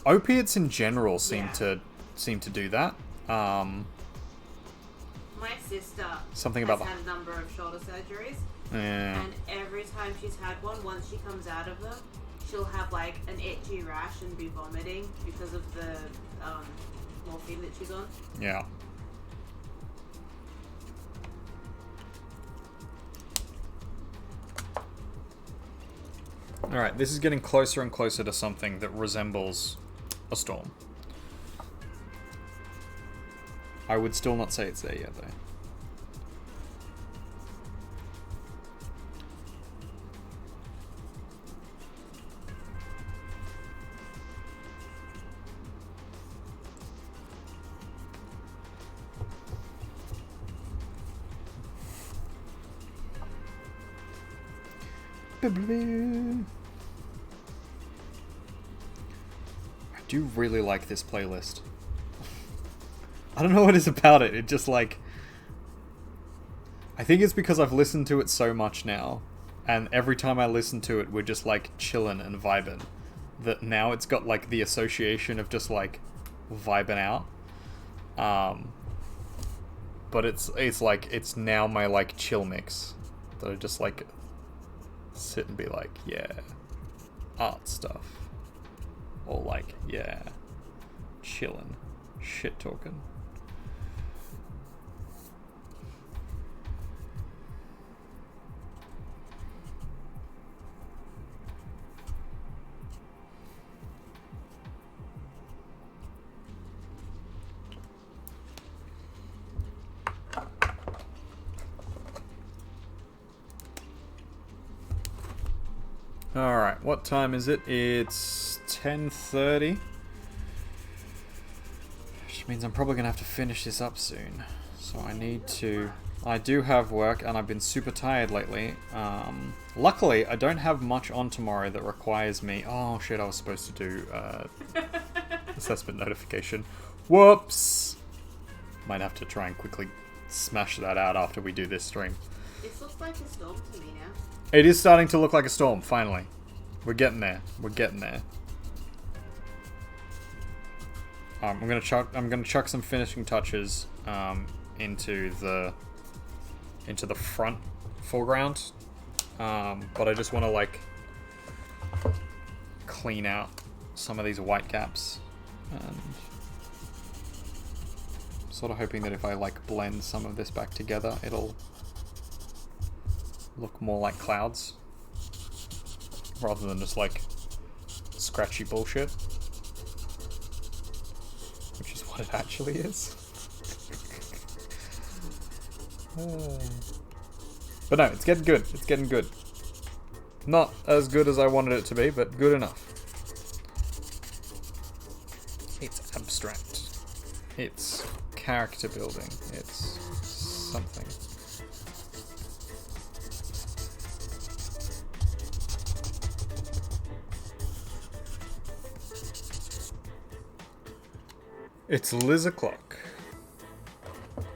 Opiates in general seem to do that. My sister Something has about had a number of shoulder surgeries. Yeah. And every time she's had one, once she comes out of them, she'll have like an itchy rash and be vomiting because of the morphine that she's on. Yeah. Alright, this is getting closer and closer to something that resembles a storm. I would still not say it's there yet, though. I do really like this playlist. I don't know what it is about it. It just like... I think it's because I've listened to it so much now. And every time I listen to it, we're just like chilling and vibing. That now it's got like the association of just like vibing out. But it's like, it's now my like chill mix. That I just like sit and be like, yeah, art stuff. Or like, yeah, chillin', shit talking. Alright, what time is it? It's 10:30. Which means I'm probably going to have to finish this up soon. So I need to... I do have work, and I've been super tired lately. Luckily, I don't have much on tomorrow that requires me... Oh shit, I was supposed to do assessment notification. Whoops! Might have to try and quickly smash that out after we do this stream. This looks like a storm to me now. It is starting to look like a storm, finally. We're getting there. We're getting there. I'm gonna chuck some finishing touches into the front foreground, but I just want to like clean out some of these white gaps, and sort of hoping that if I like blend some of this back together, it'll look more like clouds rather than just like scratchy bullshit, which is what it actually is. But no, it's getting good. It's getting good. Not as good as I wanted it to be, but good enough. It's abstract. It's character building. It's something. It's Liz o'clock.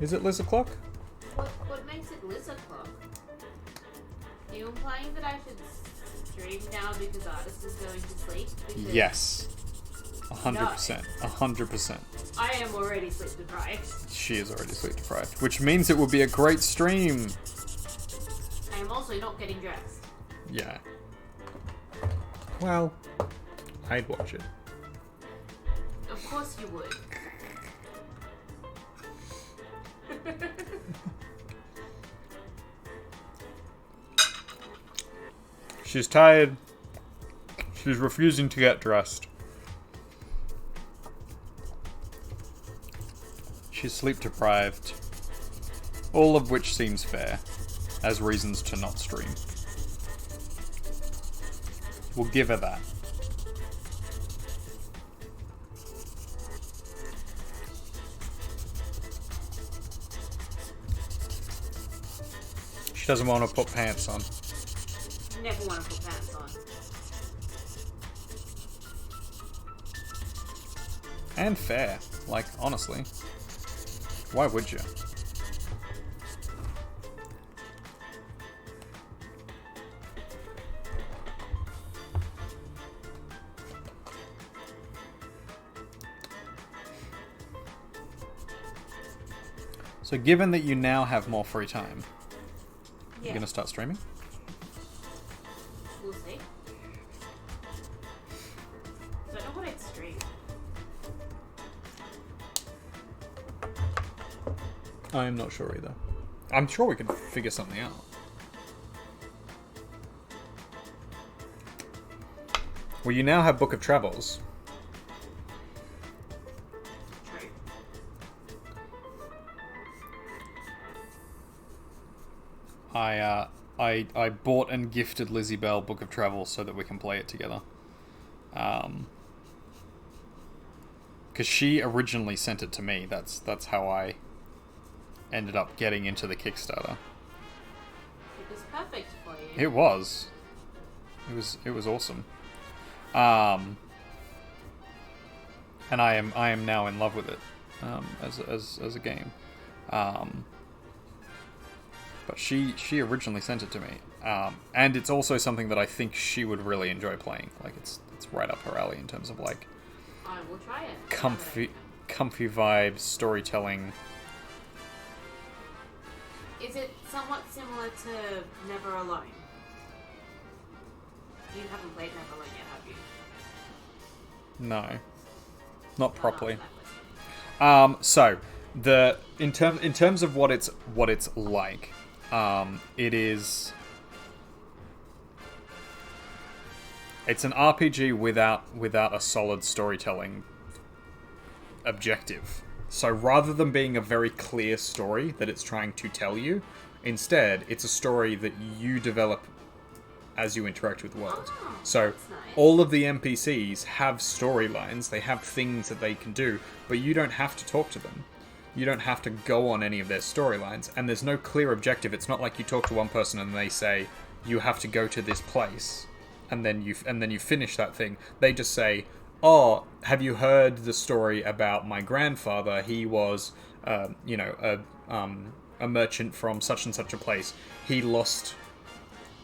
Is it Liz o'clock? What makes it Liz o'clock? Are you implying that I should stream now because Artist is going to sleep? Because Yes. 100%. 100%. I am already sleep deprived. She is already sleep deprived, which means it would be a great stream. I am also not getting dressed. Yeah. Well, I'd watch it. Of course you would. She's tired. She's refusing to get dressed. She's sleep deprived. All of which seems fair, as reasons to not stream. We'll give her that. She doesn't want to put pants on. Never want to put pants on. And fair. Like, honestly. Why would you? So given that you now have more free time, you're going to start streaming? We'll see. Don't know what I'd stream. I'm not sure either. I'm sure we could figure something out. Well, you now have Book of Travels. True. I bought and gifted Lizzie Bell Book of Travels so that we can play it together. Because she originally sent it to me. That's how I ended up getting into the Kickstarter. It was perfect for you. It was. It was awesome. And I am now in love with it as a game. But she originally sent it to me, and it's also something that I think she would really enjoy playing. Like it's right up her alley in terms of like I will try it. comfy vibes, storytelling. Is it somewhat similar to Never Alone? You haven't played Never Alone yet, have you? No, not properly. Oh, So in terms of what it's like, it's an RPG without a solid storytelling objective. So rather than being a very clear story that it's trying to tell you, instead it's a story that you develop as you interact with the world. Oh, So that's nice. all of the NPCs have storylines, they have things that they can do, but you don't have to talk to them. You don't have to go on any of their storylines, and there's no clear objective. It's not like you talk to one person and they say, you have to go to this place, and then you finish that thing. They just say, oh, have you heard the story about my grandfather? He was, a merchant from such and such a place. He lost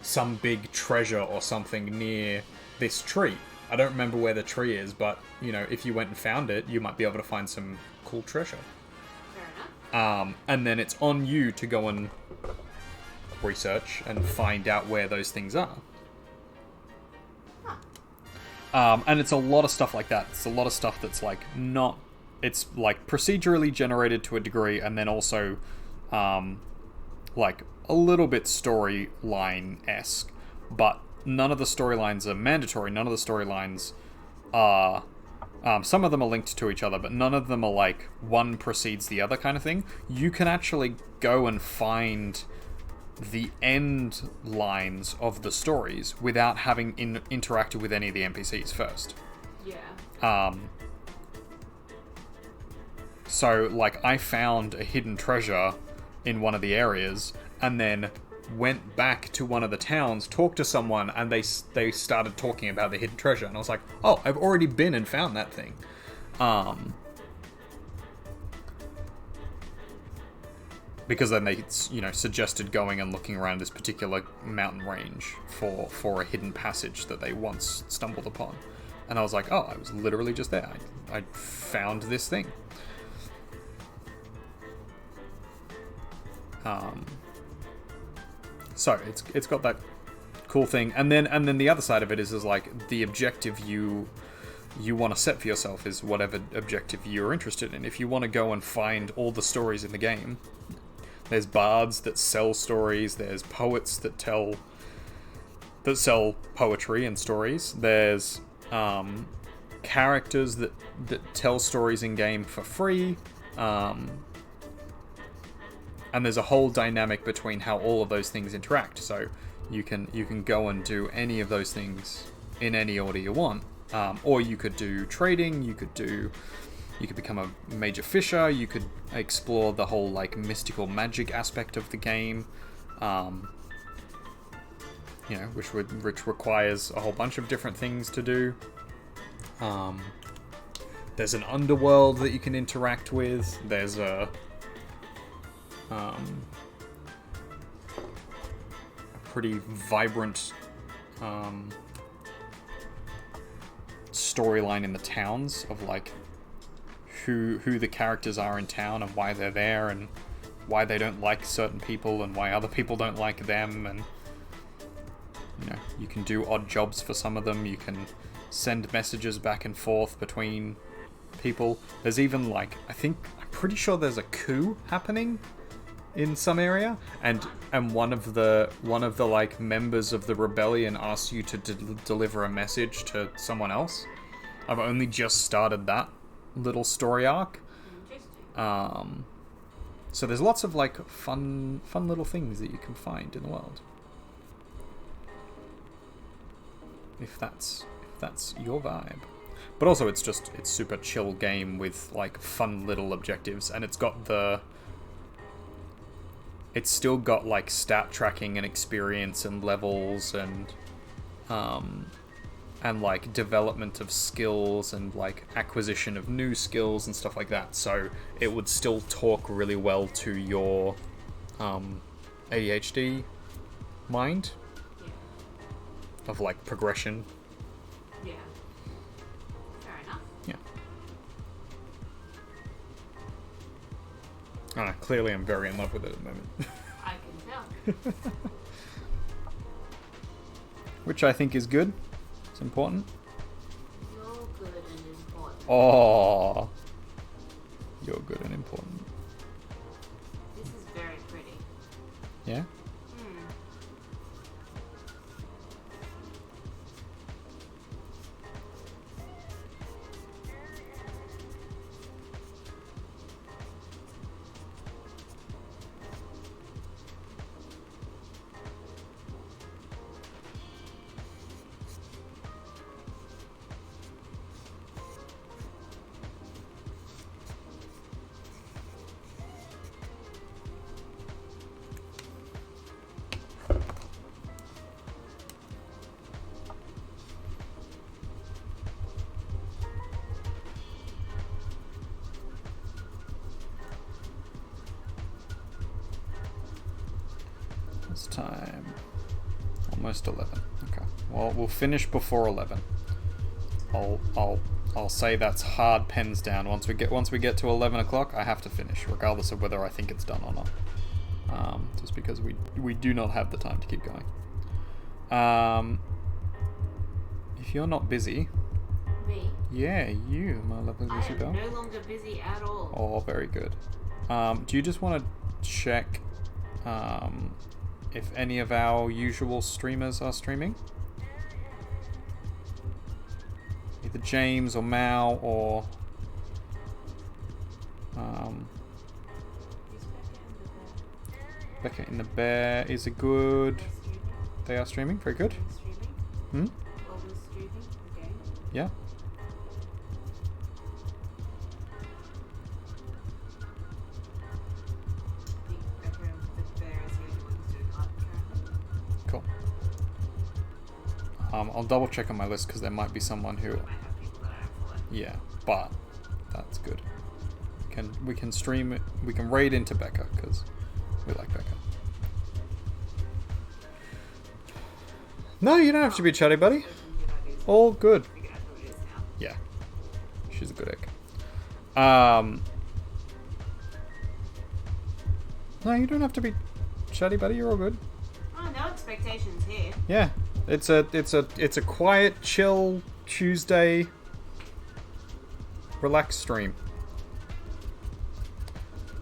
some big treasure or something near this tree. I don't remember where the tree is, but, if you went and found it, you might be able to find some cool treasure. Fair enough. And then it's on you to go and research and find out where those things are. And it's a lot of stuff like that. It's a lot of stuff that's it's like procedurally generated to a degree, and then also like a little bit storyline-esque. But none of the storylines are mandatory. None of the storylines are... some of them are linked to each other, but none of them are like one precedes the other kind of thing. You can actually go and find the end lines of the stories without having interacted with any of the NPCs first. Yeah. So, like, I found a hidden treasure in one of the areas, and then went back to one of the towns, talked to someone, and they started talking about the hidden treasure, and I was like, oh, I've already been and found that thing. Because then they, suggested going and looking around this particular mountain range for a hidden passage that they once stumbled upon. And I was like, oh, I was literally just there. I found this thing. So it's got that cool thing, and then the other side of it is like the objective you want to set for yourself is whatever objective you're interested in. If you want to go and find all the stories in the game, there's bards that sell stories. There's poets that sell poetry and stories. There's characters that tell stories in game for free. And there's a whole dynamic between how all of those things interact. So you can go and do any of those things in any order you want. Or you could do trading, you could become a major fisher, you could explore the whole like mystical magic aspect of the game. Which requires a whole bunch of different things to do. There's an underworld that you can interact with. There's a pretty vibrant storyline in the towns of like who the characters are in town and why they're there and why they don't like certain people and why other people don't like them, and you can do odd jobs for some of them. You can send messages back and forth between people. There's even like I'm pretty sure there's a coup happening in some area, and one of the like members of the rebellion asks you to deliver a message to someone else. I've only just started that little story arc. So there's lots of like fun little things that you can find in the world. If that's your vibe. But also it's super chill game with like fun little objectives, and it's still got like stat tracking and experience and levels and like development of skills and like acquisition of new skills and stuff like that. So it would still talk really well to your ADHD mind of like progression. Yeah. Fair enough. Yeah. I don't know, clearly I'm very in love with it at the moment. I can tell. Which I think is good. It's important. You're good and important. Oh, you're good and important. This is very pretty. Yeah? It's time. Almost 11. Okay. Well, we'll finish before 11. I'll say that's hard pens down. Once we get to 11 o'clock, I have to finish, regardless of whether I think it's done or not. Just because we do not have the time to keep going. If you're not busy. Me? Yeah, you, my lovely Lucy Bell. I am no longer busy at all. Oh, very good. Do you just want to check if any of our usual streamers are streaming? Either James or Mal or Becca in the Bear is a good. They are streaming. Very good. Hmm? Yeah. Cool. I'll double check on my list because there might be someone who. Yeah, but that's good. We can stream it. We can raid into Becca because we like Becca. No, you don't have to be chatty, buddy. All good. Yeah, she's a good egg. No, you don't have to be chatty, buddy. You're all good. Oh, no expectations here. Yeah, it's a quiet, chill Tuesday. Relax stream.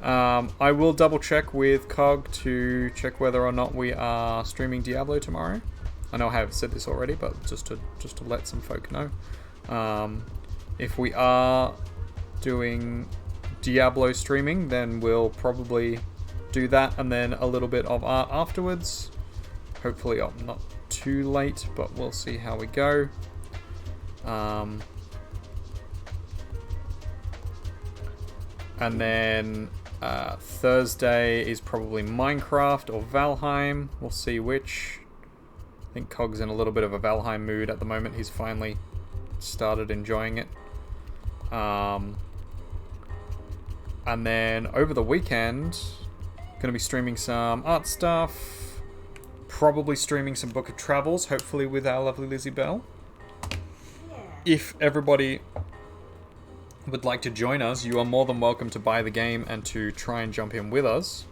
I will double check with Cog to check whether or not we are streaming Diablo tomorrow. I know I have said this already, but just to let some folk know. If we are doing Diablo streaming, then we'll probably do that and then a little bit of art afterwards. Hopefully not too late, but we'll see how we go. And then Thursday is probably Minecraft or Valheim. We'll see which. I think Cog's in a little bit of a Valheim mood at the moment. He's finally started enjoying it. And then over the weekend, going to be streaming some art stuff. Probably streaming some Book of Travels, hopefully with our lovely Lizzie Bell. Yeah. If everybody would like to join us, you are more than welcome to buy the game and to try and jump in with us.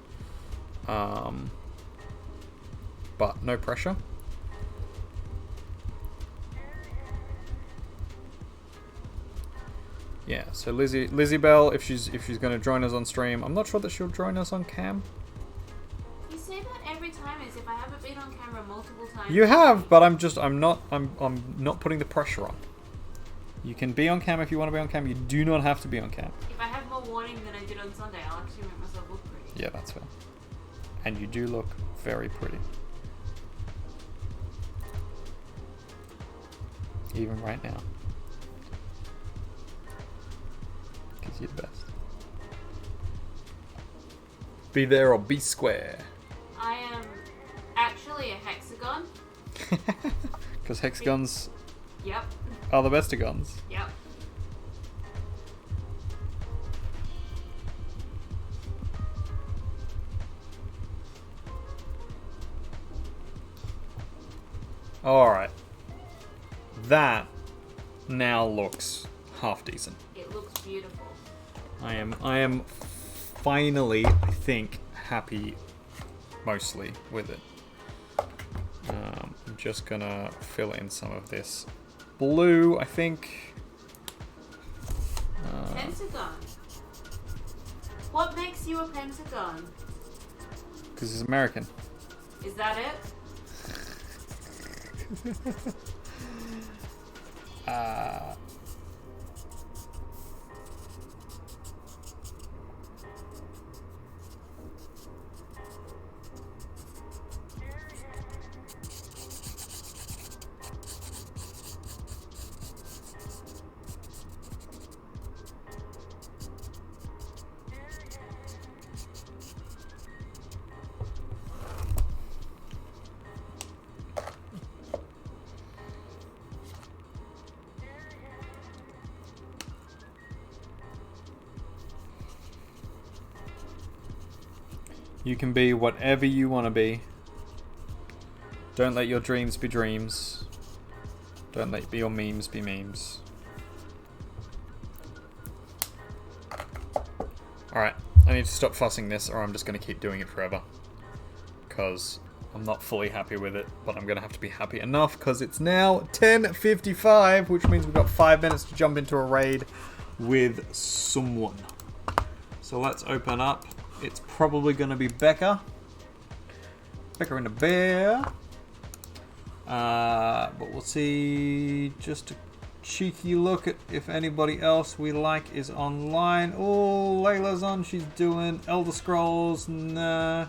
But no pressure. Yeah, so Lizzie Bell, if she's going to join us on stream, I'm not sure that she'll join us on cam. You say that every time as if I haven't been on camera multiple times. You have, but I'm not putting the pressure on. You can be on cam if you want to be on cam. You do not have to be on cam. If I have more warning than I did on Sunday, I'll actually make myself look pretty. Yeah, that's fair. And you do look very pretty. Even right now. Because you're the best. Be there or be square. I am actually a hexagon. Because hexagons Yep. are the bestigons. Yep. Alright. That now looks half decent. It looks beautiful. I am finally, I think, happy mostly with it. I'm just gonna fill in some of this blue, I think. Pentagon. What makes you a pentagon? Because it's American. Is that it? You can be whatever you want to be. Don't let your dreams be dreams. Don't let your memes be memes. Alright, I need to stop fussing this or I'm just going to keep doing it forever. Because I'm not fully happy with it, but I'm going to have to be happy enough because it's now 10:55, which means we've got 5 minutes to jump into a raid with someone. So let's open up. It's probably going to be Becca. Becca and a bear. But we'll see. Just a cheeky look at if anybody else we like is online. Oh, Layla's on. She's doing Elder Scrolls. Nah.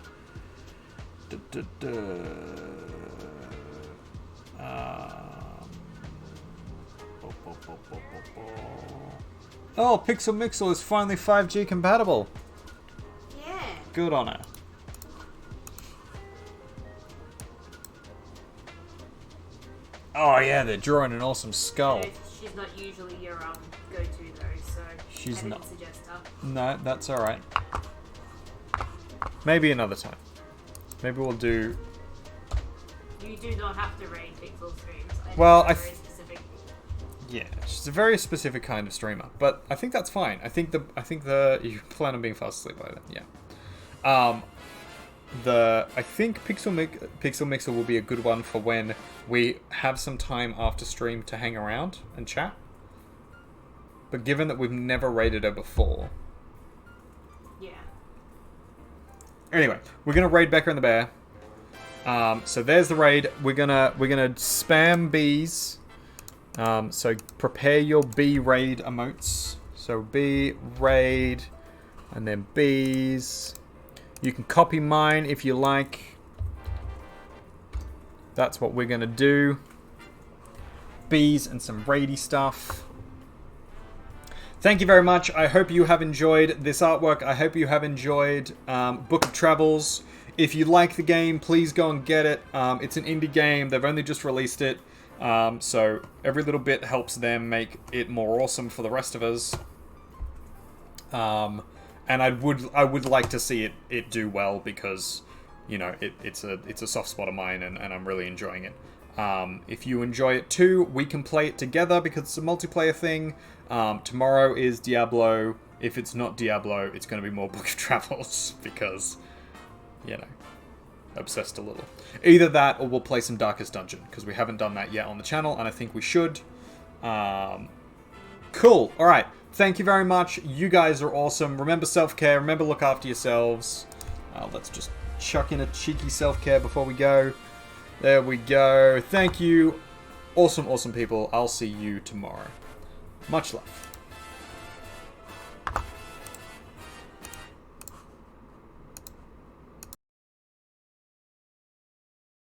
Oh, Pixel Mixel is finally 5G compatible. Yeah. Good on her. Oh yeah, they're drawing an awesome skull. She's not usually your go-to though, so She's I didn't not. suggest her. No, that's alright. Maybe another time. Maybe we'll do... You do not have to raid Pixel streams. Well, very specific. Yeah, she's a very specific kind of streamer, but I think that's fine. I think the you plan on being fast asleep by then. Yeah. I think Pixel Mixer will be a good one for when we have some time after stream to hang around and chat. But given that we've never raided her before. Yeah. Anyway, we're gonna raid Becca and the Bear. So there's the raid. We're gonna spam bees. So prepare your bee raid emotes. So bee raid, and then bees. You can copy mine if you like. That's what we're gonna do. Bees and some raidy stuff. Thank you very much. I hope you have enjoyed this artwork. I hope you have enjoyed Book of Travels. If you like the game, please go and get it. It's an indie game. They've only just released it. So every little bit helps them make it more awesome for the rest of us. And I would like to see it do well because, you know, it's a soft spot of mine and I'm really enjoying it. If you enjoy it too, we can play it together because it's a multiplayer thing. Tomorrow is Diablo. If it's not Diablo, it's going to be more Book of Travels because, you know, obsessed a little. Either that or we'll play some Darkest Dungeon because we haven't done that yet on the channel and I think we should. Cool. All right. Thank you very much. You guys are awesome. Remember self-care. Remember look after yourselves. Let's just chuck in a cheeky self-care before we go. There we go. Thank you. Awesome, awesome people. I'll see you tomorrow. Much love.